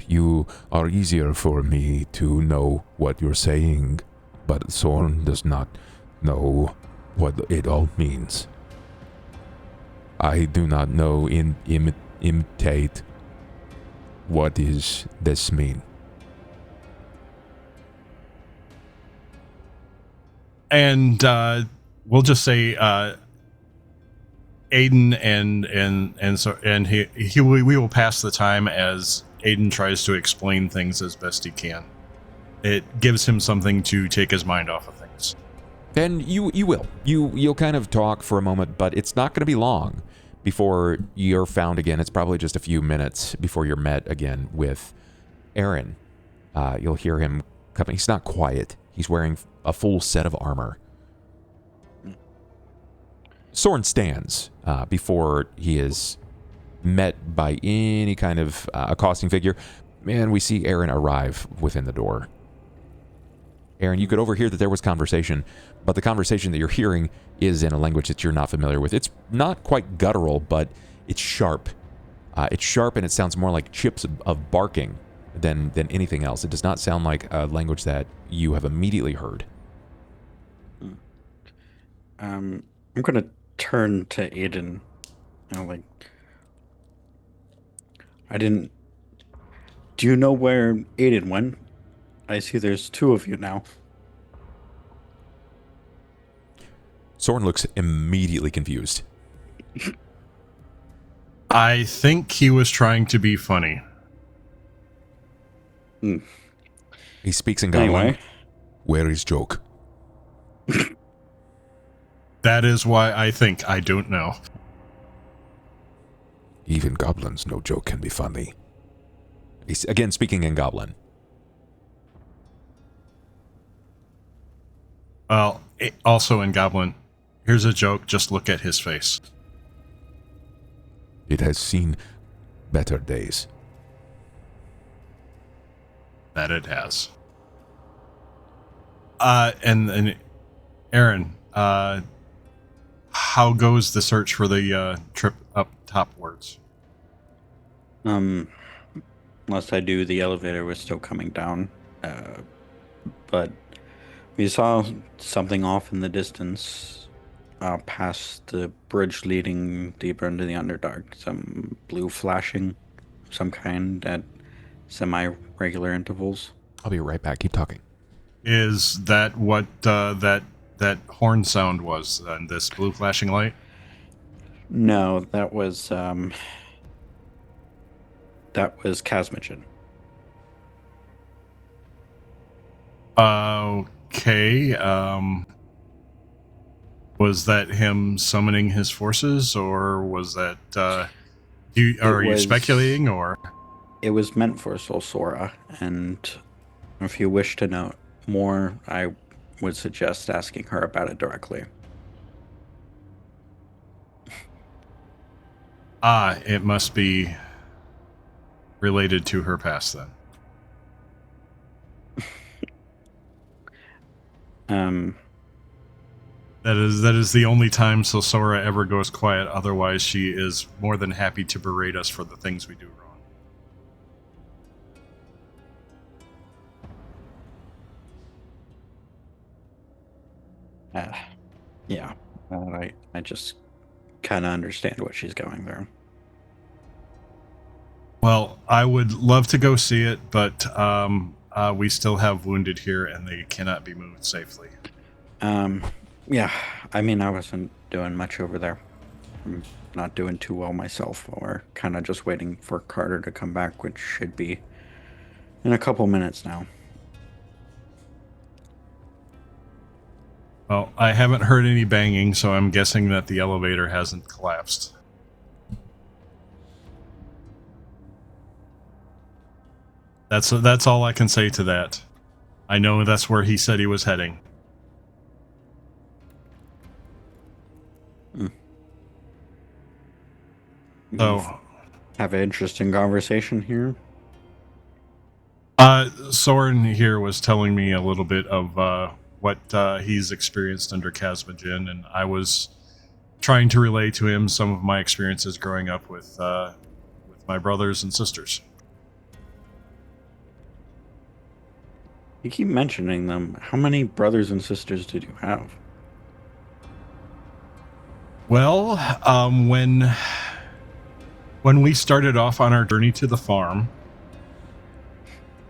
[SPEAKER 8] You are easier for me to know what you're saying, but Soren does not know what it all means. I do not know imitate. What does this mean?
[SPEAKER 4] And we'll just say Aiden and we will pass the time as Aiden tries to explain things as best he can. It gives him something to take his mind off of things.
[SPEAKER 1] And you'll kind of talk for a moment, but it's not going to be long before you're found again. It's probably just a few minutes before you're met again with Aaron. You'll hear him coming. He's not quiet. He's wearing a full set of armor. Soren stands before he is met by any kind of accosting figure. And we see Aaron arrive within the door. Aaron, you could overhear that there was conversation, but the conversation that you're hearing is in a language that you're not familiar with. It's not quite guttural, but it's sharp. It's sharp, and it sounds more like chips of barking than anything else. It does not sound like a language that you have immediately heard.
[SPEAKER 6] I'm gonna turn to Aiden. Do you know where Aiden went? I see there's two of you now.
[SPEAKER 1] Soren looks immediately confused.
[SPEAKER 4] I think he was trying to be funny.
[SPEAKER 1] He speaks in Goblin.
[SPEAKER 6] Anyway.
[SPEAKER 8] Where is joke?
[SPEAKER 4] That is why I think I don't know.
[SPEAKER 8] Even goblins know joke can be funny.
[SPEAKER 1] He's again speaking in Goblin.
[SPEAKER 4] Well, also in Goblin, here's a joke, just look at his face.
[SPEAKER 8] It has seen better days.
[SPEAKER 4] That it has. And Aaron, how goes the search for the trip up topwards?
[SPEAKER 6] Unless I do, the elevator was still coming down. But we saw something off in the distance. past the bridge leading deeper into the Underdark. Some blue flashing, some kind at semi-regular intervals.
[SPEAKER 1] I'll be right back. Keep talking.
[SPEAKER 4] Is that what that horn sound was? This blue flashing light?
[SPEAKER 6] No, that was Casmagen.
[SPEAKER 4] Okay. Was that him summoning his forces, or was that? Are you speculating, or?
[SPEAKER 6] It was meant for Solsora, and if you wish to know more, I would suggest asking her about it directly.
[SPEAKER 4] It must be related to her past then. That is the only time Solsora ever goes quiet. Otherwise, she is more than happy to berate us for the things we do wrong.
[SPEAKER 6] Yeah. I just kind of understand what she's going through.
[SPEAKER 4] Well, I would love to go see it, but we still have wounded here, and they cannot be moved safely.
[SPEAKER 6] Yeah, I mean, I wasn't doing much over there. I'm not doing too well myself. We're kind of just waiting for Carter to come back, which should be in a couple minutes now.
[SPEAKER 4] Well, I haven't heard any banging, so I'm guessing that the elevator hasn't collapsed. That's all I can say to that. I know that's where he said he was heading. So,
[SPEAKER 6] have an interesting conversation here.
[SPEAKER 4] Soren here was telling me a little bit of what he's experienced under Casmagen, and I was trying to relay to him some of my experiences growing up with my brothers and sisters.
[SPEAKER 6] You keep mentioning them. How many brothers and sisters did you have?
[SPEAKER 4] Well, when we started off on our journey to the farm,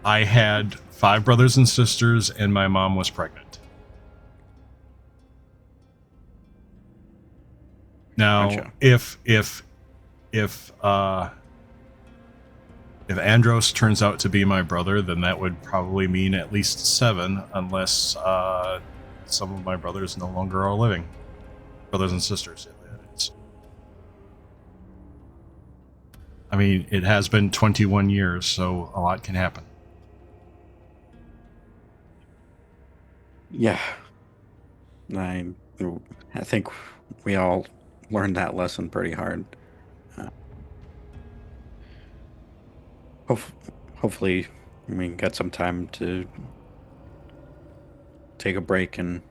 [SPEAKER 4] I had 5 brothers and sisters, and my mom was pregnant. Now,
[SPEAKER 6] Gotcha.
[SPEAKER 4] if Andros turns out to be my brother, then that would probably mean at least 7, unless some of my brothers no longer are living. Brothers and sisters. I mean, it has been 21 years, so a lot can happen.
[SPEAKER 6] Yeah. I think we all learned that lesson pretty hard. Hopefully we can get some time to take a break and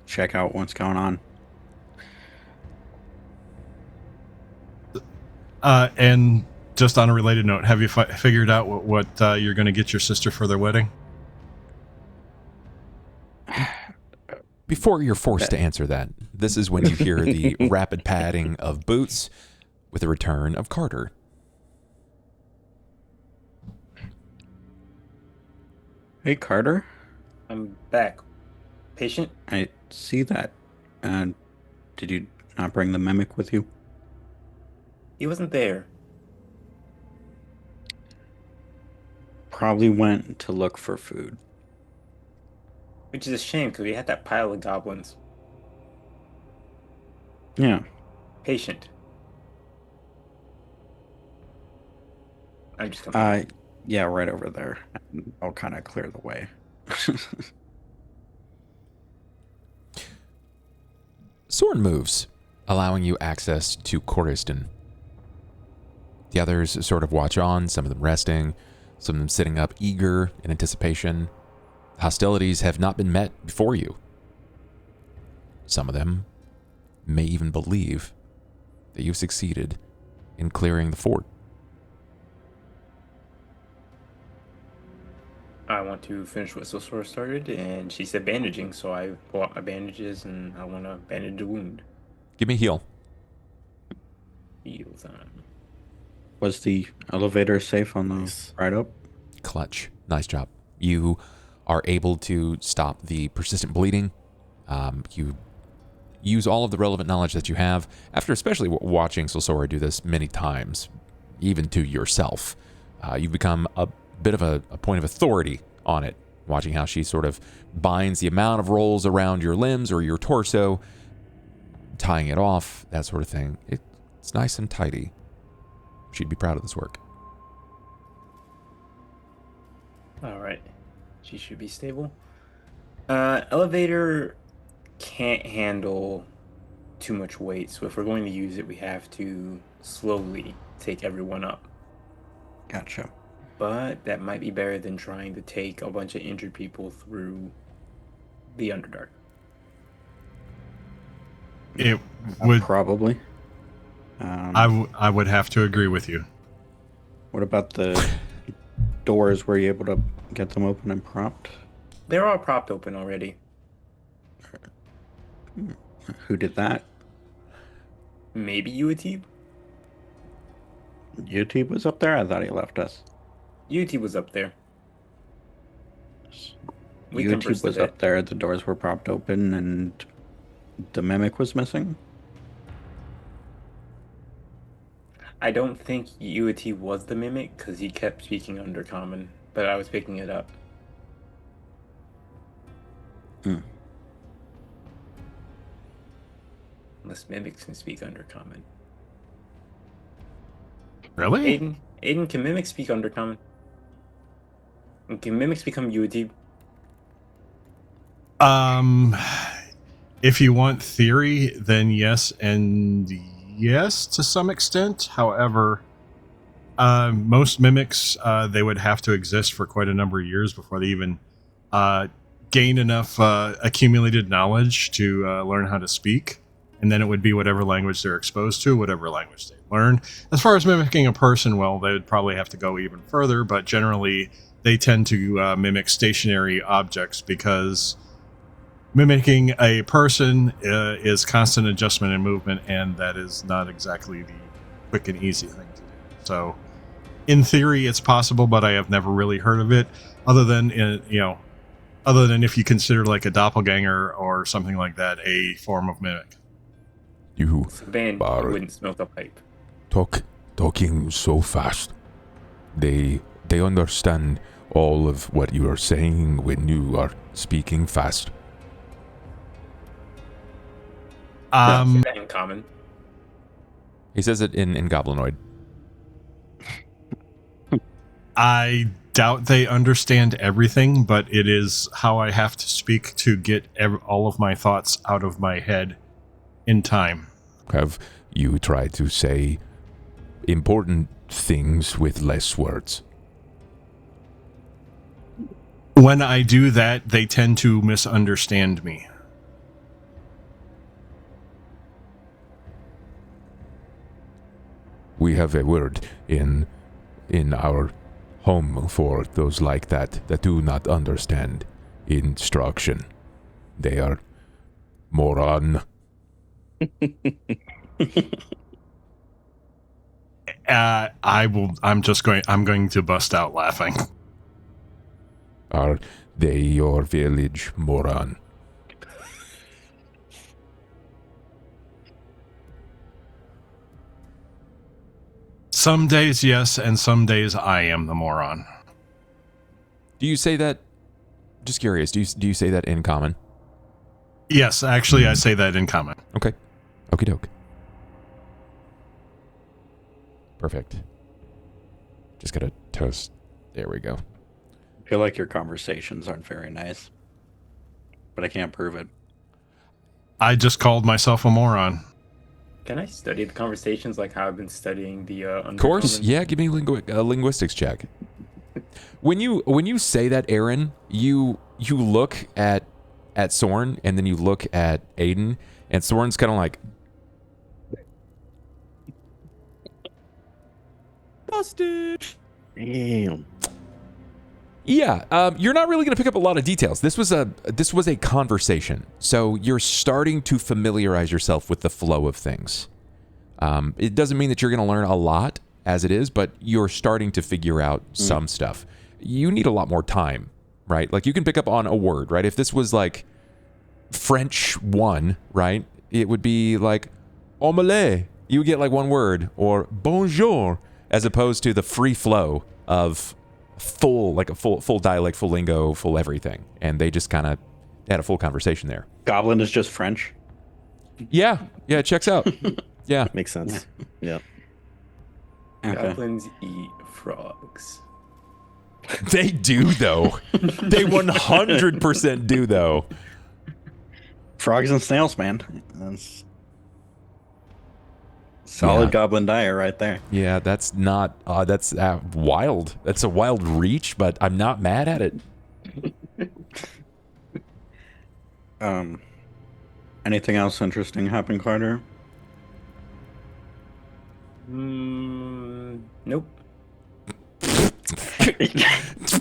[SPEAKER 6] check out what's going on.
[SPEAKER 4] And just on a related note, have you figured out what you're going to get your sister for their wedding?
[SPEAKER 1] Before you're forced to answer that, this is when you hear the rapid padding of boots with the return of Carter.
[SPEAKER 6] Hey, Carter.
[SPEAKER 5] I'm back. Patient?
[SPEAKER 6] I see that. Did you not bring the mimic with you?
[SPEAKER 5] He wasn't there.
[SPEAKER 6] Probably went to look for food.
[SPEAKER 5] Which is a shame, because we had that pile of goblins.
[SPEAKER 6] Yeah.
[SPEAKER 5] Patient. I'm just coming.
[SPEAKER 6] Yeah, right over there. I'll kind of clear the way.
[SPEAKER 1] Soren moves, allowing you access to Coriston. The others sort of watch on, some of them resting, some of them sitting up eager in anticipation. Hostilities have not been met before you. Some of them may even believe that you've succeeded in clearing the fort.
[SPEAKER 5] I want to finish what Silsora started, and she said bandaging, so I pull out my bandages and I want to bandage the wound.
[SPEAKER 1] Give me heal.
[SPEAKER 5] Heal time.
[SPEAKER 6] Was the elevator safe on the
[SPEAKER 3] Nice.
[SPEAKER 6] ride up?
[SPEAKER 1] Clutch. Nice job. You are able to stop the persistent bleeding. You use all of the relevant knowledge that you have after especially watching Silsora do this many times, even to yourself. You've become a bit of a point of authority on it, watching how she sort of binds the amount of rolls around your limbs or your torso, tying it off, that sort of thing. It's nice and tidy. She'd be proud of this work.
[SPEAKER 5] All right. She should be stable. Elevator can't handle too much weight, so if we're going to use it, we have to slowly take everyone up.
[SPEAKER 6] Gotcha.
[SPEAKER 5] But that might be better than trying to take a bunch of injured people through the Underdark.
[SPEAKER 4] It would.
[SPEAKER 6] Probably.
[SPEAKER 4] I would have to agree with you.
[SPEAKER 6] What about the doors? Were you able to get them open and propped?
[SPEAKER 5] They're all propped open already.
[SPEAKER 6] Who did that?
[SPEAKER 5] Maybe UT?
[SPEAKER 6] UT was up there? I thought he left us.
[SPEAKER 5] UT was up there. We
[SPEAKER 6] UT
[SPEAKER 5] conversed
[SPEAKER 6] was
[SPEAKER 5] a bit.
[SPEAKER 6] up there, the doors were propped open, and the mimic was missing?
[SPEAKER 5] I don't think UT was the mimic because he kept speaking Undercommon, but I was picking it up. Unless mimics can speak Undercommon.
[SPEAKER 4] Really?
[SPEAKER 5] Aiden, can mimics speak Undercommon? And can mimics become UT?
[SPEAKER 4] If you want theory, then yes, and yes to some extent. However, most mimics, they would have to exist for quite a number of years before they even gain enough accumulated knowledge to learn how to speak. And then it would be whatever language they're exposed to, whatever language they learn. As far as mimicking a person, well, they would probably have to go even further, but generally they tend to mimic stationary objects because mimicking a person is constant adjustment and movement, and that is not exactly the quick and easy thing to do. So, in theory, it's possible, but I have never really heard of it, other than if you consider like a doppelganger or something like that a form of mimic.
[SPEAKER 8] You
[SPEAKER 5] Saban
[SPEAKER 8] are
[SPEAKER 5] wouldn't smoke a pipe.
[SPEAKER 8] talking so fast. They understand all of what you are saying when you are speaking fast.
[SPEAKER 5] That in common.
[SPEAKER 1] He says it in Goblinoid.
[SPEAKER 4] I doubt they understand everything, but it is how I have to speak to get all of my thoughts out of my head in time.
[SPEAKER 8] Have you tried to say important things with less words?
[SPEAKER 4] When I do that, they tend to misunderstand me.
[SPEAKER 8] We have a word in our home for those like that do not understand instruction. They are moron.
[SPEAKER 4] I'm going to bust out laughing.
[SPEAKER 8] Are they your village moron?
[SPEAKER 4] Some days, yes, and some days I am the moron.
[SPEAKER 1] Do you say that? Just curious. Do you say that in common?
[SPEAKER 4] Yes, actually, I say that in common.
[SPEAKER 1] Okay. Okie doke. Perfect. Just gotta toast. There we go.
[SPEAKER 6] I feel like your conversations aren't very nice, but I can't prove it.
[SPEAKER 4] I just called myself a moron.
[SPEAKER 5] Can I study the conversations like how I've been studying the
[SPEAKER 1] Of course.
[SPEAKER 5] Undercommon?
[SPEAKER 1] Yeah. Give me a linguistics check. When you say that, Aaron, you look at Soren and then you look at Aiden, and Soren's kind of like,
[SPEAKER 2] Busted.
[SPEAKER 3] Damn.
[SPEAKER 1] Yeah, you're not really going to pick up a lot of details. This was a conversation, so you're starting to familiarize yourself with the flow of things. It doesn't mean that you're going to learn a lot as it is, but you're starting to figure out some stuff. You need a lot more time, right? Like you can pick up on a word, right? If this was like French 1, right? It would be like omelette. You would get like one word, or bonjour, as opposed to the free flow of full dialect, full lingo, full everything. And they just kind of had a full conversation there.
[SPEAKER 6] Goblin is just French.
[SPEAKER 1] Yeah, it checks out. Yeah.
[SPEAKER 3] Makes sense. Yeah.
[SPEAKER 6] Okay.
[SPEAKER 5] Goblins eat frogs.
[SPEAKER 1] They do, though. They 100% do, though.
[SPEAKER 6] Frogs and snails, man. That's solid goblin diet right there.
[SPEAKER 1] Yeah, that's not, that's wild. That's a wild reach, but I'm not mad at it.
[SPEAKER 6] Anything else interesting happen, Carter?
[SPEAKER 5] Nope.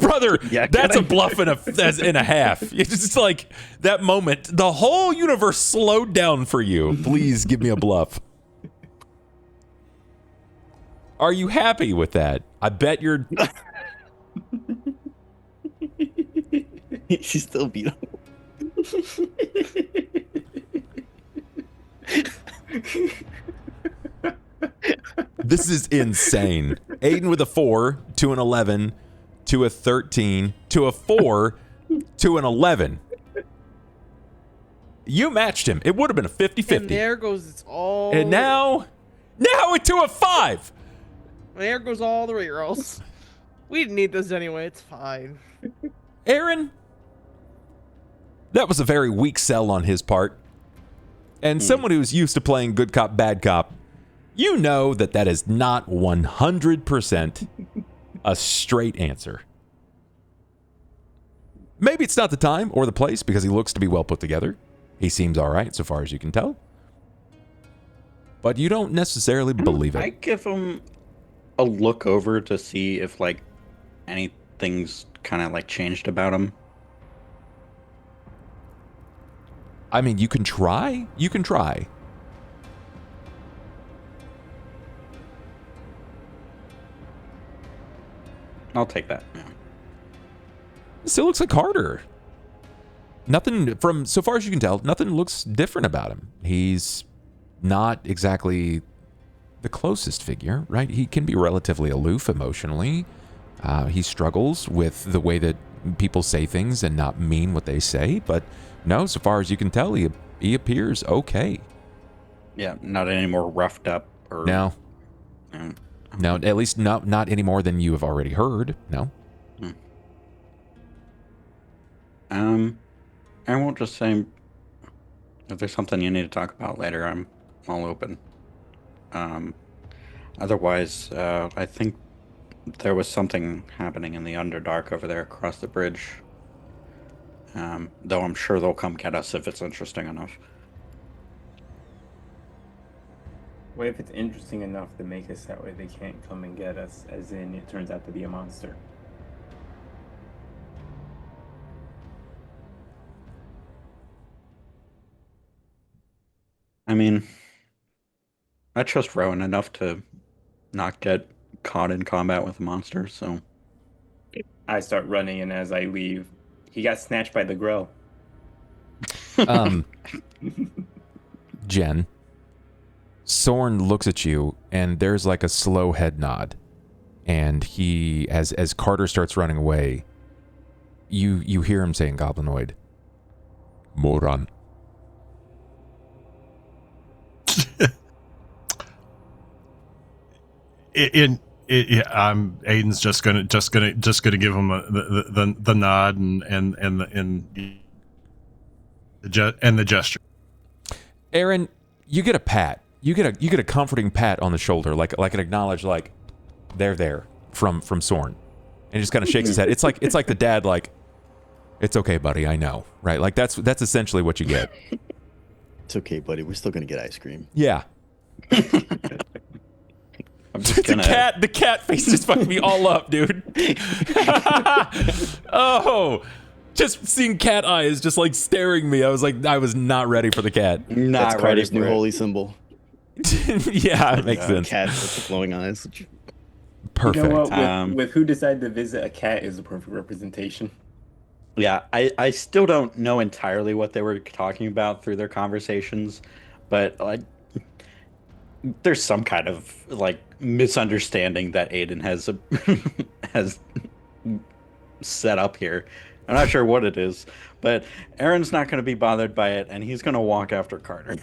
[SPEAKER 1] Brother,
[SPEAKER 6] Yeah,
[SPEAKER 1] that's a bluff and a half. It's just like that moment, the whole universe slowed down for you. Please give me a bluff. Are you happy with that? I bet you're...
[SPEAKER 3] She's still beat
[SPEAKER 1] This is insane. Aiden with a 4, to an 11, to a 13, to a 4, to an 11. You matched him. It would have been a 50-50.
[SPEAKER 2] And there goes it's all.
[SPEAKER 1] And now it's to a 5.
[SPEAKER 2] There goes all the rerolls. We didn't need this anyway. It's fine.
[SPEAKER 1] Aaron, that was a very weak sell on his part. And someone who's used to playing good cop, bad cop, you know that is not 100% a straight answer. Maybe it's not the time or the place because he looks to be well put together. He seems all right so far as you can tell. But you don't necessarily believe it.
[SPEAKER 6] I give him a look over to see if like anything's kind of like changed about him.
[SPEAKER 1] I mean, you can try. You can try.
[SPEAKER 6] I'll take that. Yeah.
[SPEAKER 1] Still looks like Carter. Nothing from, so far as you can tell, nothing looks different about him. He's not exactly the closest figure, right? He can be relatively aloof emotionally. He struggles with the way that people say things and not mean what they say. But no, so far as you can tell, he appears okay.
[SPEAKER 6] Yeah, not any more roughed up or
[SPEAKER 1] No. No, at least not any more than you have already heard. No.
[SPEAKER 6] I won't just say if there's something you need to talk about later. I'm all open. Otherwise, I think there was something happening in the Underdark over there across the bridge. Though I'm sure they'll come get us if it's interesting enough.
[SPEAKER 5] What if it's interesting enough to make us that way they can't come and get us, as in it turns out to be a monster?
[SPEAKER 6] I mean, I trust Rowan enough to not get caught in combat with a monster, so...
[SPEAKER 5] I start running, and as I leave, he got snatched by the Grell.
[SPEAKER 1] Jen, Sorn looks at you, and there's like a slow head nod. And he, as Carter starts running away, you hear him saying Goblinoid, Moran.
[SPEAKER 4] Aiden's just gonna give him the nod and the gesture.
[SPEAKER 1] Aaron, you get a pat. You get a comforting pat on the shoulder, like an acknowledge, like they're there from Sorn, and he just kind of shakes his head. It's like the dad, like, it's okay, buddy. I know, right? Like that's essentially what you get.
[SPEAKER 3] It's okay, buddy. We're still gonna get ice cream.
[SPEAKER 1] Yeah. The cat face just fucked me all up, dude. Oh, just seeing cat eyes just like staring me. I was not ready for the cat.
[SPEAKER 3] That's Carter's new holy symbol.
[SPEAKER 1] Yeah, it makes sense.
[SPEAKER 3] Cat with the glowing eyes.
[SPEAKER 1] Perfect.
[SPEAKER 5] You know what? With who decided to visit a cat is a perfect representation.
[SPEAKER 6] Yeah, I still don't know entirely what they were talking about through their conversations, but like there's some kind of like misunderstanding that Aiden has has set up here. I'm not sure what it is, but Aaron's not going to be bothered by it, and he's going to walk after Carter.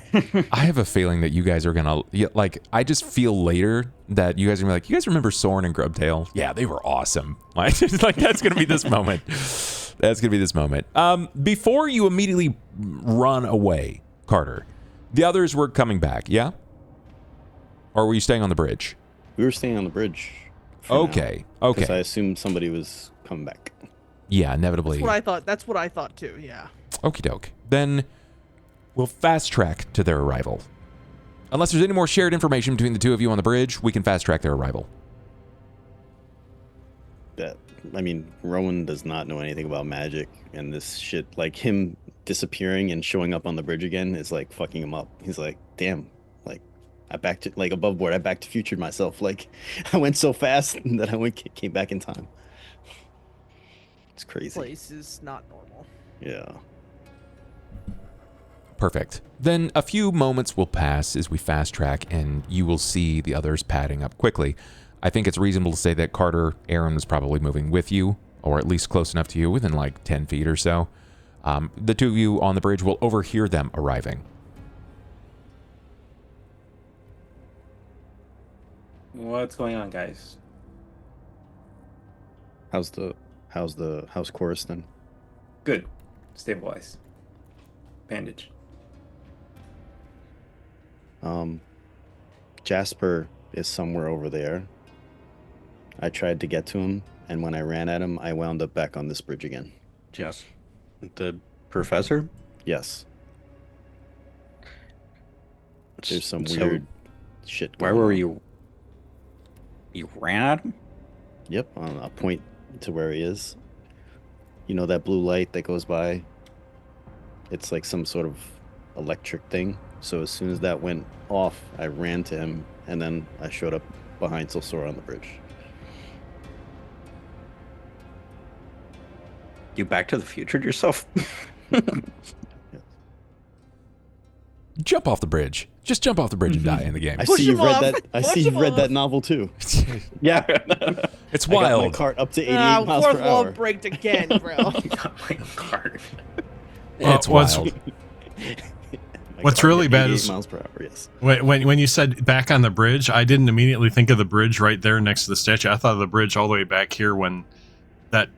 [SPEAKER 1] I have a feeling that you guys are gonna like. I just feel later that you guys are gonna be like, you guys remember Soren and Grubtail? Yeah, they were awesome. Like that's gonna be this moment. That's gonna be this moment. Before you immediately run away, Carter, the others were coming back, yeah? Or were you staying on the bridge?
[SPEAKER 3] We were staying on the bridge.
[SPEAKER 1] Okay. Okay.
[SPEAKER 3] Because I assumed somebody was coming back.
[SPEAKER 1] Yeah, inevitably.
[SPEAKER 2] That's what I thought too, yeah.
[SPEAKER 1] Okie doke. Then we'll fast track to their arrival. Unless there's any more shared information between the two of you on the bridge, we can fast track their arrival.
[SPEAKER 3] Rowan does not know anything about magic, and this shit, like him disappearing and showing up on the bridge again, is like fucking him up. He's like, damn, like above board, I back to futured myself. Like I went so fast that I came back in time. It's crazy.
[SPEAKER 2] Place is not normal.
[SPEAKER 3] Yeah.
[SPEAKER 1] Perfect. Then a few moments will pass as we fast track, and you will see the others padding up quickly. I think it's reasonable to say that Carter, Aaron was probably moving with you, or at least close enough to you, within like 10 feet or so. The two of you on the bridge will overhear them arriving.
[SPEAKER 5] What's going on, guys?
[SPEAKER 3] How's Chorus then?
[SPEAKER 5] Good. Stabilize. Bandage.
[SPEAKER 3] Jasper is somewhere over there. I tried to get to him, and when I ran at him, I wound up back on this bridge again.
[SPEAKER 6] Yes. The professor?
[SPEAKER 3] Yes. There's some weird shit going
[SPEAKER 6] Where were
[SPEAKER 3] on.
[SPEAKER 6] you? You ran at him?
[SPEAKER 3] Yep, on a point to where he is. You know that blue light that goes by? It's like some sort of electric thing. So as soon as that went off, I ran to him, and then I showed up behind Silsora on the bridge.
[SPEAKER 6] You back to the future yourself?
[SPEAKER 1] Jump off the bridge. Just jump off the bridge and die in the game.
[SPEAKER 3] I
[SPEAKER 2] Push
[SPEAKER 3] see you've
[SPEAKER 2] him
[SPEAKER 3] read
[SPEAKER 2] off.
[SPEAKER 3] that. I
[SPEAKER 2] Push
[SPEAKER 3] see you've
[SPEAKER 2] him
[SPEAKER 3] read that
[SPEAKER 2] off.
[SPEAKER 3] novel too.
[SPEAKER 6] Yeah.
[SPEAKER 1] It's
[SPEAKER 3] I got my
[SPEAKER 1] wild.
[SPEAKER 3] cart up to 88 miles
[SPEAKER 2] Fourth
[SPEAKER 3] per
[SPEAKER 2] wall
[SPEAKER 3] hour.
[SPEAKER 2] breaked again, bro.
[SPEAKER 5] Got my card.
[SPEAKER 1] It's wild.
[SPEAKER 3] My
[SPEAKER 4] What's
[SPEAKER 3] cart
[SPEAKER 4] really
[SPEAKER 3] at
[SPEAKER 4] bad
[SPEAKER 3] 88
[SPEAKER 4] is-
[SPEAKER 3] miles per hour. Yes.
[SPEAKER 4] When you said back on the bridge, I didn't immediately think of the bridge right there next to the statue. I thought of the bridge all the way back here when that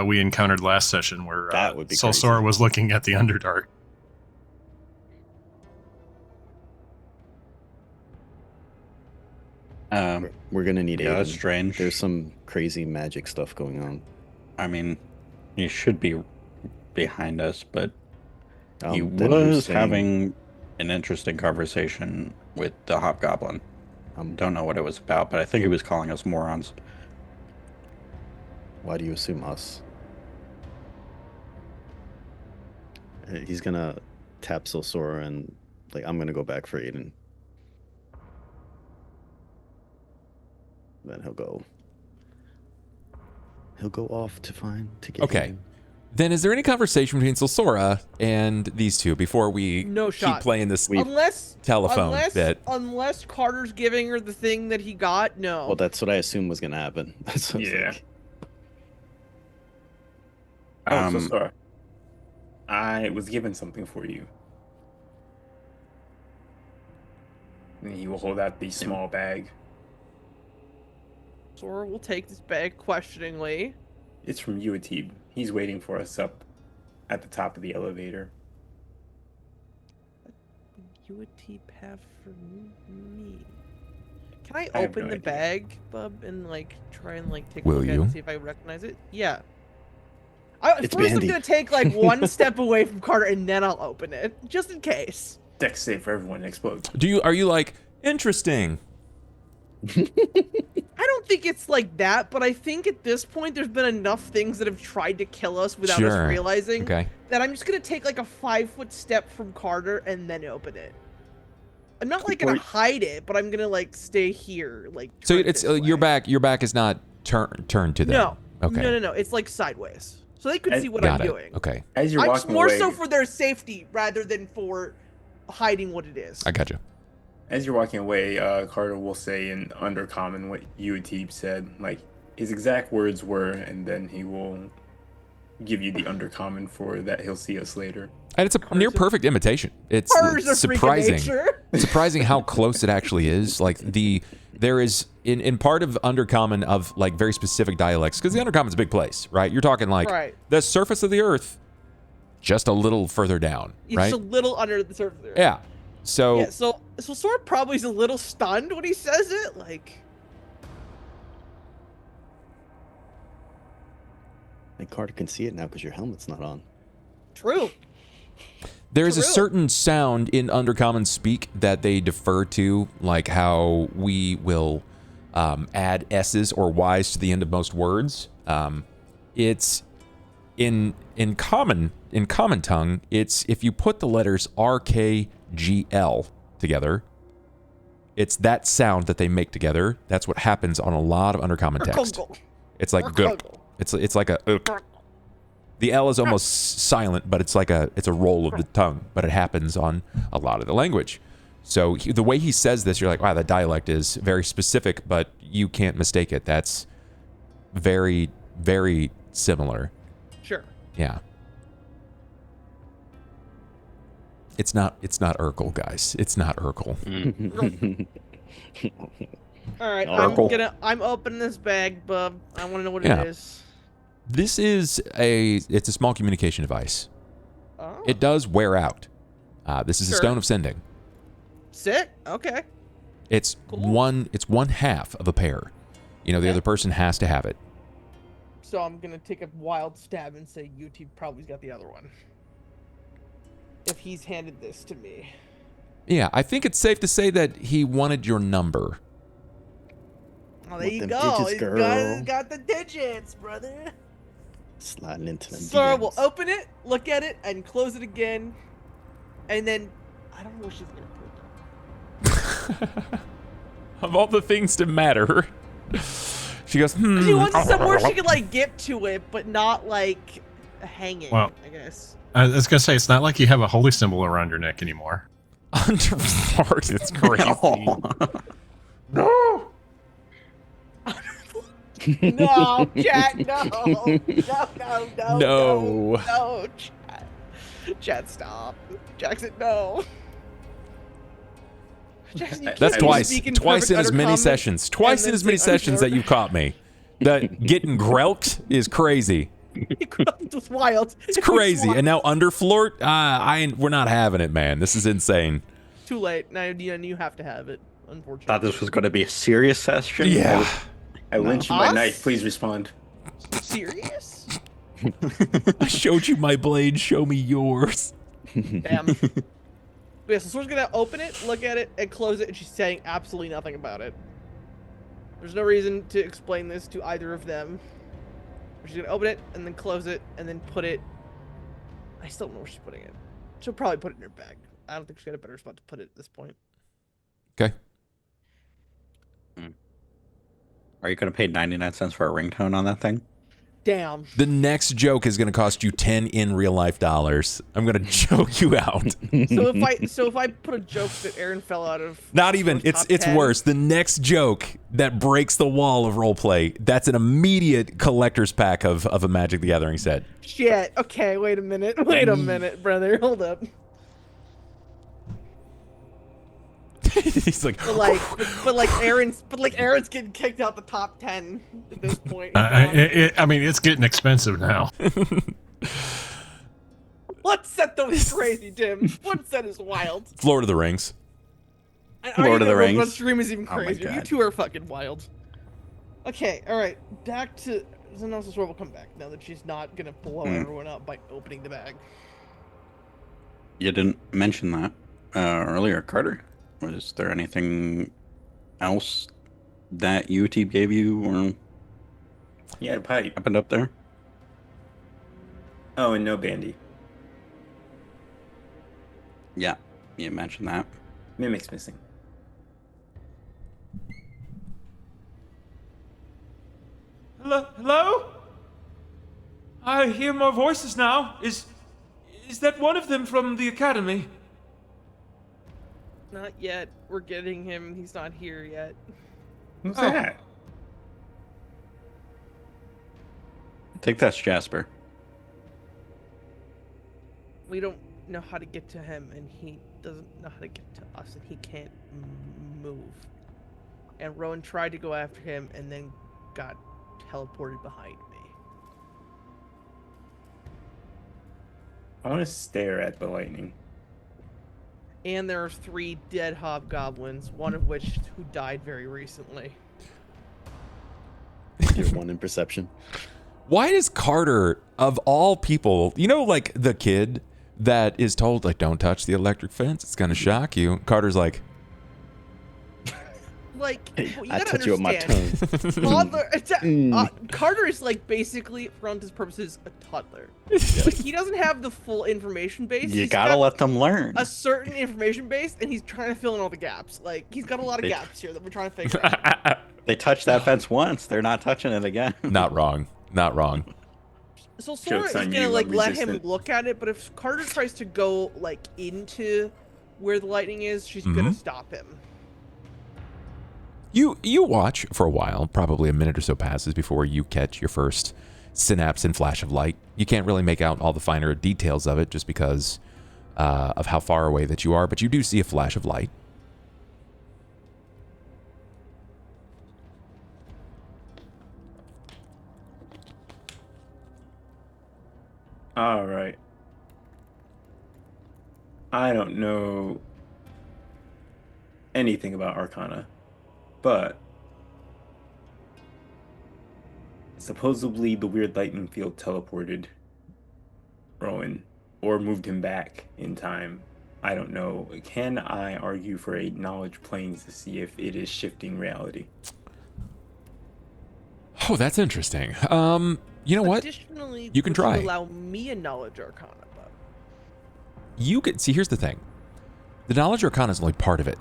[SPEAKER 4] we encountered last session, where
[SPEAKER 3] That would be
[SPEAKER 4] Solsora
[SPEAKER 3] crazy.
[SPEAKER 4] was looking at the Underdark.
[SPEAKER 3] We're gonna need
[SPEAKER 6] Yeah, that's
[SPEAKER 3] Aiden.
[SPEAKER 6] strange.
[SPEAKER 3] There's some crazy magic stuff going on.
[SPEAKER 6] I mean, he should be behind us, but he
[SPEAKER 3] Then who's
[SPEAKER 6] was
[SPEAKER 3] saying-
[SPEAKER 6] having an interesting conversation with the Hobgoblin. Don't know what it was about, but I think he was calling us morons.
[SPEAKER 3] Why do you assume us? He's gonna tap Silsora and I'm gonna go back for Aiden. Then he'll go off to get
[SPEAKER 1] Okay.
[SPEAKER 3] Aiden.
[SPEAKER 1] Then is there any conversation between Silsora and these two before we
[SPEAKER 2] No
[SPEAKER 1] keep
[SPEAKER 2] shot.
[SPEAKER 1] playing this
[SPEAKER 2] Unless
[SPEAKER 1] telephone bit?
[SPEAKER 2] unless Carter's giving her the thing that he got, no.
[SPEAKER 3] Well, that's what I assumed was gonna happen. That's what I was
[SPEAKER 5] Yeah.
[SPEAKER 3] like.
[SPEAKER 5] Oh, so sorry. I was given something for you. And he will hold out the small bag.
[SPEAKER 2] Sora will take this bag questioningly.
[SPEAKER 5] It's from Uatib. He's waiting for us up at the top of the elevator.
[SPEAKER 2] You would have for me. Can I
[SPEAKER 5] I have
[SPEAKER 2] open
[SPEAKER 5] no
[SPEAKER 2] the
[SPEAKER 5] idea.
[SPEAKER 2] bag, Bub, and try and take a
[SPEAKER 1] Will
[SPEAKER 2] look at it
[SPEAKER 1] you?
[SPEAKER 2] and see if I recognize it? Yeah.
[SPEAKER 3] It's
[SPEAKER 2] First,
[SPEAKER 3] Bandy.
[SPEAKER 2] I'm gonna take one step away from Carter, and then I'll open it, just in case.
[SPEAKER 5] Dex save for everyone. It explodes.
[SPEAKER 1] Are you like interesting?
[SPEAKER 2] I don't think it's like that, but I think at this point there's been enough things that have tried to kill us without us realizing that I'm just gonna take like a 5-foot step from Carter and then open it. I'm not like gonna hide it, but I'm gonna like stay here, like.
[SPEAKER 1] So it's your back. Your back is not turned to them.
[SPEAKER 2] No.
[SPEAKER 1] Okay.
[SPEAKER 2] No. It's like sideways, so they could see what I'm doing.
[SPEAKER 1] Okay.
[SPEAKER 5] As you're walking
[SPEAKER 2] more
[SPEAKER 5] away,
[SPEAKER 2] so for their safety rather than for hiding what it is.
[SPEAKER 1] I got you.
[SPEAKER 5] As you're walking away, Carter will say in Undercommon what you and Teeb said. Like, his exact words were, and then he will give you the Undercommon for that he'll see us later.
[SPEAKER 1] And it's a near perfect imitation. It's surprising. Surprising how close it actually is. Like there is in part of Undercommon of like very specific dialects, because the Undercommon's a big place, right? You're talking like the surface of the earth, just a little further down, right?
[SPEAKER 2] It's a little under the surface of the earth.
[SPEAKER 1] Yeah. So
[SPEAKER 2] Sora probably is a little stunned when he says it, like.
[SPEAKER 3] And Carter can see it now because your helmet's not on.
[SPEAKER 2] True.
[SPEAKER 1] There's a certain sound in Undercommon speak that they defer to, like how we will add S's or Y's to the end of most words. It's in common tongue. It's if you put the letters RKGL together, it's that sound that they make together. That's what happens on a lot of Undercommon text. It's like it's like a. The L is almost silent, but it's a roll of the tongue, but it happens on a lot of the language. So the way he says this, you're like, wow, that dialect is very specific, but you can't mistake it. That's very, very similar.
[SPEAKER 2] Sure.
[SPEAKER 1] Yeah. It's not Urkel, guys. It's not Urkel.
[SPEAKER 2] All right, I'm opening this bag, Bub. I want to know what it is.
[SPEAKER 1] This is it's a small communication device.
[SPEAKER 2] Oh.
[SPEAKER 1] It does wear out. This is a stone of sending.
[SPEAKER 2] Sick. Okay.
[SPEAKER 1] It's one half of a pair. You know, the other person has to have it.
[SPEAKER 2] So I'm gonna take a wild stab and say UT probably's got the other one. If he's handed this to me.
[SPEAKER 1] Yeah, I think it's safe to say that he wanted your number.
[SPEAKER 2] Oh, there you go. He's got the digits, brother.
[SPEAKER 3] Sliding into them.
[SPEAKER 2] Sora will open it, look at it, and close it again. And then, I don't know what she's going to put.
[SPEAKER 1] Of all the things to matter. She goes,
[SPEAKER 2] She wants somewhere she can, like, get to it, but not, like, hanging, I guess.
[SPEAKER 4] I was going to say, it's not like you have a holy symbol around your neck anymore.
[SPEAKER 1] Underpart, it's crazy.
[SPEAKER 2] No! No, Chat, no, Chat, stop. Jackson, no. Jackson,
[SPEAKER 1] that's twice in as many sessions. Twice in as many sessions that you've caught me. That getting grelked is crazy.
[SPEAKER 2] It was wild.
[SPEAKER 1] It's crazy. And now underflort, we're not having it, man. This is insane.
[SPEAKER 2] Too late. Now you have to have it, unfortunately.
[SPEAKER 6] Thought this was going to be a serious session.
[SPEAKER 1] Yeah.
[SPEAKER 5] I lent you my knife. Please respond.
[SPEAKER 2] Serious?
[SPEAKER 1] I showed you my blade. Show me yours.
[SPEAKER 2] Damn. Yeah, so Sora's gonna open it, look at it, and close it, and she's saying absolutely nothing about it. There's no reason to explain this to either of them. She's gonna open it, and then close it, and then put it... I still don't know where she's putting it. She'll probably put it in her bag. I don't think she's got a better spot to put it at this point.
[SPEAKER 1] Okay.
[SPEAKER 6] Are you going to pay 99 cents for a ringtone on that thing?
[SPEAKER 2] Damn.
[SPEAKER 1] The next joke is going to cost you 10 in real life dollars. I'm going to choke you out.
[SPEAKER 2] So if I put a joke that Aaron fell out of...
[SPEAKER 1] Not even. It's
[SPEAKER 2] 10,
[SPEAKER 1] worse. The next joke that breaks the wall of roleplay, that's an immediate collector's pack of a Magic the Gathering set.
[SPEAKER 2] Shit. Okay, wait a minute. Wait a minute, brother. Hold up.
[SPEAKER 1] He's like,
[SPEAKER 2] but Aaron's getting kicked out the top 10 at this point.
[SPEAKER 4] I mean, it's getting expensive now.
[SPEAKER 2] What set though is crazy, Tim? What set is wild?
[SPEAKER 1] Lord of the Rings.
[SPEAKER 6] Lord of the Rings.
[SPEAKER 2] What stream is even
[SPEAKER 6] Oh my
[SPEAKER 2] crazier? You
[SPEAKER 6] God.
[SPEAKER 2] two are fucking wild. Okay, all right. Back to Xenosis will come back now that she's not gonna blow everyone up by opening the bag.
[SPEAKER 6] You didn't mention that earlier, Carter. Was there anything else that UT gave you or
[SPEAKER 5] He had a pipe.
[SPEAKER 6] happened up there?
[SPEAKER 5] Oh, and no bandy.
[SPEAKER 6] Yeah, you mentioned that.
[SPEAKER 5] Mimic's missing.
[SPEAKER 7] Hello? I hear more voices now. Is that one of them from the academy?
[SPEAKER 2] Not yet. We're getting him. He's not here yet.
[SPEAKER 5] Who's
[SPEAKER 7] Oh.
[SPEAKER 5] that?
[SPEAKER 6] I think that's Jasper.
[SPEAKER 2] We don't know how to get to him, and he doesn't know how to get to us, and he can't move. And Rowan tried to go after him, and then got teleported behind me.
[SPEAKER 5] I want to stare at the lightning.
[SPEAKER 2] And there are 3 dead hobgoblins, one of which who died very recently.
[SPEAKER 3] You're 1 in perception.
[SPEAKER 1] Why does Carter, of all people, like the kid that is told, like, don't touch the electric fence, it's gonna shock you. Carter's like,
[SPEAKER 2] Like, you
[SPEAKER 3] I
[SPEAKER 2] gotta
[SPEAKER 3] touch you with my
[SPEAKER 2] understand,
[SPEAKER 3] tongue.
[SPEAKER 2] toddler, Carter is like basically, for all his purposes, a toddler. Like, he doesn't have the full information base.
[SPEAKER 6] You
[SPEAKER 2] He's
[SPEAKER 6] gotta
[SPEAKER 2] got
[SPEAKER 6] let them learn.
[SPEAKER 2] a certain information base, and he's trying to fill in all the gaps. Like, he's got a lot of gaps here that we're trying to figure out.
[SPEAKER 6] They touch that fence once, they're not touching it again.
[SPEAKER 1] not wrong.
[SPEAKER 2] So Sora
[SPEAKER 5] Joke's
[SPEAKER 2] is
[SPEAKER 5] on
[SPEAKER 2] gonna
[SPEAKER 5] you,
[SPEAKER 2] like
[SPEAKER 5] I'm
[SPEAKER 2] let him
[SPEAKER 5] resistant.
[SPEAKER 2] look at it, but if Carter tries to go like into where the lightning is, she's gonna stop him.
[SPEAKER 1] You watch for a while, probably a minute or so passes before you catch your first synapse and flash of light. You can't really make out all the finer details of it just because of how far away that you are, but you do see a flash of light.
[SPEAKER 5] All right. I don't know anything about Arcana, but supposedly the weird lightning field teleported Rowan or moved him back in time. I don't know. Can I argue for a knowledge plane to see if it is shifting reality?
[SPEAKER 1] Oh, that's interesting. You know what?
[SPEAKER 2] Additionally,
[SPEAKER 1] You can
[SPEAKER 2] would
[SPEAKER 1] try.
[SPEAKER 2] allow me a knowledge arcana, but
[SPEAKER 1] You could see. Here's the thing: the knowledge arcana is only part of it.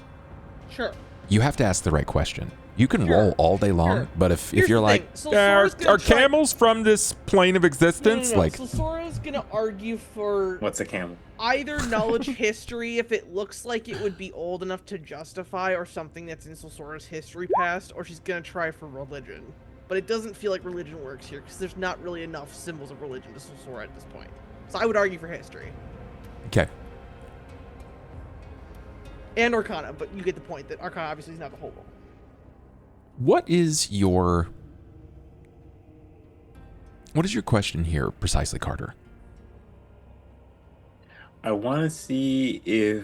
[SPEAKER 2] sure.
[SPEAKER 1] You have to ask the right question. You can
[SPEAKER 2] Sure.
[SPEAKER 1] roll all day long,
[SPEAKER 2] Sure.
[SPEAKER 1] but if
[SPEAKER 2] Here's
[SPEAKER 1] you're
[SPEAKER 2] the
[SPEAKER 1] like,
[SPEAKER 2] thing. So
[SPEAKER 1] are
[SPEAKER 2] Sora's gonna try-
[SPEAKER 1] camels from this plane of existence?
[SPEAKER 2] No.
[SPEAKER 1] Like,
[SPEAKER 2] So Sora's gonna argue for
[SPEAKER 5] What's a camel?
[SPEAKER 2] either knowledge history if it looks like it would be old enough to justify, or something that's in Sora's history past, or she's gonna try for religion. But it doesn't feel like religion works here because there's not really enough symbols of religion to Sora at this point. So I would argue for history
[SPEAKER 1] okay,
[SPEAKER 2] and arcana, but you get the point that arcana obviously is not the whole roll.
[SPEAKER 1] what is your question here precisely, Carter?
[SPEAKER 5] I want to see if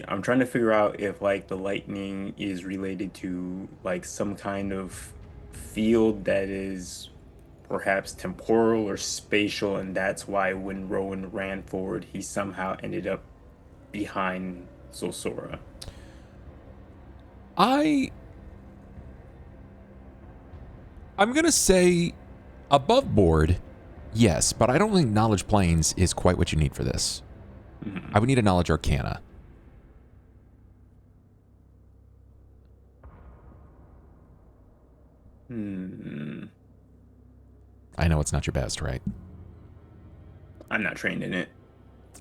[SPEAKER 5] I'm trying to figure out if like the lightning is related to like some kind of field that is perhaps temporal or spatial, and that's why when Rowan ran forward, he somehow ended up behind Sora.
[SPEAKER 1] I'm gonna say above board, yes, but I don't think knowledge planes is quite what you need for this. I would need a knowledge arcana. I know it's not your best, right?
[SPEAKER 5] I'm not trained in it.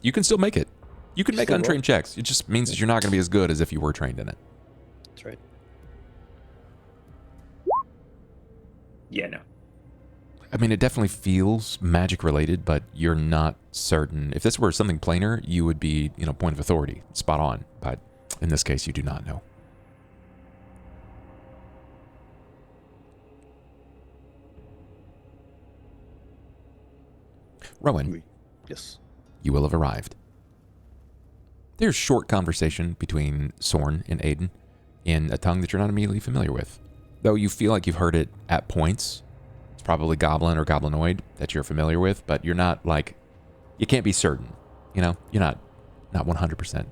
[SPEAKER 1] You can still make it. You can make
[SPEAKER 3] Still
[SPEAKER 1] untrained checks. It just means that you're not going to be as good as if you were trained in it.
[SPEAKER 3] That's right.
[SPEAKER 5] Yeah, no.
[SPEAKER 1] I mean, it definitely feels magic related, but you're not certain. If this were something planar, you would be, point of authority, spot on. But in this case, you do not know. Rowan,
[SPEAKER 3] Yes.
[SPEAKER 1] you will have arrived. There's short conversation between Sorn and Aiden in a tongue that you're not immediately familiar with. Though you feel like you've heard it at points. It's probably Goblin or Goblinoid that you're familiar with, but you're not like, you can't be certain. You're not 100%.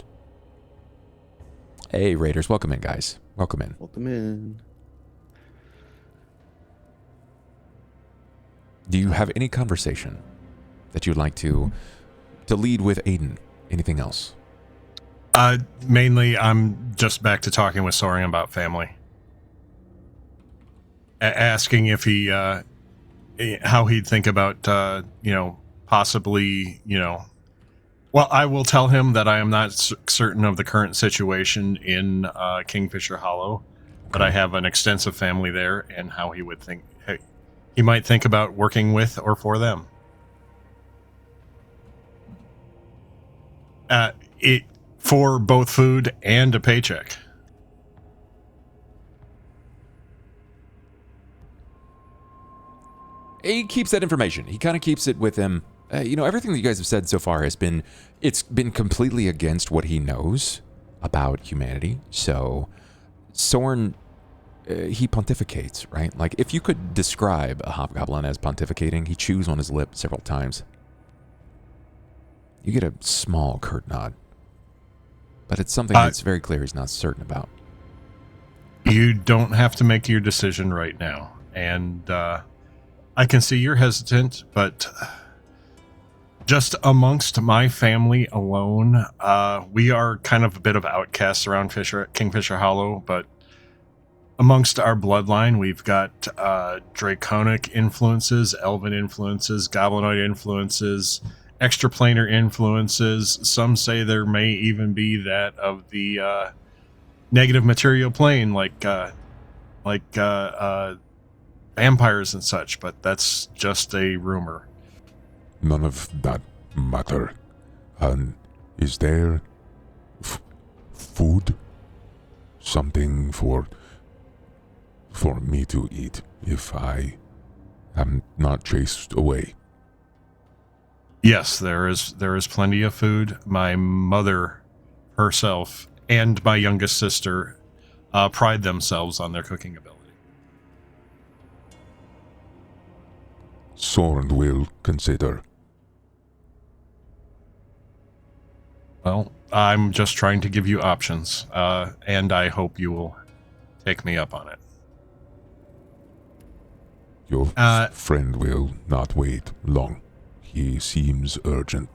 [SPEAKER 1] Hey, Raiders, welcome in, guys. Welcome in.
[SPEAKER 3] Welcome in.
[SPEAKER 1] Do you have any conversation that you'd like to lead with Aiden? Anything else?
[SPEAKER 4] Mainly, I'm just back to talking with Soren about family. Asking if he, how he'd think about, possibly, well, I will tell him that I am not certain of the current situation in Kingfisher Hollow, but I have an extensive family there, and how he would think, he might think about working with or for them. For both food and a paycheck.
[SPEAKER 1] He keeps that information. He kind of keeps it with him. Everything that you guys have said so far it's been completely against what he knows about humanity. So Soren, he pontificates, right? Like, if you could describe a hobgoblin as pontificating, he chews on his lip several times. You get a small curt nod. But it's something that's very clear he's not certain about.
[SPEAKER 4] You don't have to make your decision right now. And I can see you're hesitant, but just amongst my family alone, we are kind of a bit of outcasts around Kingfisher Hollow, but amongst our bloodline, we've got draconic influences, elven influences, goblinoid influences, extraplanar influences. Some say there may even be that of the negative material plane, like vampires and such, but that's just a rumor.
[SPEAKER 8] None of that matter. And is there food? Something for me to eat if I am not chased away?
[SPEAKER 4] Yes, there is plenty of food. My mother herself and my youngest sister pride themselves on their cooking ability.
[SPEAKER 8] Soren will consider.
[SPEAKER 4] Well, I'm just trying to give you options, and I hope you will take me up on it.
[SPEAKER 8] Your friend will not wait long. He seems urgent.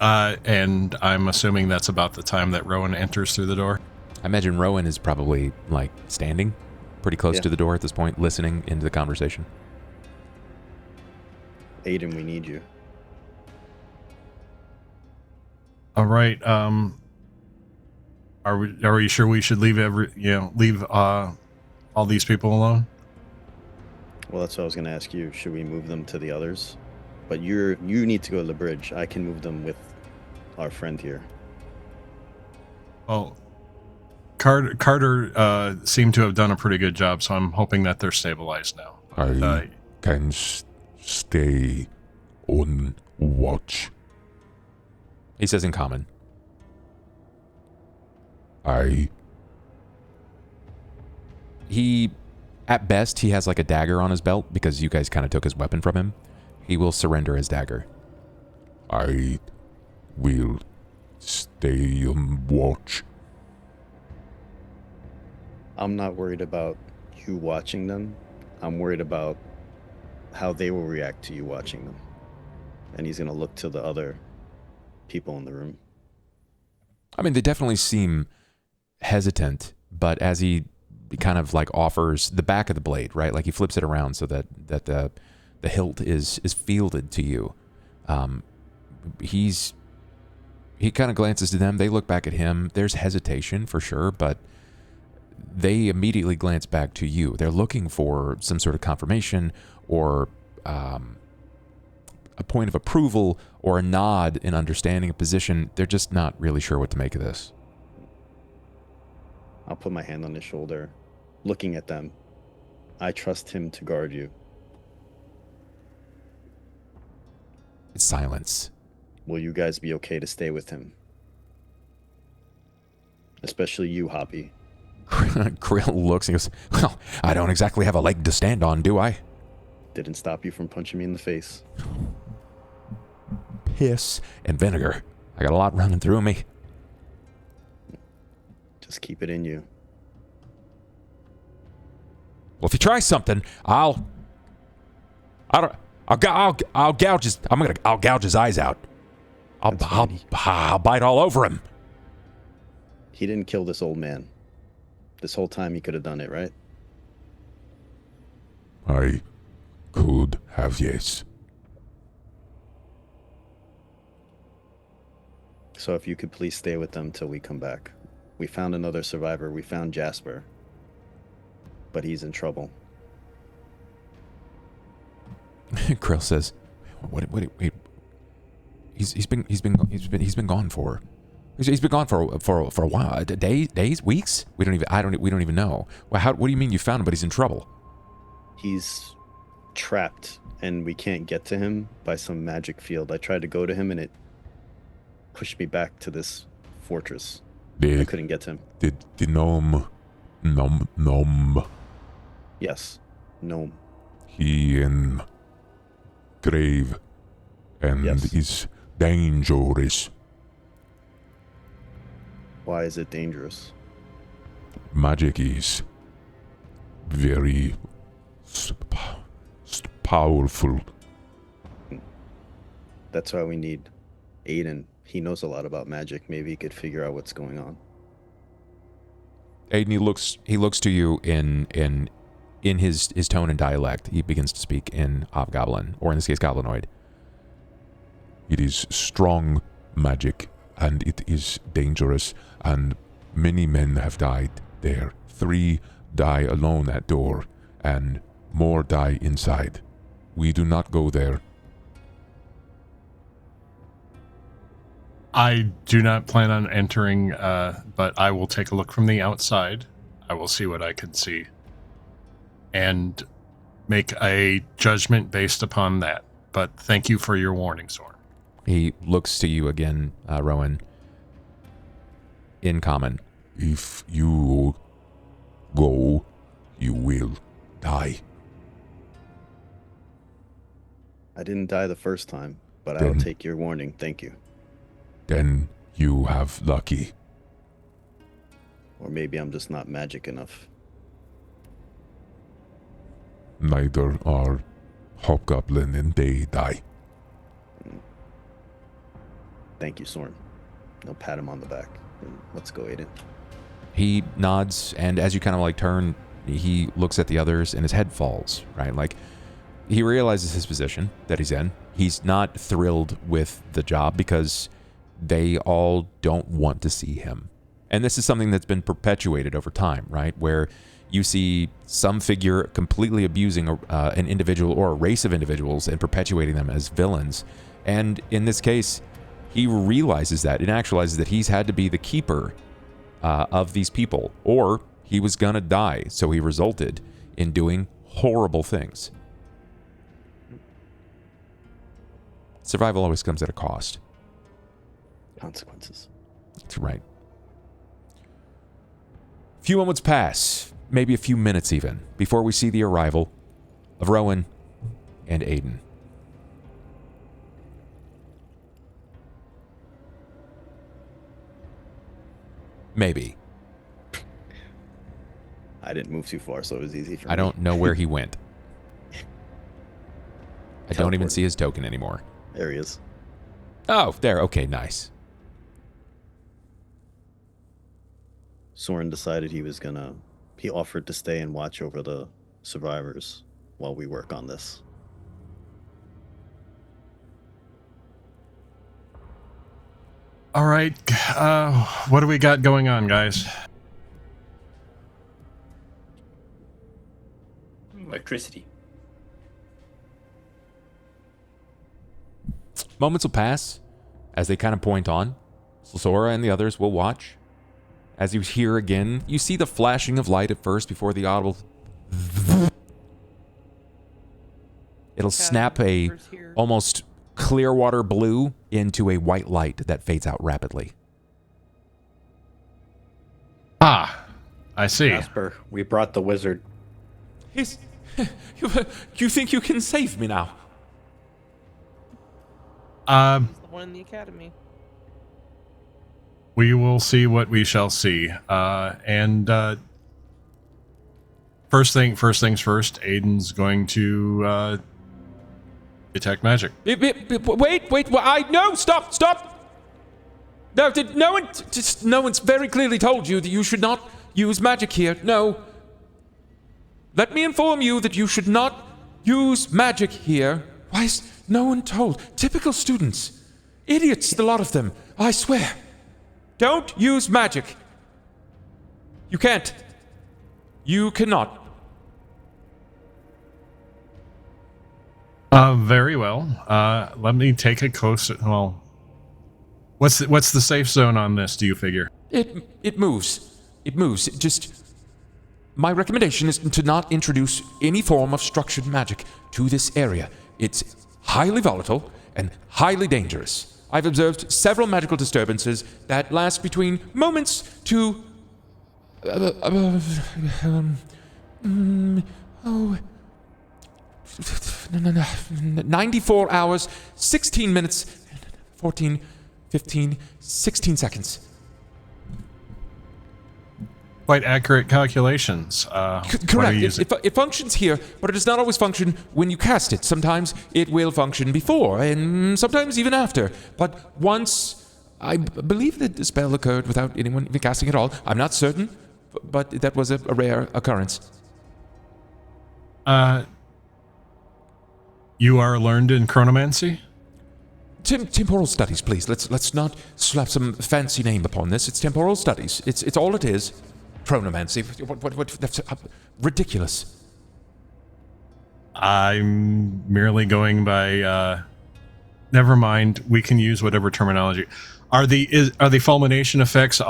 [SPEAKER 4] And I'm assuming that's about the time that Rowan enters through the door.
[SPEAKER 1] I imagine Rowan is probably, standing pretty close to the door at this point, listening into the conversation.
[SPEAKER 3] Aiden, we need you.
[SPEAKER 4] All right. Are we sure we should leave all these people alone?
[SPEAKER 3] Well, that's what I was going to ask you. Should we move them to the others? But you need to go to the bridge. I can move them with our friend here.
[SPEAKER 4] Well, Carter seemed to have done a pretty good job, so I'm hoping that they're stabilized now.
[SPEAKER 8] I can stay on watch.
[SPEAKER 1] He says in common. At best, he has a dagger on his belt because you guys kind of took his weapon from him. He will surrender his dagger.
[SPEAKER 8] I will stay on watch.
[SPEAKER 3] I'm not worried about you watching them. I'm worried about how they will react to you watching them. And he's going to look to the other people in the room.
[SPEAKER 1] I mean, they definitely seem hesitant, but as he kind of offers the back of the blade, right? He flips it around so that the hilt is fielded to you. He kind of glances to them. They look back at him. There's hesitation for sure, but they immediately glance back to you. They're looking for some sort of confirmation or a point of approval or a nod in understanding a position. They're just not really sure what to make of this.
[SPEAKER 3] I'll put my hand on his shoulder, looking at them. I trust him to guard you.
[SPEAKER 1] It's silence.
[SPEAKER 3] Will you guys be okay to stay with him? Especially you, Hoppy.
[SPEAKER 1] Krill looks and goes, well, I don't exactly have a leg to stand on, do I?
[SPEAKER 3] Didn't stop you from punching me in the face.
[SPEAKER 1] Piss and vinegar. I got a lot running through me.
[SPEAKER 3] Just keep it in you.
[SPEAKER 1] Well, if you
[SPEAKER 8] try something, I'll gouge his eyes out. I'll bite all over him.
[SPEAKER 3] He didn't kill this old man. This whole time he could have done it, right?
[SPEAKER 8] I could have, yes.
[SPEAKER 3] So if you could please stay with them till we come back. We found another survivor. We found Jasper. But he's in trouble.
[SPEAKER 1] Krill says, "Wait. He's been gone for. He's been gone for a while. Days, weeks. We don't even know. Well, what do you mean you found him? But he's in trouble.
[SPEAKER 3] He's trapped, and we can't get to him by some magic field. I tried to go to him, and it pushed me back to this fortress. I couldn't get to him.
[SPEAKER 8] Did the gnome.
[SPEAKER 3] Yes, gnome.
[SPEAKER 8] He in grave and
[SPEAKER 3] Yes.
[SPEAKER 8] is dangerous.
[SPEAKER 3] Why is it dangerous?
[SPEAKER 8] Magic is very powerful.
[SPEAKER 3] That's why we need Aiden. He knows a lot about magic. Maybe he could figure out what's going on.
[SPEAKER 1] Aiden, he looks to you in his tone and dialect. He begins to speak in Hobgoblin, or in this case, Goblinoid.
[SPEAKER 8] It is strong magic, and it is dangerous, and many men have died there. 3 die alone at door, and more die inside. We do not go there.
[SPEAKER 4] I do not plan on entering, but I will take a look from the outside. I will see what I can see. And make a judgment based upon that. But thank you for your warning, Soren.
[SPEAKER 1] He looks to you again, Rowan. In common.
[SPEAKER 8] If you go, you will die.
[SPEAKER 3] I didn't die the first time, but I'll take your warning. Thank you.
[SPEAKER 8] Then you have lucky.
[SPEAKER 3] Or maybe I'm just not magic enough.
[SPEAKER 8] Neither are Hobgoblin, and they die.
[SPEAKER 3] Thank you, Soren. I'll pat him on the back. Let's go, Aiden.
[SPEAKER 1] He nods, and as you kind of like turn, he looks at the others, and his head falls, right? Like, he realizes his position that he's in. He's not thrilled with the job because they all don't want to see him. And this is something that's been perpetuated over time, right? Where you see some figure completely abusing an individual or a race of individuals and perpetuating them as villains. And in this case, he realizes that and actualizes that he's had to be the keeper of these people, or he was gonna die. So he resulted in doing horrible things. Survival always comes at a cost.
[SPEAKER 3] Consequences.
[SPEAKER 1] That's right. A few moments pass, maybe a few minutes even, before we see the arrival of Rowan and Aiden. Maybe.
[SPEAKER 3] I didn't move too far, so it was easy for me.
[SPEAKER 1] I don't know where he went. I don't even
[SPEAKER 3] Teleport.
[SPEAKER 1] see his token anymore.
[SPEAKER 3] There he is.
[SPEAKER 1] Oh, there. Okay, nice.
[SPEAKER 3] Soren decided he offered to stay and watch over the survivors while we work on this.
[SPEAKER 4] All right. What do we got going on, guys?
[SPEAKER 5] Electricity.
[SPEAKER 1] Moments will pass as they kind of point on. Sora and the others will watch. As you hear again, you see the flashing of light at first before the audible. It'll snap a almost clear water blue into a white light that fades out rapidly.
[SPEAKER 4] Ah, I see.
[SPEAKER 6] Jasper, we brought the wizard.
[SPEAKER 1] You think you can save me now?
[SPEAKER 2] He's the one in the academy.
[SPEAKER 4] We will see what we shall see. First things first. Aiden's going to detect magic.
[SPEAKER 7] Wait! No! Stop! No, no one's very clearly told you that you should not use magic here. No. Let me inform you that you should not use magic here. Why is no one told? Typical students. Idiots, the lot of them. I swear. Don't use magic. You can't. You cannot.
[SPEAKER 4] Very well. Let me take a close. Well, what's the safe zone on this? Do you figure?
[SPEAKER 7] It moves. It moves. My recommendation is to not introduce any form of structured magic to this area. It's highly volatile and highly dangerous. I've observed several magical disturbances that last between moments to 94 hours, 16 minutes, 14, 15, 16 seconds.
[SPEAKER 4] Quite accurate calculations.
[SPEAKER 7] Correct. It functions here, but it does not always function when you cast it. Sometimes it will function before, and sometimes even after. But once, I believe that the spell occurred without anyone even casting at all. I'm not certain, but that was a rare occurrence.
[SPEAKER 4] You are learned in chronomancy?
[SPEAKER 7] Temporal studies, please. Let's not slap some fancy name upon this. It's temporal studies. It's all it is. Chronomancy. What that's ridiculous.
[SPEAKER 4] I'm merely going by. Never mind. We can use whatever terminology. Are the fulmination effects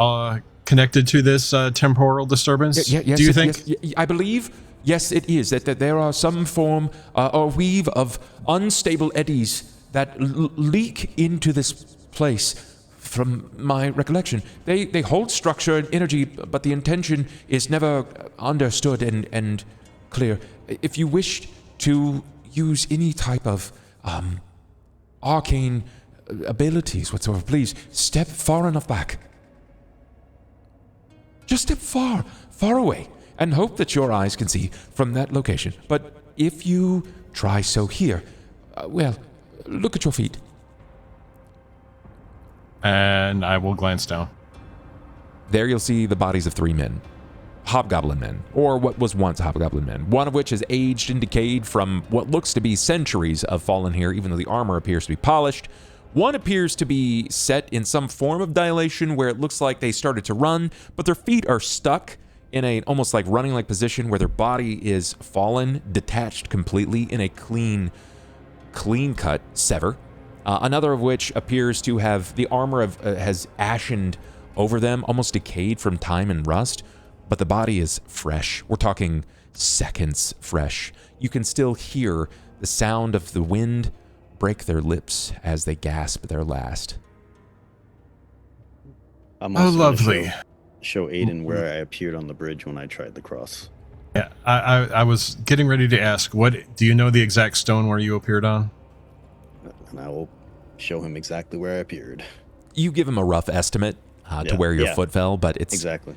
[SPEAKER 4] connected to this temporal disturbance?
[SPEAKER 7] Yes,
[SPEAKER 4] do you think?
[SPEAKER 7] Yes, I believe. Yes, it is. That there are some form or weave of unstable eddies that leak into this place. From my recollection, they hold structure and energy, but the intention is never understood and clear. If you wish to use any type of arcane abilities whatsoever, please step far enough back. Just step far away and hope that your eyes can see from that location. But if you try so here, well, look at your feet.
[SPEAKER 4] And I will glance down.
[SPEAKER 1] There you'll see the bodies of 3 men. Hobgoblin men, or what was once hobgoblin men, one of which has aged and decayed from what looks to be centuries of fallen here, even though the armor appears to be polished. One appears to be set in some form of dilation where it looks like they started to run, but their feet are stuck in a almost like running-like position where their body is fallen, detached completely in a clean-cut sever. Another of which appears to have the armor has ashened over them, almost decayed from time and rust, but the body is fresh. We're talking seconds fresh. You can still hear the sound of the wind break their lips as they gasp their last.
[SPEAKER 3] I'm also gonna
[SPEAKER 4] lovely.
[SPEAKER 3] Show Aiden where I appeared on the bridge when I tried the cross.
[SPEAKER 4] Yeah, I was getting ready to ask, what do you know the exact stone where you appeared on?
[SPEAKER 3] And I will show him exactly where I appeared.
[SPEAKER 1] You give him a rough estimate to where your foot fell, but it's
[SPEAKER 3] exactly.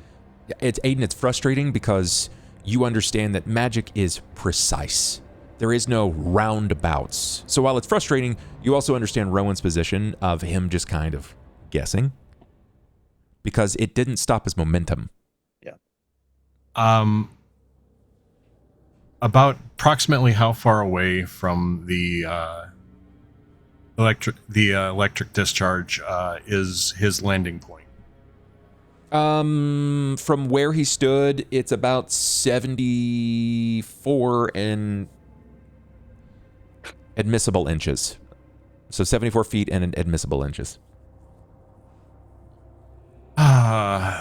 [SPEAKER 1] It's Aiden. It's frustrating because you understand that magic is precise. There is no roundabouts. So while it's frustrating, you also understand Rowan's position of him just kind of guessing, because it didn't stop his momentum.
[SPEAKER 3] Yeah.
[SPEAKER 4] About approximately how far away from the electric discharge is his landing point?
[SPEAKER 1] From where he stood, it's about 74 and admissible inches. So 74 feet and admissible inches.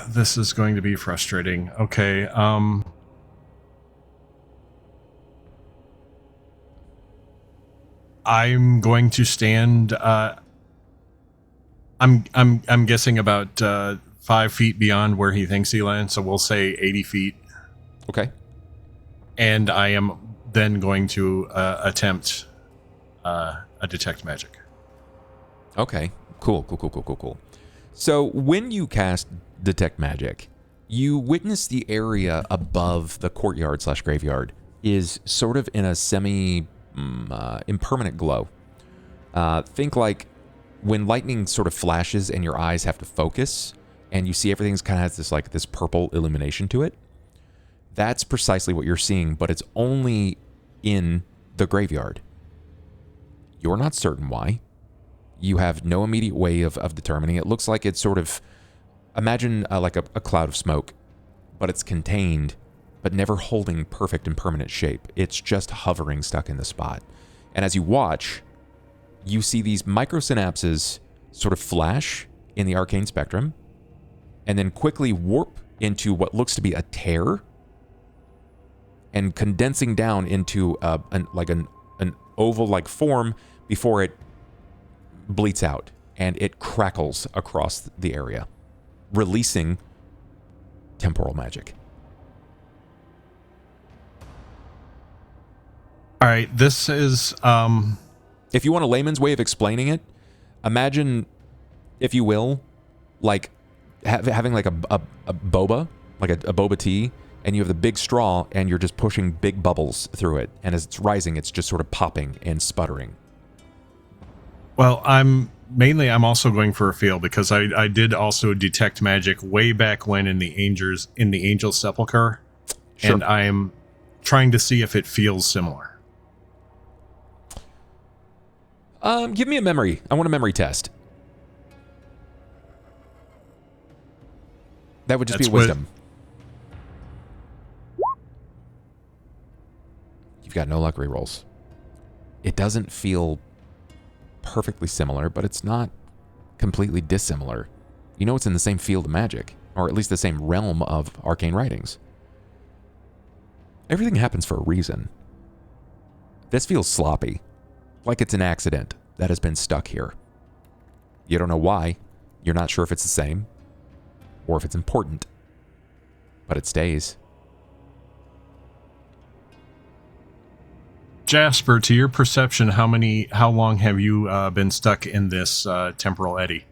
[SPEAKER 4] This is going to be frustrating. Okay, I'm going to stand. I'm guessing about 5 feet beyond where he thinks he lands, so we'll say 80 feet.
[SPEAKER 1] Okay.
[SPEAKER 4] And I am then going to attempt a detect magic.
[SPEAKER 1] Okay. Cool. So when you cast detect magic, You witness the area above the courtyard / graveyard is sort of in a semi impermanent glow. Think like when lightning sort of flashes and your eyes have to focus and you see everything's kind of has this like this purple illumination to it. That's precisely what you're seeing, but it's only in the graveyard. You're not certain why. You have no immediate way of determining. It looks like it's sort of, imagine like a cloud of smoke, but it's contained, but never holding perfect and permanent shape. It's just hovering stuck in the spot. And as you watch, you see these microsynapses sort of flash in the arcane spectrum and then quickly warp into what looks to be a tear and condensing down into an oval-like form before it bleats out and it crackles across the area, releasing temporal magic.
[SPEAKER 4] All right, this is
[SPEAKER 1] If you want a layman's way of explaining it, imagine, if you will, like having like a boba, like a boba tea, and you have the big straw, and you're just pushing big bubbles through it, and as it's rising, it's just sort of popping and sputtering.
[SPEAKER 4] Well, I'm also going for a feel because I did also detect magic way back when in the Angel's Sepulchre,
[SPEAKER 1] Sure.
[SPEAKER 4] and I'm trying to see if it feels similar.
[SPEAKER 1] Give me a memory. I want a memory test. That would just be wisdom. You've got no luck rerolls. It doesn't feel perfectly similar, but it's not completely dissimilar. You know it's in the same field of magic, or at least the same realm of arcane writings. Everything happens for a reason. This feels sloppy, like it's an accident that has been stuck here. You don't know why. You're not sure if it's the same, or if it's important, but it stays.
[SPEAKER 4] Jasper, to your perception, how long have you been stuck in this temporal eddy?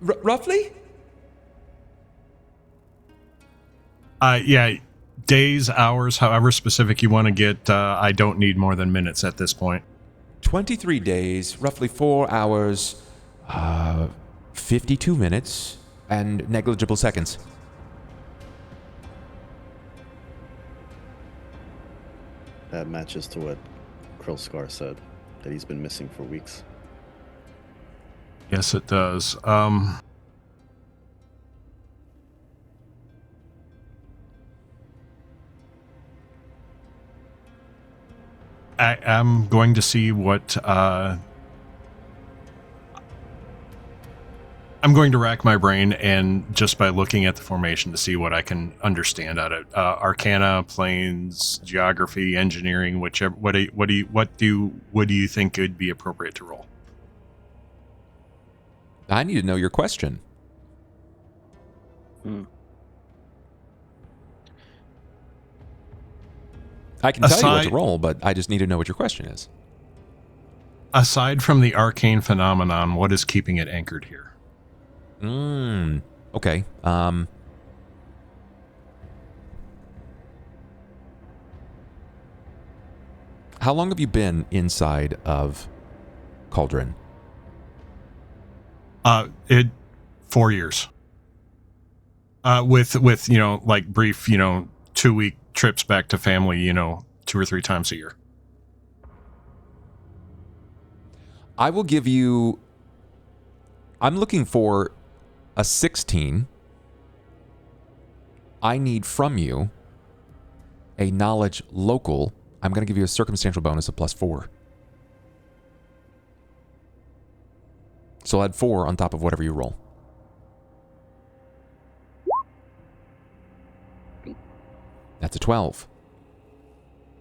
[SPEAKER 7] Roughly?
[SPEAKER 4] Yeah, days, hours, however specific you want to get. I don't need more than minutes at this point.
[SPEAKER 1] 23 days, roughly 4 hours, 52 minutes, and negligible seconds.
[SPEAKER 3] That matches to what Krillscar said, that he's been missing for weeks.
[SPEAKER 4] Yes, it does. I'm going to see what... I'm going to rack my brain, and just by looking at the formation to see what I can understand out of it. Arcana, planes, geography, engineering, whichever. What do you think would be appropriate to roll?
[SPEAKER 1] I need to know your question. I can tell you what to roll, but I just need to know what your question is.
[SPEAKER 4] Aside from the arcane phenomenon, what is keeping it anchored here?
[SPEAKER 1] Okay. How long have you been inside of Cauldron?
[SPEAKER 4] 4 years. With like brief, 2-week trips back to family, 2 or 3 times a year.
[SPEAKER 1] I will give you... I'm looking for a 16. I need from you a knowledge local. I'm going to give you a circumstantial bonus of +4. So I'll add 4 on top of whatever you roll. That's a 12.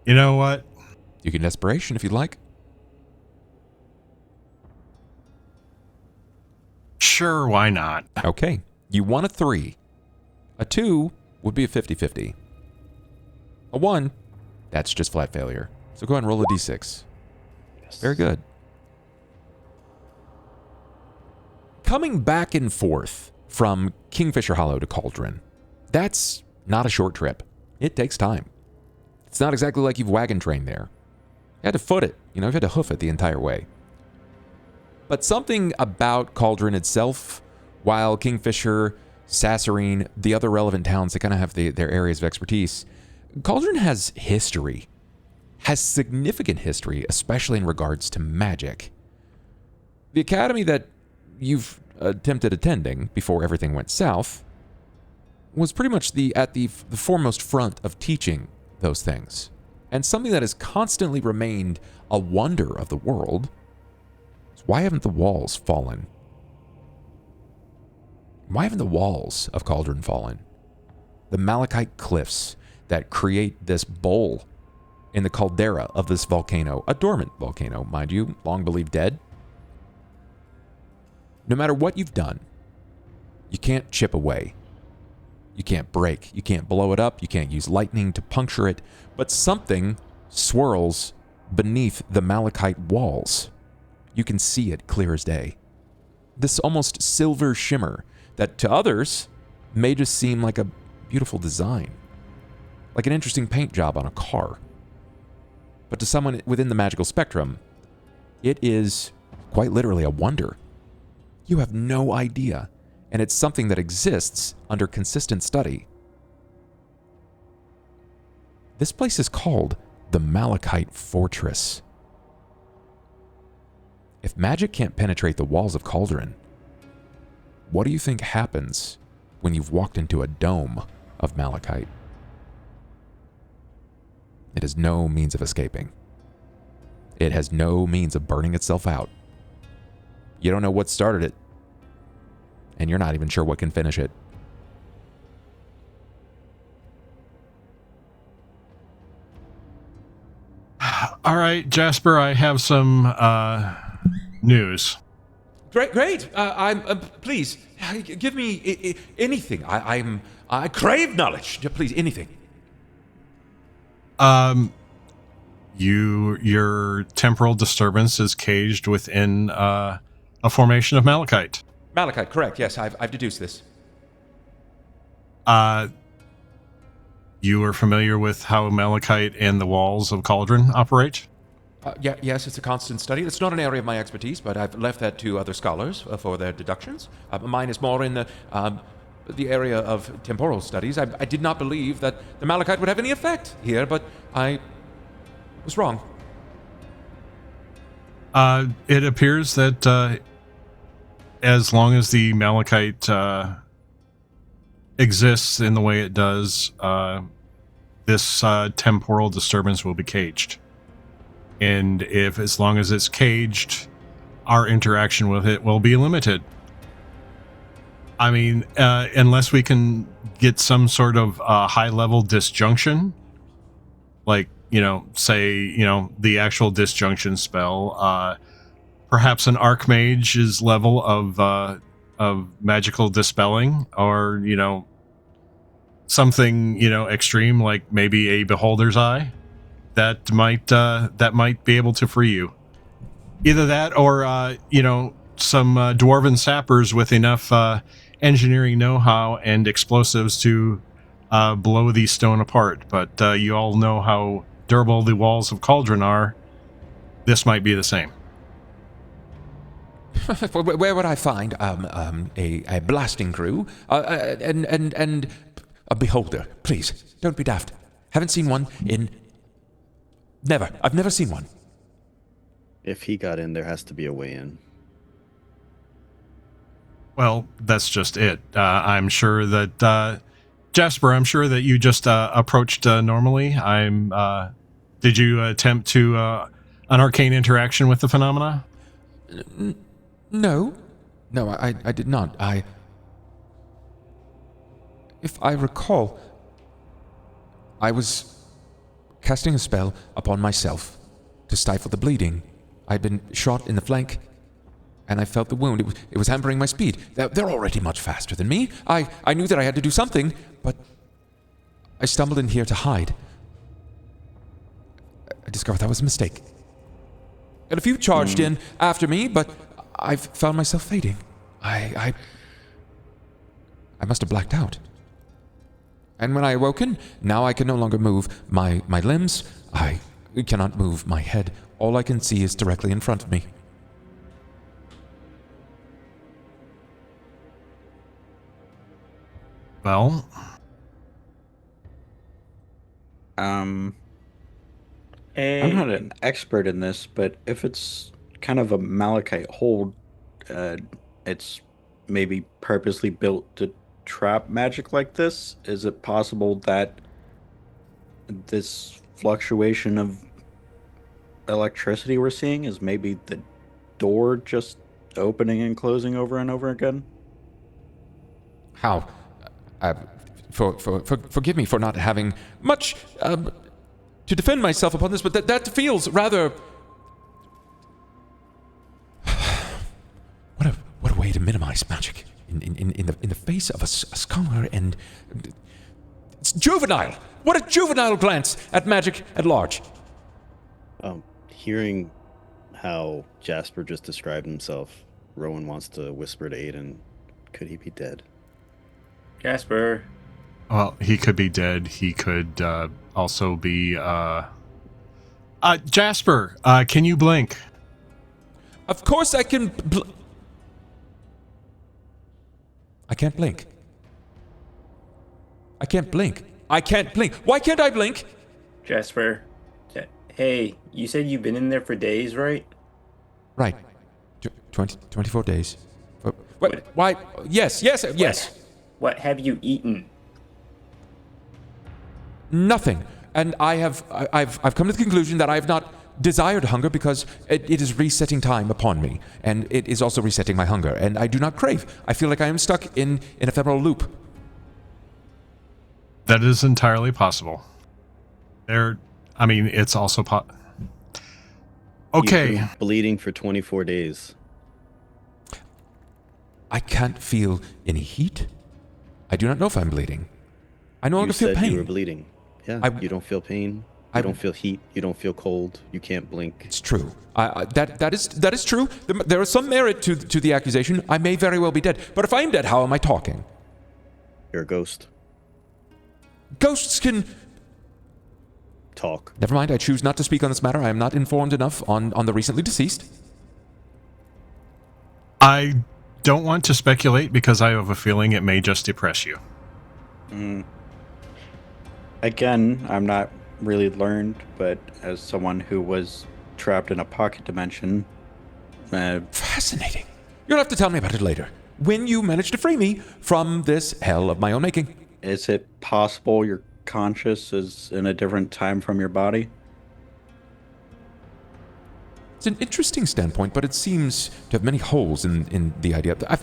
[SPEAKER 4] You know what?
[SPEAKER 1] You can desperation if you'd like.
[SPEAKER 4] Sure, why not?
[SPEAKER 1] Okay. You want a 3. A 2 would be a 50-50. A 1, that's just flat failure. So go ahead and roll a d6.
[SPEAKER 3] Yes.
[SPEAKER 1] Very good. Coming back and forth from Kingfisher Hollow to Cauldron, That's not a short trip. It takes time. It's not exactly like you've wagon trained there. You had to foot it, you had to hoof it the entire way. But something about Cauldron itself, while Kingfisher, Sasserine, the other relevant towns, they kind of have their areas of expertise, Cauldron has history. Has significant history, especially in regards to magic. The academy that you've attempted attending before everything went south was pretty much at the foremost front of teaching those things. And something that has constantly remained a wonder of the world is why haven't the walls fallen? Why haven't the walls of Cauldron fallen? The malachite cliffs that create this bowl in the caldera of this volcano, a dormant volcano, mind you, long believed dead. No matter what you've done, you can't chip away. You can't break. You can't blow it up. You can't use lightning to puncture it. But something swirls beneath the malachite walls. You can see it clear as day. This almost silver shimmer that to others may just seem like a beautiful design. Like an interesting paint job on a car. But to someone within the magical spectrum, it is quite literally a wonder. You have no idea, and it's something that exists under consistent study. This place is called the Malachite Fortress. If magic can't penetrate the walls of Cauldron, what do you think happens when you've walked into a dome of malachite? It has no means of escaping. It has no means of burning itself out. You don't know what started it, and you're not even sure what can finish it.
[SPEAKER 4] All right, Jasper, I have some news.
[SPEAKER 7] Great. Please give me anything. I crave knowledge. Please, anything.
[SPEAKER 4] Your temporal disturbance is caged within a formation of malachite.
[SPEAKER 7] Malachite, correct. Yes, I've deduced this.
[SPEAKER 4] You are familiar with how malachite and the walls of Cauldron operate?
[SPEAKER 7] Yes, it's a constant study. It's not an area of my expertise, but I've left that to other scholars for their deductions. Mine is more in the area of temporal studies. I did not believe that the malachite would have any effect here, but I was wrong.
[SPEAKER 4] It appears that as long as the malachite exists in the way it does, this temporal disturbance will be caged. And as long as it's caged, our interaction with it will be limited. I mean, unless we can get some sort of high-level disjunction, like, the actual disjunction spell, perhaps an archmage's level of magical dispelling, or, something, extreme, like maybe a beholder's eye, that might be able to free you. Either that or, some dwarven sappers with enough engineering know-how and explosives to blow the stone apart. But you all know how durable the walls of Cauldron are. This might be the same.
[SPEAKER 7] Where would I find a blasting crew and a beholder? Please, don't be daft. Haven't seen one in... Never. I've never seen one.
[SPEAKER 3] If he got in, there has to be a way in.
[SPEAKER 4] Well, that's just it. I'm sure that... Jasper, I'm sure that you just approached normally. Did you attempt to an arcane interaction with the phenomena?
[SPEAKER 7] No, I did not. If I recall, I was casting a spell upon myself to stifle the bleeding. I'd been shot in the flank, and I felt the wound. It was hampering my speed. They're already much faster than me. I knew that I had to do something, but I stumbled in here to hide. I discovered that was a mistake. And a few charged in after me, but I've found myself fading. I must have blacked out. And when I awoken, now I can no longer move my limbs. I cannot move my head. All I can see is directly in front of me.
[SPEAKER 4] Well,
[SPEAKER 6] I'm not an expert in this, but if it's kind of a malachite hold, it's maybe purposely built to trap magic like this. Is it possible that this fluctuation of electricity we're seeing is maybe the door just opening and closing over and over again?
[SPEAKER 7] How? Forgive me for not having much to defend myself upon this, but that feels rather... What a way to minimize magic in the face of a scholar, and it's juvenile. What a juvenile glance at magic at large.
[SPEAKER 3] Hearing how Jasper just described himself, Rowan wants to whisper to Aiden, could he be dead?
[SPEAKER 5] Jasper.
[SPEAKER 4] Well, he could be dead. He could also be... Jasper, can you blink?
[SPEAKER 7] Of course I can... I can't blink. I can't blink. I can't blink. Why can't I blink?
[SPEAKER 5] Jasper. Hey, you said you've been in there for days, right?
[SPEAKER 7] Right. 24 days. What? Why? Yes.
[SPEAKER 5] What have you eaten?
[SPEAKER 7] Nothing. And I've come to the conclusion that I have not desired hunger because it is resetting time upon me, and it is also resetting my hunger, and I do not crave. I feel like I am stuck in an ephemeral loop.
[SPEAKER 4] That is entirely possible. It's also Okay.
[SPEAKER 3] You've been bleeding for 24 days.
[SPEAKER 7] I can't feel any heat. I do not know if I'm bleeding. I no longer feel
[SPEAKER 3] You said
[SPEAKER 7] pain.
[SPEAKER 3] you were bleeding. Yeah, you don't feel pain. You don't feel heat. You don't feel cold. You can't blink.
[SPEAKER 7] It's true. That is true. There is some merit to the accusation. I may very well be dead. But if I am dead, how am I talking?
[SPEAKER 3] You're a ghost.
[SPEAKER 7] Ghosts can...
[SPEAKER 3] Talk.
[SPEAKER 7] Never mind, I choose not to speak on this matter. I am not informed enough on the recently deceased.
[SPEAKER 4] I don't want to speculate because I have a feeling it may just depress you.
[SPEAKER 6] Again, I'm not really learned, but as someone who was trapped in a pocket dimension...
[SPEAKER 7] Fascinating. You'll have to tell me about it later. When you manage to free me from this hell of my own making.
[SPEAKER 6] Is it possible your conscious is in a different time from your body?
[SPEAKER 7] It's an interesting standpoint, but it seems to have many holes in the idea. I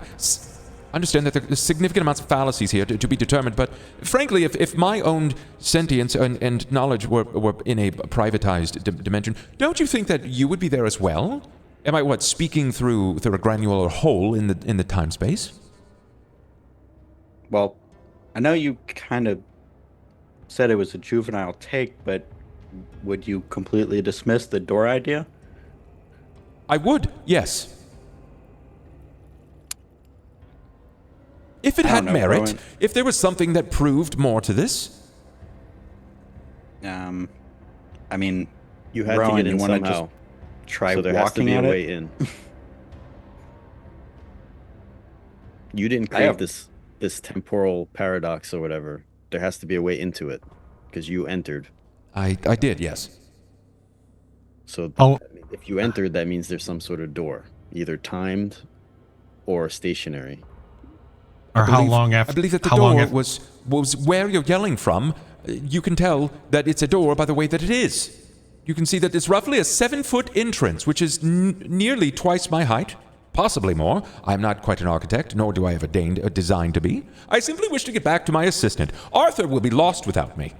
[SPEAKER 7] understand that there are significant amounts of fallacies here to be determined, but frankly, if my own sentience and knowledge were in a privatized dimension, don't you think that you would be there as well? Am I, speaking through a granular hole in the time-space?
[SPEAKER 6] Well, I know you kind of said it was a juvenile take, but would you completely dismiss the door idea?
[SPEAKER 7] I would, yes. If it had merit, Rowan. If there was something that proved more to this.
[SPEAKER 6] I mean,
[SPEAKER 3] you had
[SPEAKER 6] Rowan,
[SPEAKER 3] to get in somehow.
[SPEAKER 6] Just try
[SPEAKER 3] so there
[SPEAKER 6] walking
[SPEAKER 3] has to be
[SPEAKER 6] at
[SPEAKER 3] a way
[SPEAKER 6] it?
[SPEAKER 3] in. You didn't create this temporal paradox or whatever. There has to be a way into it because you entered.
[SPEAKER 7] I did, yes.
[SPEAKER 3] So if you entered, that means there's some sort of door, either timed or stationary.
[SPEAKER 4] Or how long after?
[SPEAKER 7] I believe that the door was where you're yelling from. You can tell that it's a door by the way that it is. You can see that it's roughly a 7-foot entrance, which is nearly twice my height. Possibly more. I'm not quite an architect, nor do I have a design to be. I simply wish to get back to my assistant. Arthur will be lost without me.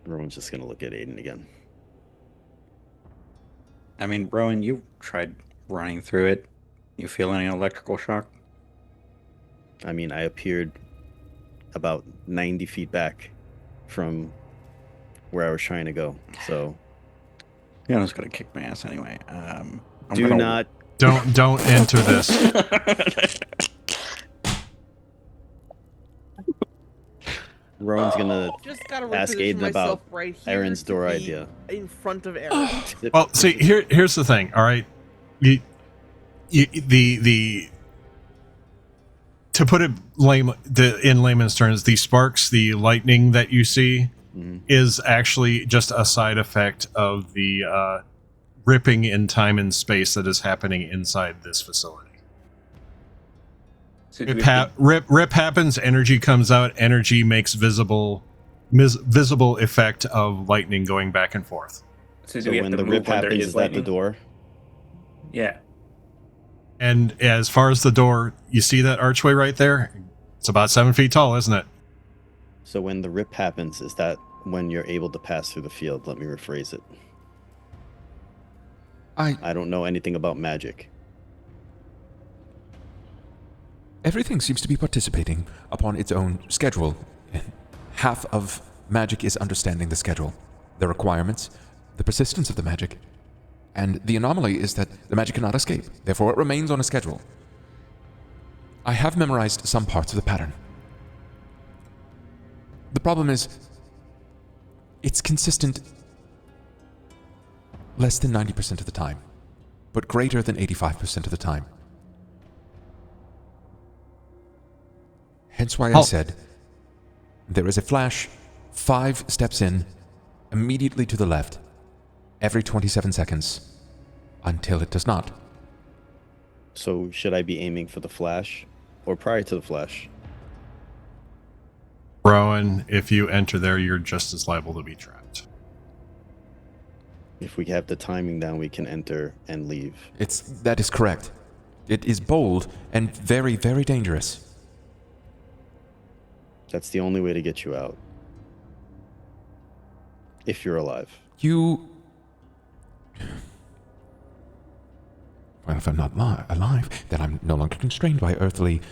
[SPEAKER 3] Rowan's just going to look at Aiden again.
[SPEAKER 6] I mean, Rowan, you tried running through it. You feel any electrical shock?
[SPEAKER 3] I mean, I appeared about 90 feet back from where I was trying to go, so...
[SPEAKER 6] Yeah, I was gonna kick my ass anyway.
[SPEAKER 4] Don't enter this.
[SPEAKER 3] Rowan's gonna
[SPEAKER 2] Just gotta
[SPEAKER 3] ask
[SPEAKER 2] reposition
[SPEAKER 3] Aiden
[SPEAKER 2] myself
[SPEAKER 3] about
[SPEAKER 2] right here
[SPEAKER 3] Aaron's
[SPEAKER 2] to
[SPEAKER 3] door
[SPEAKER 2] be
[SPEAKER 3] idea.
[SPEAKER 2] in front of Aaron.
[SPEAKER 4] Well, see, here's the thing. All right, the to put it in layman's terms, the sparks, the lightning that you see, is actually just a side effect of the ripping in time and space that is happening inside this facility.
[SPEAKER 5] So do we think-
[SPEAKER 4] Rip happens, energy comes out, energy makes visible effect of lightning going back and forth.
[SPEAKER 5] so do
[SPEAKER 3] So
[SPEAKER 5] we have
[SPEAKER 3] when
[SPEAKER 5] to
[SPEAKER 3] the
[SPEAKER 5] move
[SPEAKER 3] rip
[SPEAKER 5] when there
[SPEAKER 3] happens,
[SPEAKER 5] is
[SPEAKER 3] is that the
[SPEAKER 5] lightning?
[SPEAKER 3] door?
[SPEAKER 5] Yeah.
[SPEAKER 4] And as far as the door, you see that archway right there? It's about 7 feet tall, isn't it?
[SPEAKER 3] So when the rip happens, is that when you're able to pass through the field? Let me rephrase it. I don't know anything about magic.
[SPEAKER 1] Everything seems to be participating upon its own schedule. Half of magic is understanding the schedule, the requirements, the persistence of the magic. And the anomaly is that the magic cannot escape, therefore it remains on a schedule. I have memorized some parts of the pattern. The problem is, it's consistent less than 90% of the time, but greater than 85% of the time. Hence why I said, there is a flash 5 steps in, immediately to the left, every 27 seconds, until it does not.
[SPEAKER 3] So should I be aiming for the flash or prior to the flash?
[SPEAKER 4] Rowan, if you enter there, you're just as liable to be trapped.
[SPEAKER 3] If we have the timing down, we can enter and leave.
[SPEAKER 1] That is correct. It is bold and very, very dangerous.
[SPEAKER 3] That's the only way to get you out. If you're alive.
[SPEAKER 1] Well, if I'm not alive, then I'm no longer constrained by earthly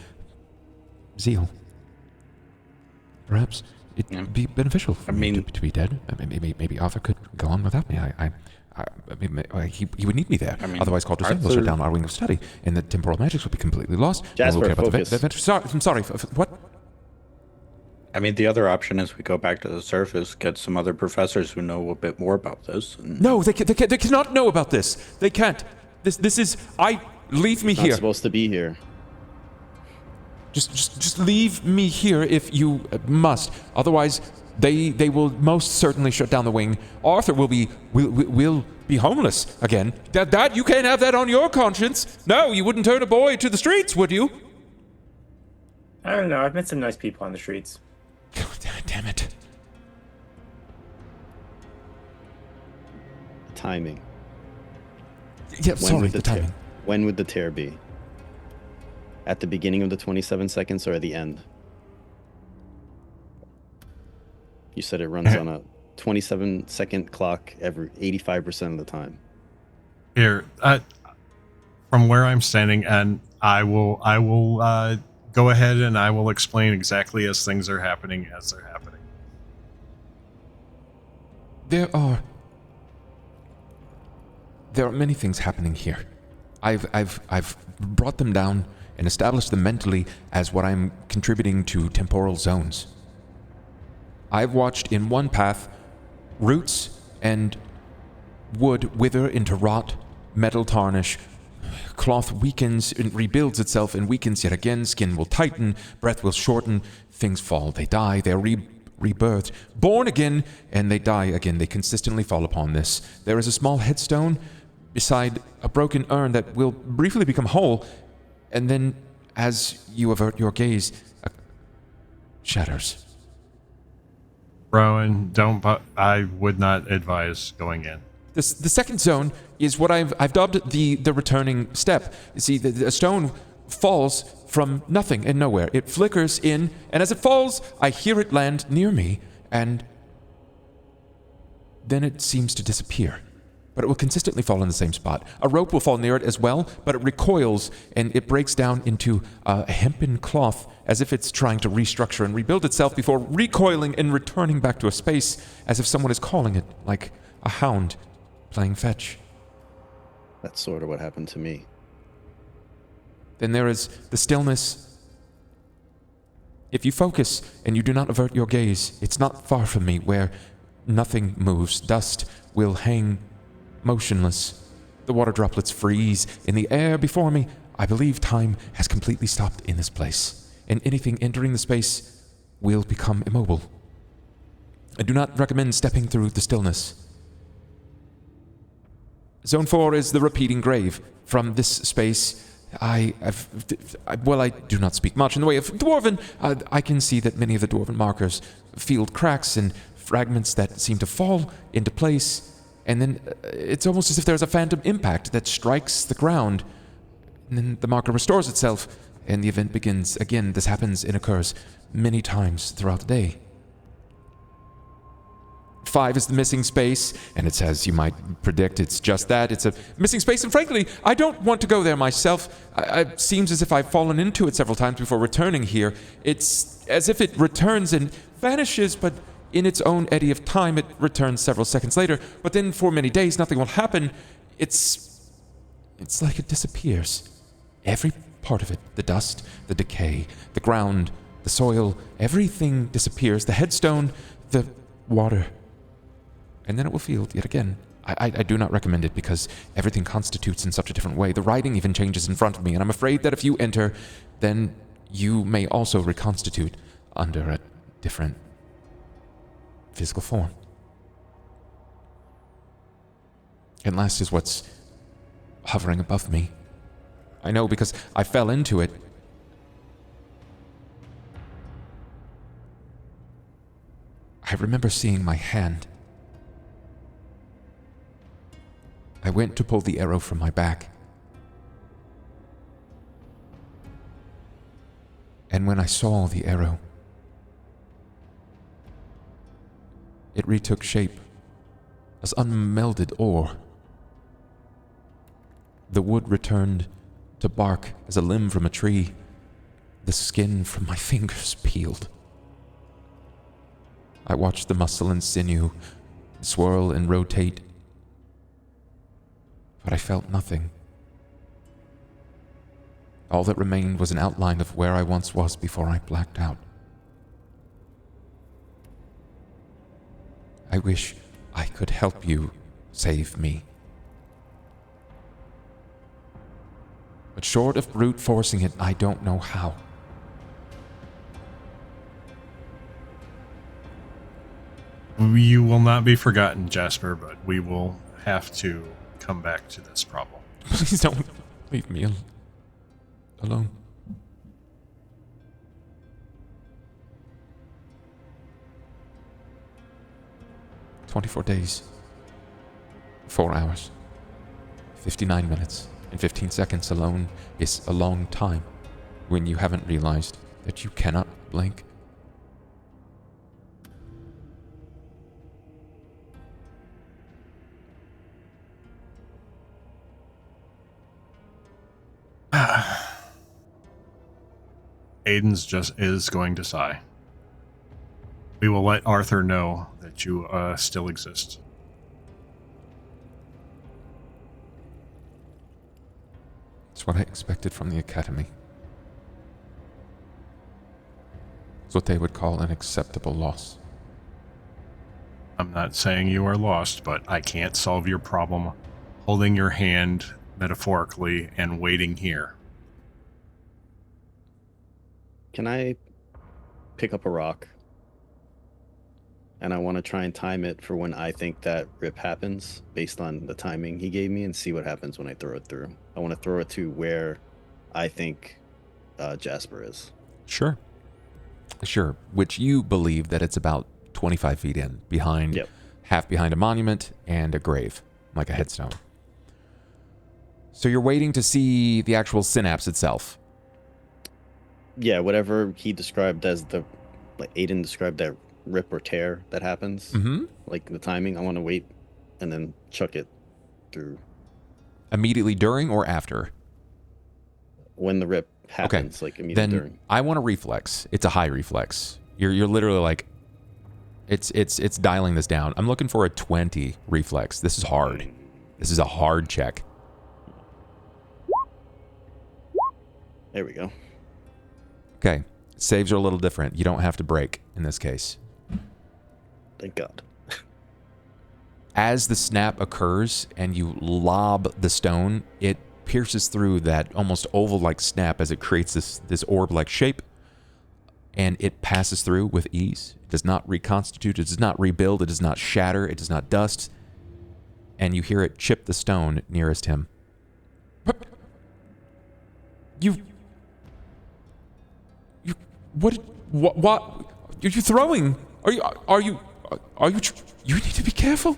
[SPEAKER 1] zeal. Perhaps it would be beneficial for me to be dead. Maybe Arthur could go on without me. He would need me there. Otherwise, Cauldron will shut down our wing of study, and the temporal magics would be completely lost.
[SPEAKER 3] Jasper, focus.
[SPEAKER 1] I'm sorry. What?
[SPEAKER 6] I mean, the other option is we go back to the surface, get some other professors who know a bit more about this. And...
[SPEAKER 1] No, they cannot know about this. They can't. This is. Leave me
[SPEAKER 3] Not
[SPEAKER 1] here.
[SPEAKER 3] supposed to be here.
[SPEAKER 1] Just leave me here if you must. Otherwise, they will most certainly shut down the wing. Arthur will be homeless again. That you can't have that on your conscience. No, you wouldn't turn a boy to the streets, would you?
[SPEAKER 5] I don't know. I've met some nice people on the streets.
[SPEAKER 1] Damn it.
[SPEAKER 3] Timing.
[SPEAKER 1] Yeah, sorry, the timing.
[SPEAKER 3] When would the tear be? At the beginning of the 27 seconds or at the end? You said it runs on a 27-second clock every 85% of the time.
[SPEAKER 4] Here, from where I'm standing, and I will go ahead and I will explain exactly as things are happening as they're happening.
[SPEAKER 1] There are many things happening here. I've brought them down and established them mentally as what I'm contributing to temporal zones. I've watched in one path roots and wood wither into rot, metal tarnish, cloth weakens and rebuilds itself and weakens yet again, skin will tighten, breath will shorten, things fall, they die, they're rebirthed, born again, and they die again. They consistently fall upon this. There is a small headstone beside a broken urn that will briefly become whole, and then, as you avert your gaze, shatters.
[SPEAKER 4] Rowan, I would not advise going in.
[SPEAKER 1] The second zone is what I've dubbed the returning step. You see, the stone falls from nothing and nowhere. It flickers in, and as it falls, I hear it land near me, and then it seems to disappear. But it will consistently fall in the same spot. A rope will fall near it as well, but it recoils and it breaks down into a hempen cloth as if it's trying to restructure and rebuild itself before recoiling and returning back to a space as if someone is calling it, like a hound playing fetch.
[SPEAKER 3] That's sort of what happened to me.
[SPEAKER 1] Then there is the stillness
[SPEAKER 8] If you focus and you do not avert your gaze, it's not far from me where nothing moves. Dust will hang motionless. The water droplets freeze in the air before me. I believe time has completely stopped in this place, and anything entering the space will become immobile. I do not recommend stepping through the stillness. Zone 4 is the repeating grave. From this space, I do not speak much in the way of Dwarven. I can see that many of the Dwarven markers field cracks and fragments that seem to fall into place, and then it's almost as if there's a phantom impact that strikes the ground, and then the marker restores itself, and the event begins again. This happens and occurs many times throughout the day. 5 is the missing space, and it's as you might predict, it's just that. It's a missing space, and frankly, I don't want to go there myself. It seems as if I've fallen into it several times before returning here. It's as if it returns and vanishes, but in its own eddy of time, it returns several seconds later. But then for many days, nothing will happen. It's like it disappears. Every part of it, the dust, the decay, the ground, the soil, everything disappears. The headstone, the water. And then it will field yet again. I do not recommend it because everything constitutes in such a different way. The writing even changes in front of me, and I'm afraid that if you enter, then you may also reconstitute under a different physical form. And last is what's hovering above me. I know because I fell into it. I remember seeing my hand. I went to pull the arrow from my back. And when I saw the arrow, it retook shape as unmelded ore. The wood returned to bark as a limb from a tree. The skin from my fingers peeled. I watched the muscle and sinew swirl and rotate, but I felt nothing. All that remained was an outline of where I once was before I blacked out. I wish I could help you save me. But short of brute forcing it, I don't know how.
[SPEAKER 4] You will not be forgotten, Jasper, but we will have to come back to this problem.
[SPEAKER 8] Please don't leave me alone. "24 days, 4 hours, 59 minutes, and 15 seconds alone is a long time when you haven't realized that you cannot blink.
[SPEAKER 4] Aiden's just is going to sigh. We will let Arthur know that you still exist.
[SPEAKER 8] It's what I expected from the Academy. It's what they would call an acceptable loss.
[SPEAKER 4] I'm not saying you are lost, but I can't solve your problem holding your hand metaphorically and waiting here.
[SPEAKER 3] Can I pick up a rock? And I want to try and time it for when I think that rip happens based on the timing he gave me and see what happens when I throw it through. I want to throw it to where I think Jasper is.
[SPEAKER 8] Sure. Which you believe that it's about 25 feet in, behind,
[SPEAKER 3] Yep.
[SPEAKER 8] half behind a monument and a grave, like a headstone. So you're waiting to see the actual synapse itself.
[SPEAKER 3] Yeah, whatever he described as like Aiden described that rip or tear that happens, like the timing, I want to wait and then chuck it through.
[SPEAKER 8] Immediately during or after?
[SPEAKER 3] When the rip happens, like immediately
[SPEAKER 8] Then
[SPEAKER 3] during.
[SPEAKER 8] I want a reflex. It's a high reflex. You're literally like, it's dialing this down. I'm looking for a 20 reflex. This is hard. This is a hard check.
[SPEAKER 3] There we go.
[SPEAKER 8] Okay,
[SPEAKER 1] Saves are a little different. You don't have to break in this case.
[SPEAKER 3] Thank God.
[SPEAKER 1] As the snap occurs and you lob the stone, it pierces through that almost oval-like snap as it creates this orb-like shape, and it passes through with ease. It does not reconstitute, it does not rebuild, it does not shatter, it does not dust, and you hear it chip the stone nearest him. What are you throwing? You need to be careful.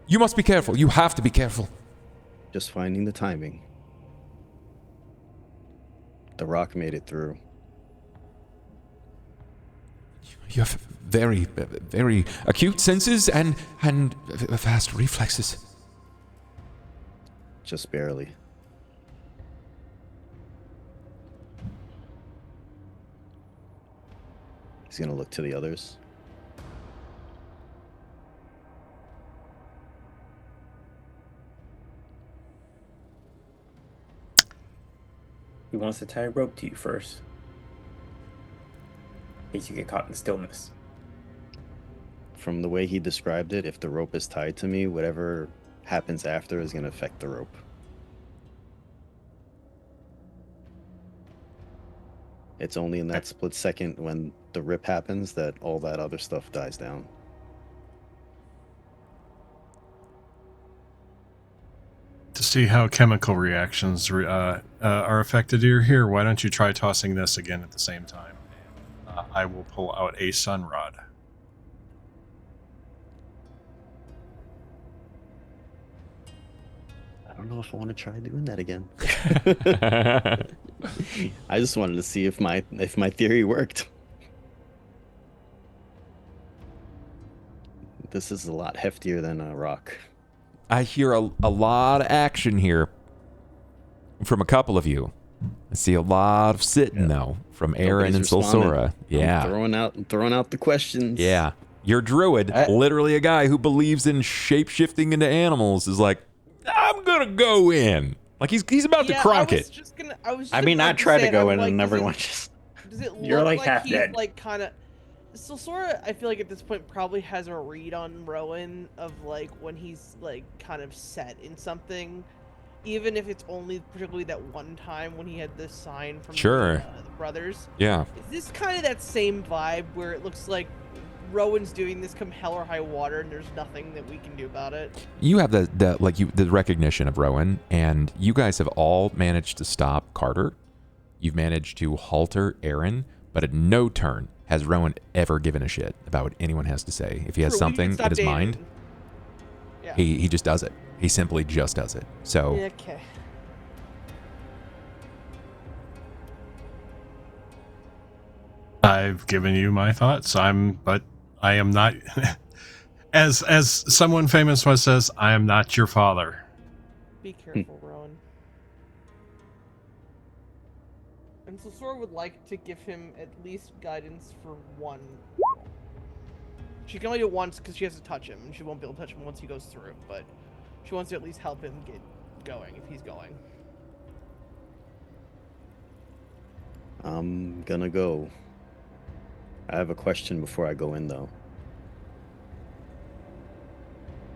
[SPEAKER 1] You must be careful. You have to be careful.
[SPEAKER 3] Just finding the timing. The rock made it through.
[SPEAKER 1] You have very, very acute senses and fast reflexes.
[SPEAKER 3] Just barely. He's gonna look to the others.
[SPEAKER 5] He wants to tie a rope to you first. In case you get caught in the stillness.
[SPEAKER 3] From the way he described it, if the rope is tied to me, whatever happens after is gonna affect the rope. It's only in that split second when the rip happens that all that other stuff dies down.
[SPEAKER 4] To see how chemical reactions are affected here, why don't you try tossing this again at the same time? I will pull out a sun rod.
[SPEAKER 3] I don't know if I want to try doing that again. I just wanted to see if my theory worked. This is a lot heftier than a rock.
[SPEAKER 1] I hear a lot of action here from a couple of you. I see a lot of sitting though from Aaron and Solsora. Yeah,
[SPEAKER 3] I'm throwing out the questions.
[SPEAKER 1] Yeah, your druid, literally a guy who believes in shape shifting into animals, is like, I'm gonna go in. Like he's about to cronk it.
[SPEAKER 6] I tried to go in and everyone just.
[SPEAKER 2] Does it look
[SPEAKER 5] You're like
[SPEAKER 2] like
[SPEAKER 5] half
[SPEAKER 2] he's
[SPEAKER 5] dead.
[SPEAKER 2] like kind of? So Sora, I feel like at this point probably has a read on Rowan of like when he's like kind of set in something, even if it's only particularly that one time when he had this sign from the brothers.
[SPEAKER 1] Yeah.
[SPEAKER 2] Is this kind of that same vibe where it looks like Rowan's doing this come hell or high water and there's nothing that we can do about it?
[SPEAKER 1] You have the recognition of Rowan, and you guys have all managed to stop Carter. You've managed to halter Aaron, but at no turn has Rowan ever given a shit about what anyone has to say. If he has something in his mind, he just does it. He simply just does it. So
[SPEAKER 2] Okay.
[SPEAKER 4] I've given you my thoughts. But I am not, as someone famous once says, I am not your father.
[SPEAKER 2] Be careful, Rowan. And so Sora would like to give him at least guidance for one. She can only do it once because she has to touch him, and she won't be able to touch him once he goes through, but she wants to at least help him get going if he's going.
[SPEAKER 3] I'm gonna go. I have a question before I go in, though.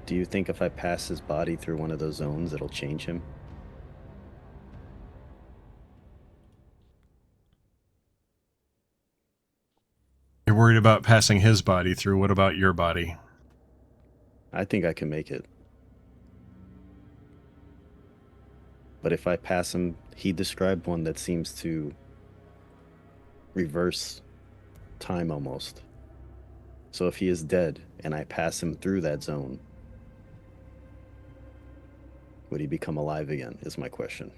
[SPEAKER 3] Do you think if I pass his body through one of those zones, it'll change him?
[SPEAKER 4] You're worried about passing his body through. What about your body?
[SPEAKER 3] I think I can make it. But if I pass him, he described one that seems to reverse time almost. So if he is dead and I pass him through that zone, would he become alive again, is my question.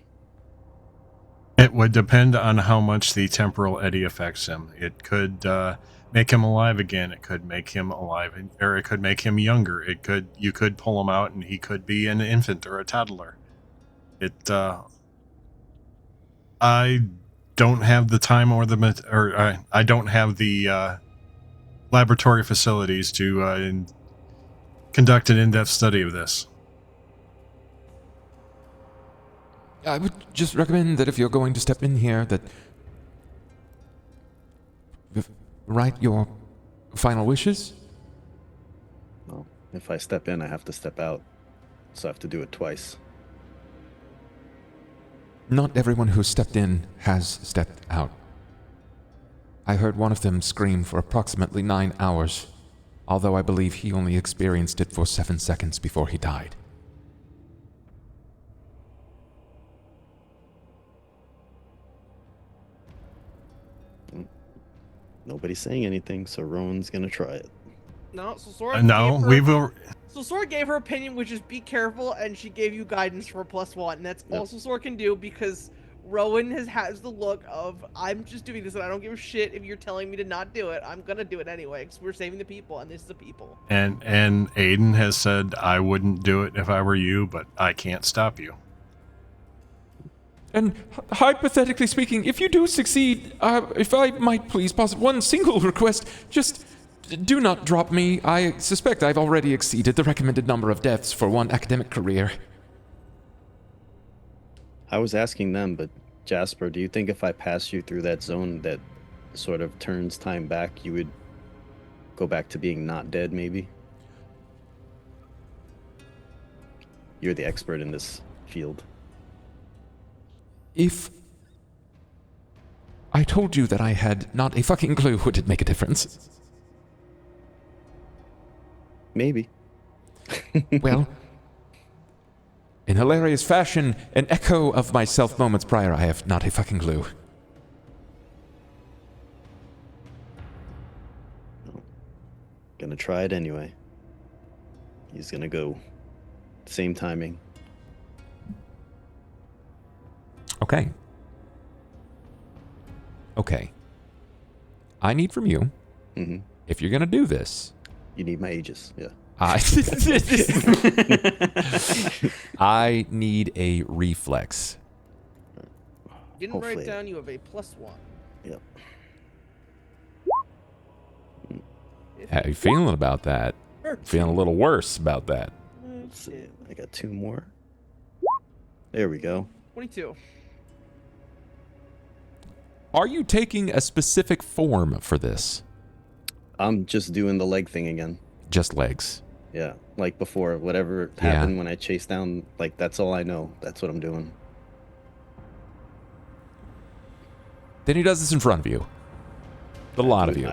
[SPEAKER 4] It would depend on how much the temporal eddy affects him. It could make him alive again. It could make him alive, or it could make him younger. You could pull him out and he could be an infant or a toddler. I don't have the time I don't have the laboratory facilities to conduct an in-depth study of this.
[SPEAKER 1] I would just recommend that if you're going to step in here, that
[SPEAKER 8] write your final wishes?
[SPEAKER 3] Well, if I step in, I have to step out. So I have to do it twice.
[SPEAKER 8] Not everyone who stepped in has stepped out. I heard one of them scream for approximately 9 hours, although I believe he only experienced it for 7 seconds before he died.
[SPEAKER 3] Nobody's saying anything, so Rowan's gonna try it.
[SPEAKER 2] No, so Sora.
[SPEAKER 4] No, we will.
[SPEAKER 2] So Sora gave her opinion, which is be careful, and she gave you guidance for a +1. And that's
[SPEAKER 3] Yep.
[SPEAKER 2] all Sora can do because Rowan has the look of I'm just doing this and I don't give a shit if you're telling me to not do it. I'm gonna do it anyway because we're saving the people and this is the people.
[SPEAKER 4] And Aiden has said I wouldn't do it if I were you, but I can't stop you.
[SPEAKER 7] And hypothetically speaking, if you do succeed, if I might please posit one single request, just do not drop me. I suspect I've already exceeded the recommended number of deaths for one academic career.
[SPEAKER 3] I was asking them, but Jasper, do you think if I pass you through that zone that sort of turns time back, you would go back to being not dead, maybe? You're the expert in this field.
[SPEAKER 8] If I told you that I had not a fucking clue, would it make a difference?
[SPEAKER 3] Maybe.
[SPEAKER 8] Well, in hilarious fashion, an echo of myself moments prior, I have not a fucking clue.
[SPEAKER 3] Gonna try it anyway. He's gonna go. Same timing.
[SPEAKER 8] Okay. Okay. I need from you,
[SPEAKER 3] Mm-hmm.
[SPEAKER 8] if you're gonna do this,
[SPEAKER 3] You need my aegis, yeah.
[SPEAKER 8] I need a reflex.
[SPEAKER 2] Didn't
[SPEAKER 3] Hopefully.
[SPEAKER 2] write down you have a +1.
[SPEAKER 3] Yep.
[SPEAKER 8] How you feeling about that? Feeling a little worse about that.
[SPEAKER 3] Let's see. I got 2 more. There we go.
[SPEAKER 2] 22.
[SPEAKER 8] Are you taking a specific form for this?
[SPEAKER 3] I'm just doing the leg thing again.
[SPEAKER 8] Just legs.
[SPEAKER 3] Yeah, like before, whatever
[SPEAKER 8] Yeah.
[SPEAKER 3] happened when I chased down, like that's all I know. That's what I'm doing.
[SPEAKER 8] Then he does this in front of you. A lot of you.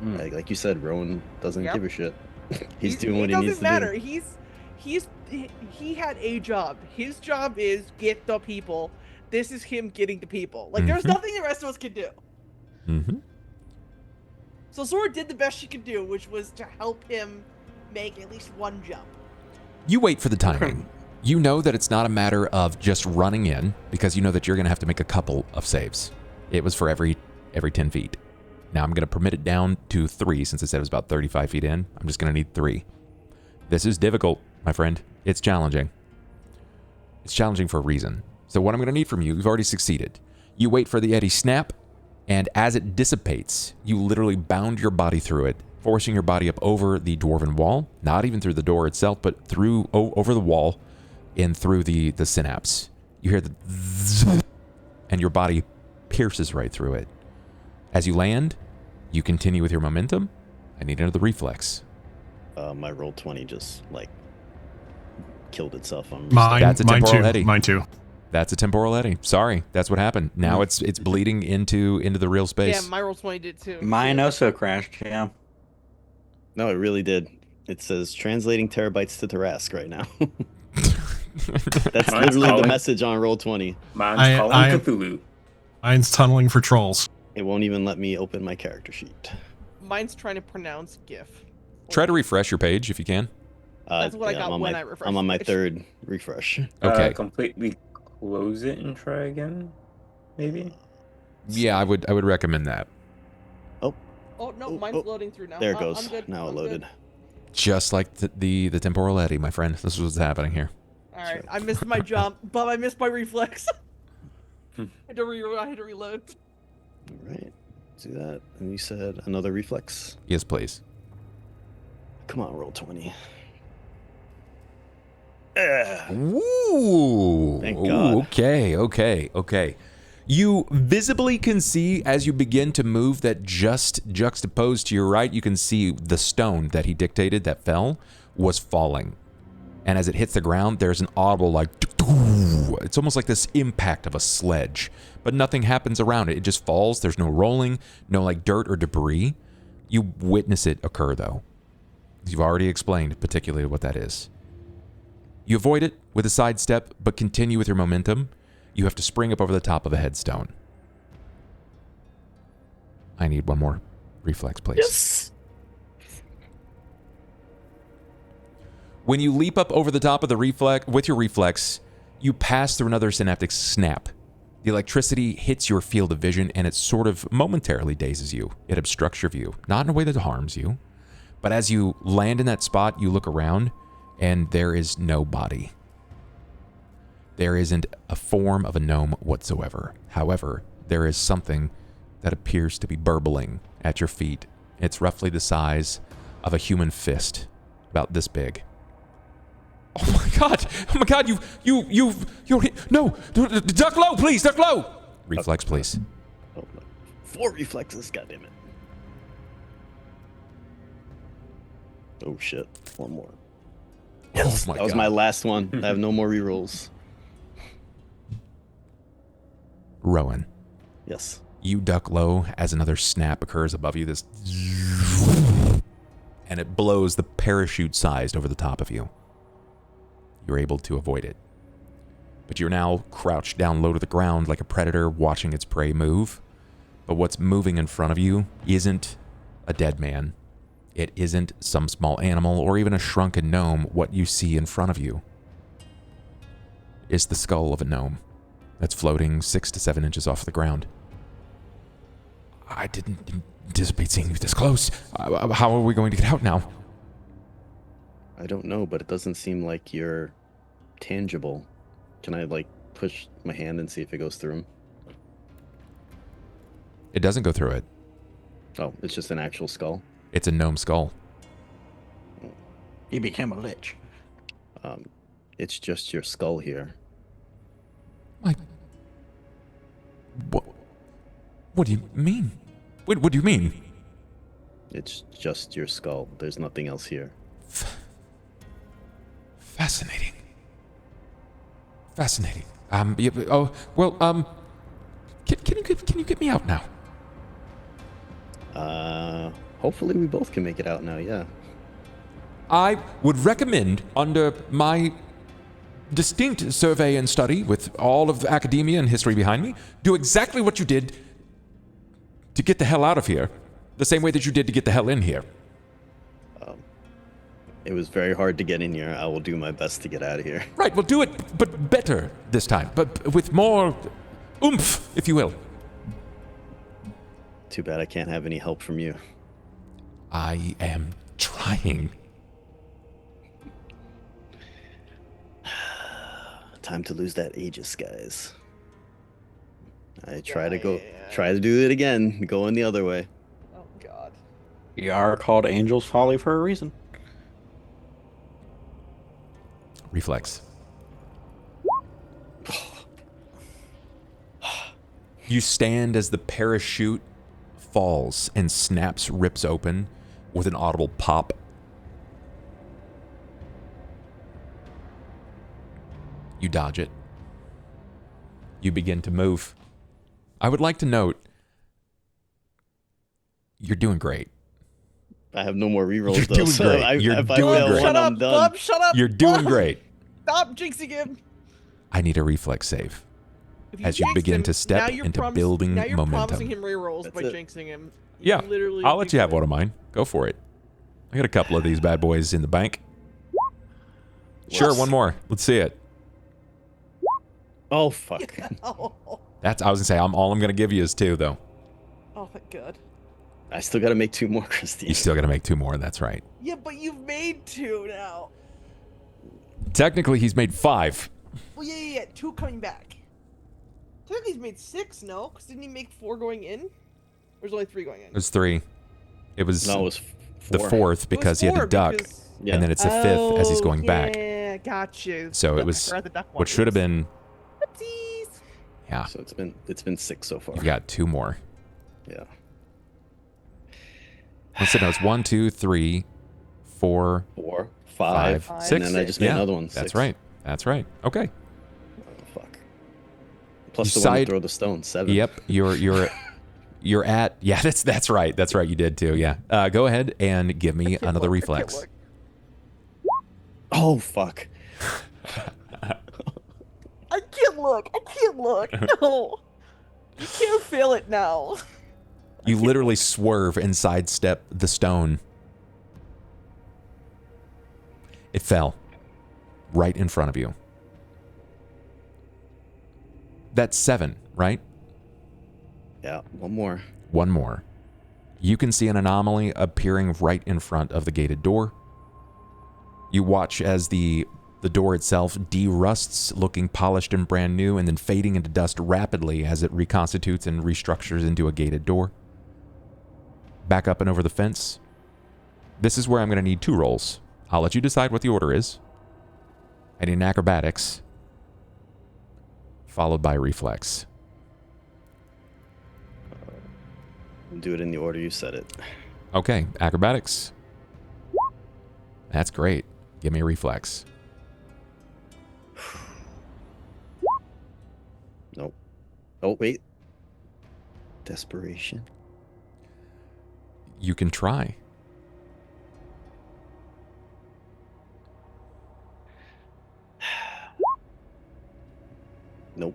[SPEAKER 3] Like you said, Rowan doesn't
[SPEAKER 2] Yep.
[SPEAKER 3] give a shit. He's doing what he needs
[SPEAKER 2] doesn't matter.
[SPEAKER 3] to do.
[SPEAKER 2] He had a job. His job is get the people. This is him getting the people. Like there's nothing the rest of us can do.
[SPEAKER 8] Mm-hmm.
[SPEAKER 2] So Sora did the best she could do, which was to help him make at least one jump.
[SPEAKER 8] You wait for the timing. You know that it's not a matter of just running in, because you know that you're going to have to make a couple of saves. It was for every 10 feet. Now I'm going to permit it down to 3, since I said it was about 35 feet in. I'm just going to need 3. This is difficult, my friend. It's challenging. It's challenging for a reason. So what I'm going to need from you, you've already succeeded. You wait for the eddy snap, and as it dissipates, you literally bound your body through it, forcing your body up over the dwarven wall, not even through the door itself, but through over the wall and through the synapse. You hear the zzz, and your body pierces right through it. As you land, you continue with your momentum. I need another reflex.
[SPEAKER 3] My roll 20 just like killed itself on
[SPEAKER 8] That's a
[SPEAKER 4] mine
[SPEAKER 8] temporal
[SPEAKER 4] too.
[SPEAKER 8] eddy.
[SPEAKER 4] Mine too.
[SPEAKER 8] That's a temporal eddy. Sorry, that's what happened. Now it's bleeding into the real space.
[SPEAKER 2] Yeah, my roll 20 did too.
[SPEAKER 6] Mine also crashed, yeah.
[SPEAKER 3] No, it really did. It says translating terabytes to Tarask right now. That's
[SPEAKER 5] Mine's
[SPEAKER 3] literally the
[SPEAKER 5] calling.
[SPEAKER 3] message on roll 20.
[SPEAKER 5] Mine's calling Cthulhu.
[SPEAKER 4] Mine's tunneling for trolls.
[SPEAKER 3] It won't even let me open my character sheet.
[SPEAKER 2] Mine's trying to pronounce GIF.
[SPEAKER 8] Try to refresh your page if you can.
[SPEAKER 2] That's what I got
[SPEAKER 3] I'm on
[SPEAKER 2] when
[SPEAKER 3] my,
[SPEAKER 2] I refreshed
[SPEAKER 3] I'm on
[SPEAKER 2] the
[SPEAKER 3] my
[SPEAKER 2] page.
[SPEAKER 3] 3rd refresh.
[SPEAKER 8] Okay.
[SPEAKER 5] Completely close it and try again, maybe.
[SPEAKER 8] Yeah, I would recommend that.
[SPEAKER 2] Oh no,
[SPEAKER 3] Oh,
[SPEAKER 2] mine's
[SPEAKER 3] oh.
[SPEAKER 2] loading through now.
[SPEAKER 3] There it
[SPEAKER 2] I'm
[SPEAKER 3] goes.
[SPEAKER 2] good.
[SPEAKER 3] Now it
[SPEAKER 2] I'm
[SPEAKER 3] loaded.
[SPEAKER 2] good.
[SPEAKER 8] Just like the temporal eddy, my friend. This is what's happening here.
[SPEAKER 2] All right, I missed my jump, but I missed my reflex. I had to reload.
[SPEAKER 3] All right. Do that. And you said another reflex.
[SPEAKER 8] Yes, please.
[SPEAKER 3] Come on, roll 20.
[SPEAKER 8] Ooh.
[SPEAKER 3] Thank
[SPEAKER 8] Ooh,
[SPEAKER 3] God.
[SPEAKER 8] Okay.
[SPEAKER 1] You visibly can see as you begin to move that just juxtaposed to your right, you can see the stone that he dictated that fell was falling. And as it hits the ground, there's an audible like, it's almost like this impact of a sledge, but nothing happens around it. It just falls. There's no rolling, no like dirt or debris. You witness it occur though. You've already explained particularly what that is. You avoid it with a sidestep, but continue with your momentum. You have to spring up over the top of a headstone. I need one more reflex, please.
[SPEAKER 3] Yes.
[SPEAKER 1] When you leap up over the top of the reflex, with your reflex, you pass through another synaptic snap. The electricity hits your field of vision and it sort of momentarily dazes you. It obstructs your view, not in a way that harms you. But as you land in that spot, you look around and there is no body. There isn't a form of a gnome whatsoever. However, there is something that appears to be burbling at your feet. It's roughly the size of a human fist, about this big. Oh my god! Oh my god! You're no! Duck low, please! Duck low! Reflex, please.
[SPEAKER 3] Oh, no. 4 reflexes, goddammit. Oh shit! 1 more. Yes,
[SPEAKER 1] Oh my
[SPEAKER 3] that was
[SPEAKER 1] god.
[SPEAKER 3] my last one. I have no more rerolls.
[SPEAKER 1] Rowan,
[SPEAKER 3] Yes.
[SPEAKER 1] you duck low as another snap occurs above you. This, and it blows the parachute sized over the top of you. You're able to avoid it. But you're now crouched down low to the ground like a predator watching its prey move. But what's moving in front of you isn't a dead man. It isn't some small animal or even a shrunken gnome. What you see in front of you is the skull of a gnome that's floating 6 to 7 inches off the ground. I didn't anticipate seeing you this close. How are we going to get out now?
[SPEAKER 3] I don't know, but it doesn't seem like you're tangible. Can I, like, push my hand and see if it goes through him?
[SPEAKER 1] It doesn't go through it.
[SPEAKER 3] Oh, it's just an actual skull?
[SPEAKER 1] It's a gnome skull.
[SPEAKER 6] He became a lich.
[SPEAKER 3] It's just your skull here.
[SPEAKER 1] What do you mean? What do you mean?
[SPEAKER 3] It's just your skull. There's nothing else here.
[SPEAKER 1] Fascinating. Fascinating. Can you get me out now?
[SPEAKER 3] Hopefully we both can make it out now, yeah.
[SPEAKER 1] I would recommend, under my distinct survey and study with all of academia and history behind me, do exactly what you did to get the hell out of here, the same way that you did to get the hell in here.
[SPEAKER 3] It was very hard to get in here. I will do my best to get out of here.
[SPEAKER 1] Right, well, do it, but better this time, but with more oomph, if you will.
[SPEAKER 3] Too bad I can't have any help from you.
[SPEAKER 1] I am trying.
[SPEAKER 3] Time to lose that Aegis, guys. I try to do it again, going the other way.
[SPEAKER 2] Oh god.
[SPEAKER 6] We are called Angel's Folly for a reason.
[SPEAKER 1] Reflex. You stand as the parachute falls and snaps, rips open with an audible pop. You dodge it. You begin to move. I would like to note, you're doing great.
[SPEAKER 3] I have no more rerolls
[SPEAKER 1] You're
[SPEAKER 3] though.
[SPEAKER 1] doing
[SPEAKER 3] So
[SPEAKER 1] great.
[SPEAKER 3] I,
[SPEAKER 1] You're
[SPEAKER 3] if I
[SPEAKER 1] doing
[SPEAKER 3] fail
[SPEAKER 1] great.
[SPEAKER 3] one,
[SPEAKER 2] Shut
[SPEAKER 3] I'm
[SPEAKER 2] up,
[SPEAKER 3] done.
[SPEAKER 2] Bob, shut up.
[SPEAKER 1] You're doing
[SPEAKER 2] Bob.
[SPEAKER 1] great.
[SPEAKER 2] Stop jinxing him.
[SPEAKER 1] I need a reflex save
[SPEAKER 2] If
[SPEAKER 1] as you
[SPEAKER 2] jinxed
[SPEAKER 1] begin
[SPEAKER 2] him,
[SPEAKER 1] to step
[SPEAKER 2] now you're
[SPEAKER 1] into
[SPEAKER 2] promis-
[SPEAKER 1] building
[SPEAKER 2] now you're promising
[SPEAKER 1] momentum.
[SPEAKER 2] him rerolls
[SPEAKER 3] That's
[SPEAKER 2] by
[SPEAKER 3] it.
[SPEAKER 2] jinxing him.
[SPEAKER 1] Yeah,
[SPEAKER 2] Literally,
[SPEAKER 1] I'll let you have
[SPEAKER 2] could-
[SPEAKER 1] one of mine. Go for it. I got a couple of these bad boys in the bank. Sure,
[SPEAKER 3] Yes.
[SPEAKER 1] one more. Let's see it.
[SPEAKER 3] Oh fuck!
[SPEAKER 2] Oh,
[SPEAKER 1] I was gonna say, all I'm gonna give you is 2, though.
[SPEAKER 2] oh my god.
[SPEAKER 3] I still got to make 2 more, Christine.
[SPEAKER 1] You still gotta make 2 more. That's right.
[SPEAKER 2] Yeah, but you've made 2 now.
[SPEAKER 1] Technically, he's made 5.
[SPEAKER 2] Well, yeah. 2 coming back. Technically, he's made 6, no? Because didn't he make 4 going in? Or there's only 3 going in?
[SPEAKER 1] It was 3. It was
[SPEAKER 3] No, it was
[SPEAKER 1] the
[SPEAKER 3] 4.
[SPEAKER 1] 4th because he had to duck,
[SPEAKER 3] Yeah.
[SPEAKER 1] and then it's the 5th as he's going back.
[SPEAKER 2] Yeah, got you.
[SPEAKER 1] So it
[SPEAKER 2] I
[SPEAKER 1] was
[SPEAKER 2] forgot the duck one
[SPEAKER 1] what should have
[SPEAKER 2] was.
[SPEAKER 1] been.
[SPEAKER 2] Whoopsies.
[SPEAKER 1] Yeah.
[SPEAKER 3] So it's been 6 so far.
[SPEAKER 1] You've got 2 more.
[SPEAKER 3] Yeah.
[SPEAKER 1] Let's see. No, it's 1, 2, 3, 4,
[SPEAKER 3] 4,
[SPEAKER 1] 5,
[SPEAKER 3] 5,
[SPEAKER 1] 6.
[SPEAKER 3] and then I just made
[SPEAKER 1] Yeah,
[SPEAKER 3] another one.
[SPEAKER 1] That's
[SPEAKER 3] 6.
[SPEAKER 1] right. That's right. Okay.
[SPEAKER 3] Oh, fuck. Plus
[SPEAKER 1] You
[SPEAKER 3] the one to
[SPEAKER 1] side-
[SPEAKER 3] throw the stone. 7.
[SPEAKER 1] Yep. You're at. Yeah. That's right. That's right. You did too. Yeah. Go ahead and give me another reflex.
[SPEAKER 3] Oh fuck.
[SPEAKER 2] I can't look. No. You can't feel it now.
[SPEAKER 1] You literally swerve and sidestep the stone. It fell right in front of you. That's 7, right?
[SPEAKER 3] Yeah, one more.
[SPEAKER 1] One more. You can see an anomaly appearing right in front of the gated door. You watch as the door itself derusts, looking polished and brand new, and then fading into dust rapidly as it reconstitutes and restructures into a gated door. Back up and over the fence. This is where I'm going to need 2 rolls. I'll let you decide what the order is. I need an acrobatics, followed by reflex.
[SPEAKER 3] Do it in the order you said it.
[SPEAKER 1] Okay, acrobatics. That's great. Give me a reflex.
[SPEAKER 3] Nope. Oh, wait. Desperation.
[SPEAKER 1] You can try.
[SPEAKER 3] Nope.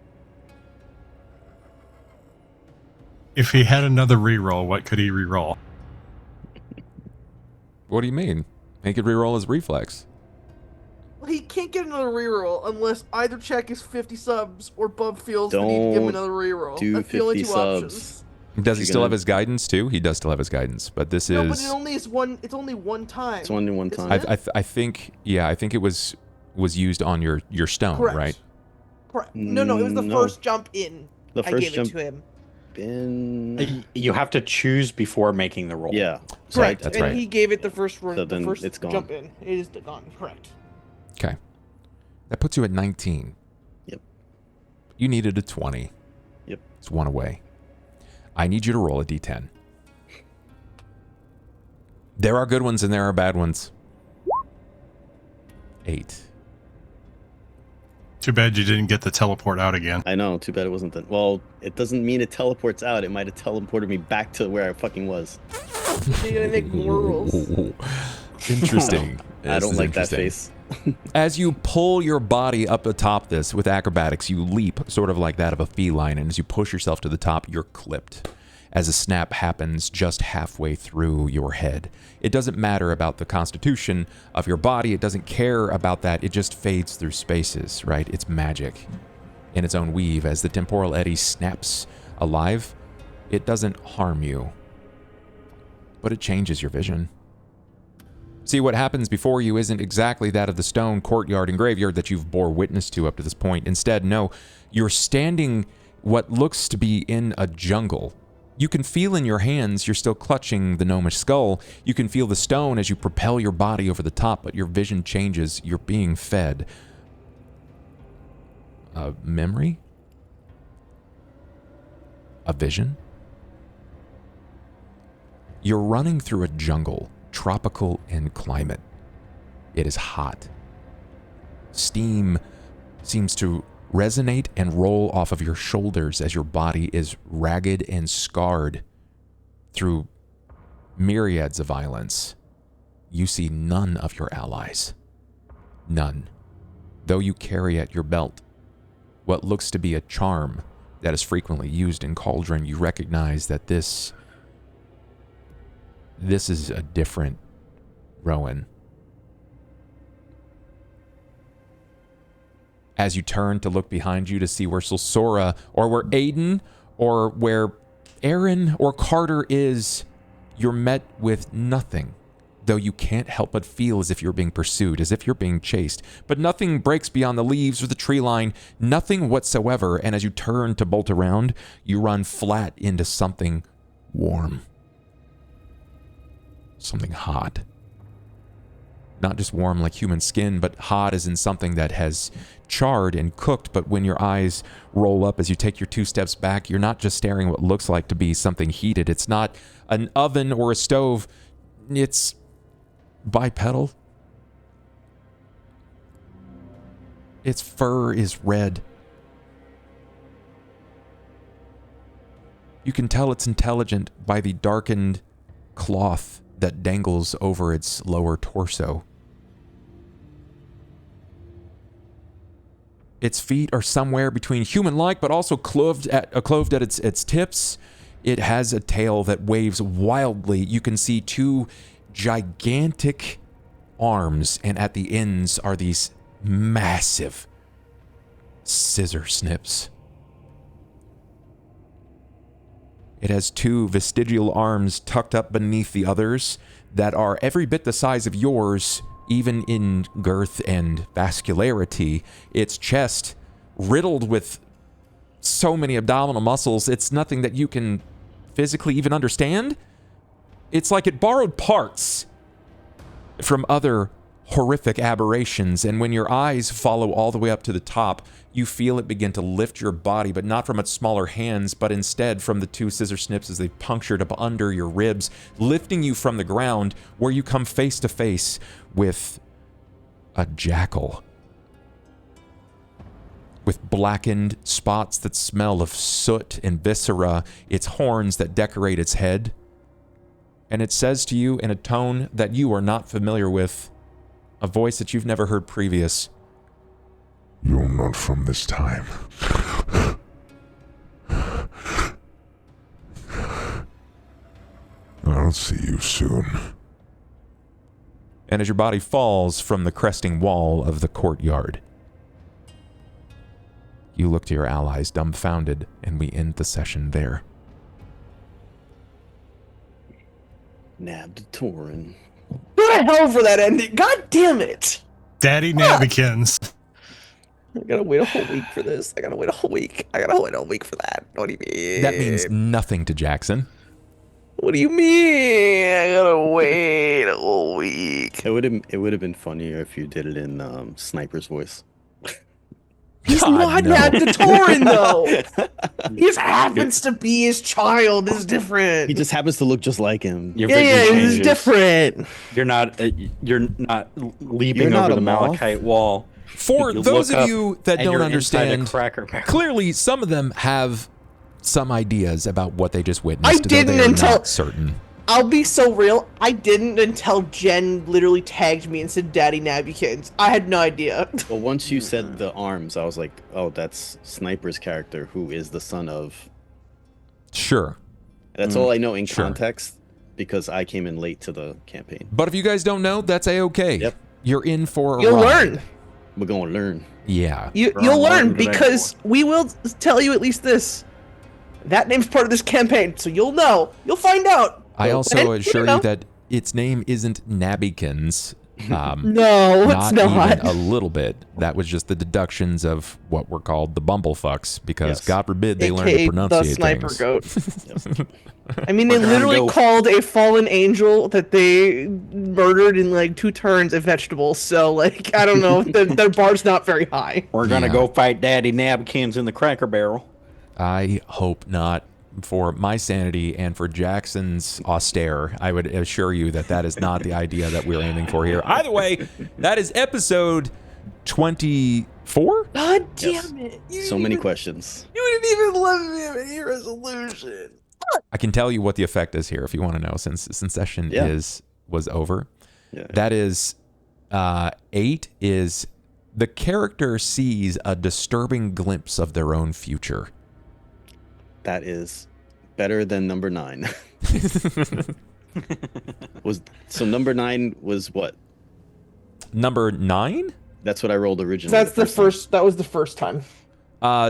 [SPEAKER 4] If he had another reroll, what could he reroll?
[SPEAKER 1] What do you mean? He could reroll his reflex.
[SPEAKER 2] Well, he can't get another reroll unless either check is 50 subs or Bub feels the need to give him
[SPEAKER 3] Don't
[SPEAKER 2] another reroll.
[SPEAKER 3] do
[SPEAKER 2] That's the only
[SPEAKER 3] 50
[SPEAKER 2] 2
[SPEAKER 3] subs.
[SPEAKER 2] options.
[SPEAKER 1] Does he
[SPEAKER 3] You're
[SPEAKER 1] still have
[SPEAKER 3] gonna-
[SPEAKER 1] his guidance too? He does still have his guidance, but this
[SPEAKER 2] No,
[SPEAKER 1] is.
[SPEAKER 2] but it only is one. It's only one time.
[SPEAKER 3] It's only one
[SPEAKER 2] Isn't
[SPEAKER 3] time.
[SPEAKER 2] it?
[SPEAKER 1] I think. Yeah, I think it was used on your stone,
[SPEAKER 2] Correct.
[SPEAKER 1] right?
[SPEAKER 2] Correct. No, it was the
[SPEAKER 3] No.
[SPEAKER 2] first jump in.
[SPEAKER 3] The
[SPEAKER 2] I
[SPEAKER 3] first
[SPEAKER 2] gave
[SPEAKER 3] jump
[SPEAKER 2] it to him.
[SPEAKER 3] in.
[SPEAKER 6] You have to choose before making the roll.
[SPEAKER 3] Yeah.
[SPEAKER 2] Correct.
[SPEAKER 1] That's
[SPEAKER 2] and
[SPEAKER 1] right.
[SPEAKER 2] he gave it the first
[SPEAKER 3] So then
[SPEAKER 2] the first
[SPEAKER 3] it's gone.
[SPEAKER 2] jump in. It is gone. Correct.
[SPEAKER 1] Okay. That puts you at 19.
[SPEAKER 3] Yep.
[SPEAKER 1] You needed a 20.
[SPEAKER 3] Yep.
[SPEAKER 1] It's 1 away. I need you to roll a d10. There are good ones and there are bad ones. 8.
[SPEAKER 4] Too bad you didn't get the teleport out again.
[SPEAKER 3] I know. Too bad it wasn't that. Well, it doesn't mean it teleports out. It might have teleported me back to where I fucking was.
[SPEAKER 2] You're gonna make more rolls.
[SPEAKER 1] Interesting.
[SPEAKER 3] I
[SPEAKER 1] This
[SPEAKER 3] don't
[SPEAKER 1] is
[SPEAKER 3] like that
[SPEAKER 1] interesting.
[SPEAKER 3] face.
[SPEAKER 1] As you pull your body up atop this with acrobatics, you leap sort of like that of a feline, and as you push yourself to the top, you're clipped. As a snap happens just halfway through your head. It doesn't matter about the constitution of your body. It doesn't care about that. It just fades through spaces, right? It's magic in its own weave. As the temporal eddy snaps alive, it doesn't harm you, but it changes your vision. See, what happens before you isn't exactly that of the stone courtyard and graveyard that you've bore witness to up to this point. Instead, no, you're standing what looks to be in a jungle. You can feel in your hands you're still clutching the gnomish skull. You can feel the stone as you propel your body over the top, but your vision changes. You're being fed a memory? A vision? You're running through a jungle, tropical in climate. It is hot. Steam seems to resonate and roll off of your shoulders as your body is ragged and scarred through myriads of violence. You see none of your allies. None. Though you carry at your belt what looks to be a charm that is frequently used in Cauldron, you recognize that this is a different Rowan. As you turn to look behind you to see where Silsora or where Aiden or where Aaron or Carter is, you're met with nothing. Though you can't help but feel as if you're being pursued, as if you're being chased. But nothing breaks beyond the leaves or the tree line, nothing whatsoever. And as you turn to bolt around, you run flat into something warm. Something hot. Not just warm like human skin, but hot as in something that has charred and cooked. But when your eyes roll up as you take your 2 steps back, you're not just staring what looks like to be something heated. It's not an oven or a stove. It's bipedal. Its fur is red. You can tell it's intelligent by the darkened cloth that dangles over its lower torso. Its feet are somewhere between human-like, but also clothed at its tips. It has a tail that waves wildly. You can see 2 gigantic arms, and at the ends are these massive scissor snips. It has 2 vestigial arms tucked up beneath the others that are every bit the size of yours, even in girth and vascularity. Its chest riddled with so many abdominal muscles, it's nothing that you can physically even understand. It's like it borrowed parts from other horrific aberrations, and when your eyes follow all the way up to the top, you feel it begin to lift your body, but not from its smaller hands, but instead from the 2 scissor snips as they punctured up under your ribs, lifting you from the ground, where you come face to face with a jackal with blackened spots that smell of soot and viscera, its horns that decorate its head. And it says to you in a tone that you are not familiar with, a voice that you've never heard previous,
[SPEAKER 8] You're not from this time. I'll see you soon.
[SPEAKER 1] and as your body falls from the cresting wall of the courtyard, you look to your allies dumbfounded, and we end the session there.
[SPEAKER 3] Nabbed Torin.
[SPEAKER 2] Go to hell for that ending. God damn it.
[SPEAKER 4] Daddy Nabikins.
[SPEAKER 2] I gotta wait a whole week for this. I gotta wait a whole week for that. What do you mean?
[SPEAKER 1] That means nothing to Jackson.
[SPEAKER 2] What do you mean? I gotta wait a whole week.
[SPEAKER 3] It would have been funnier if you did it in Sniper's voice.
[SPEAKER 2] He's
[SPEAKER 1] God,
[SPEAKER 2] not
[SPEAKER 1] no.
[SPEAKER 2] Nat the Torin, though. He just happens to be his child. It's different.
[SPEAKER 3] He just happens to look just like him.
[SPEAKER 6] Your
[SPEAKER 2] yeah,
[SPEAKER 6] vision
[SPEAKER 2] it's
[SPEAKER 6] changes.
[SPEAKER 2] different.
[SPEAKER 6] You're not leaping
[SPEAKER 3] You're not
[SPEAKER 6] over
[SPEAKER 3] a
[SPEAKER 6] the
[SPEAKER 3] moth?
[SPEAKER 6] malachite wall.
[SPEAKER 1] For
[SPEAKER 6] You
[SPEAKER 1] those
[SPEAKER 6] look
[SPEAKER 1] of
[SPEAKER 6] up
[SPEAKER 1] you that
[SPEAKER 6] and
[SPEAKER 1] don't
[SPEAKER 6] you're inside a
[SPEAKER 1] understand,
[SPEAKER 6] Cracker Barrel.
[SPEAKER 1] clearly some of them have some ideas about what they just witnessed.
[SPEAKER 2] I
[SPEAKER 1] though
[SPEAKER 2] didn't
[SPEAKER 1] they are
[SPEAKER 2] until-
[SPEAKER 1] not certain.
[SPEAKER 2] I'll be so real. I didn't until Jen literally tagged me and said, "Daddy Nabikins." I had no idea.
[SPEAKER 3] Well, once you said the arms, I was like, oh, that's Sniper's character, who is the son of...
[SPEAKER 1] Sure.
[SPEAKER 3] That's all I know in
[SPEAKER 1] Sure.
[SPEAKER 3] context, because I came in late to the campaign.
[SPEAKER 1] But if you guys don't know, that's A-okay.
[SPEAKER 3] Yep.
[SPEAKER 1] You're in for a
[SPEAKER 2] You'll
[SPEAKER 1] ride.
[SPEAKER 2] learn.
[SPEAKER 3] We're going to learn.
[SPEAKER 1] Yeah.
[SPEAKER 2] You'll
[SPEAKER 5] Welcome
[SPEAKER 2] learn
[SPEAKER 5] to that
[SPEAKER 2] because we will tell you at least this. That name's part of this campaign, so you'll know. You'll find out.
[SPEAKER 1] I also
[SPEAKER 2] And,
[SPEAKER 1] assure
[SPEAKER 2] know.
[SPEAKER 1] you that its name isn't Nabikins.
[SPEAKER 2] No, it's
[SPEAKER 1] not
[SPEAKER 2] not.
[SPEAKER 1] even a little bit. That was just the deductions of what were called the bumblefucks, because
[SPEAKER 3] Yes.
[SPEAKER 1] God forbid they learn
[SPEAKER 2] AKA
[SPEAKER 1] to
[SPEAKER 2] the
[SPEAKER 1] pronunciate
[SPEAKER 2] sniper
[SPEAKER 1] things.
[SPEAKER 2] goat. I mean, they
[SPEAKER 6] We're gonna
[SPEAKER 2] literally
[SPEAKER 6] go-
[SPEAKER 2] called a fallen angel that they murdered in like 2 turns a vegetable. So, like, I don't know. Their bar's not very high.
[SPEAKER 6] We're gonna
[SPEAKER 1] Yeah.
[SPEAKER 6] go fight Daddy Nabikins in the Cracker Barrel.
[SPEAKER 1] I hope not. For my sanity and for Jackson's austere, I would assure you that that is not the idea that we're aiming for here. Either way, that is episode 24?
[SPEAKER 2] God
[SPEAKER 3] Yes.
[SPEAKER 2] damn it!
[SPEAKER 3] So many questions.
[SPEAKER 2] You didn't even let me have any resolution.
[SPEAKER 1] I can tell you what the effect is here if you want to know, since session
[SPEAKER 3] Yeah.
[SPEAKER 1] was over.
[SPEAKER 3] Yeah.
[SPEAKER 1] That is 8 is the character sees a disturbing glimpse of their own future.
[SPEAKER 3] That is better than number 9. So number 9 was what?
[SPEAKER 1] Number 9?
[SPEAKER 3] That's what I rolled originally.
[SPEAKER 2] That's the
[SPEAKER 3] time.
[SPEAKER 2] first. That was the first time.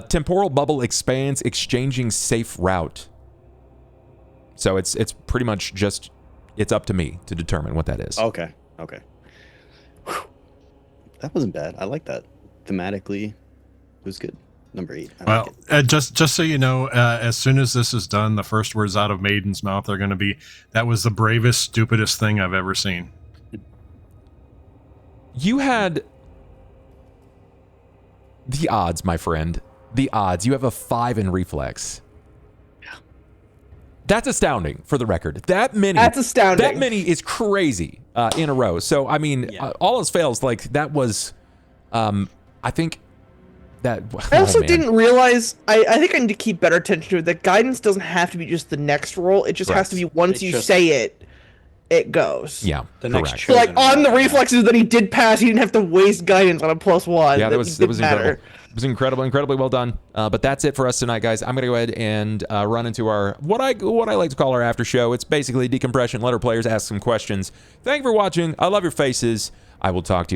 [SPEAKER 1] Temporal bubble expands, exchanging safe route. So it's pretty much just, it's up to me to determine what that is.
[SPEAKER 3] Okay. Okay. Whew. That wasn't bad. I like that. Thematically, it was good. Number 8. I
[SPEAKER 4] Well,
[SPEAKER 3] like it.
[SPEAKER 4] just so you know, as soon as this is done, the first words out of Maiden's mouth are going to be, "That was the bravest, stupidest thing I've ever seen."
[SPEAKER 1] You had the odds, my friend. The odds. You have a 5 in reflex. That's astounding, for the record. That many.
[SPEAKER 2] That's astounding.
[SPEAKER 1] That many is crazy in a row. So, I mean, all else fails. Like, that was, I think that.
[SPEAKER 2] I also
[SPEAKER 1] man.
[SPEAKER 2] didn't realize. I think I need to keep better attention to it. That guidance doesn't have to be just the next roll. It just has to be once you say it, it goes.
[SPEAKER 1] Yeah,
[SPEAKER 6] The next
[SPEAKER 1] correct.
[SPEAKER 2] So, like, on the
[SPEAKER 6] roll, yeah.
[SPEAKER 2] reflexes that he did pass, he didn't have to waste guidance on a +1.
[SPEAKER 1] Yeah, that was incredible.
[SPEAKER 2] Matter.
[SPEAKER 1] It was incredibly well done. But that's it for us tonight, guys. I'm gonna go ahead and run into our what I like to call our after show. It's basically decompression. Let our players ask some questions. Thank you for watching. I love your faces. I will talk to you later.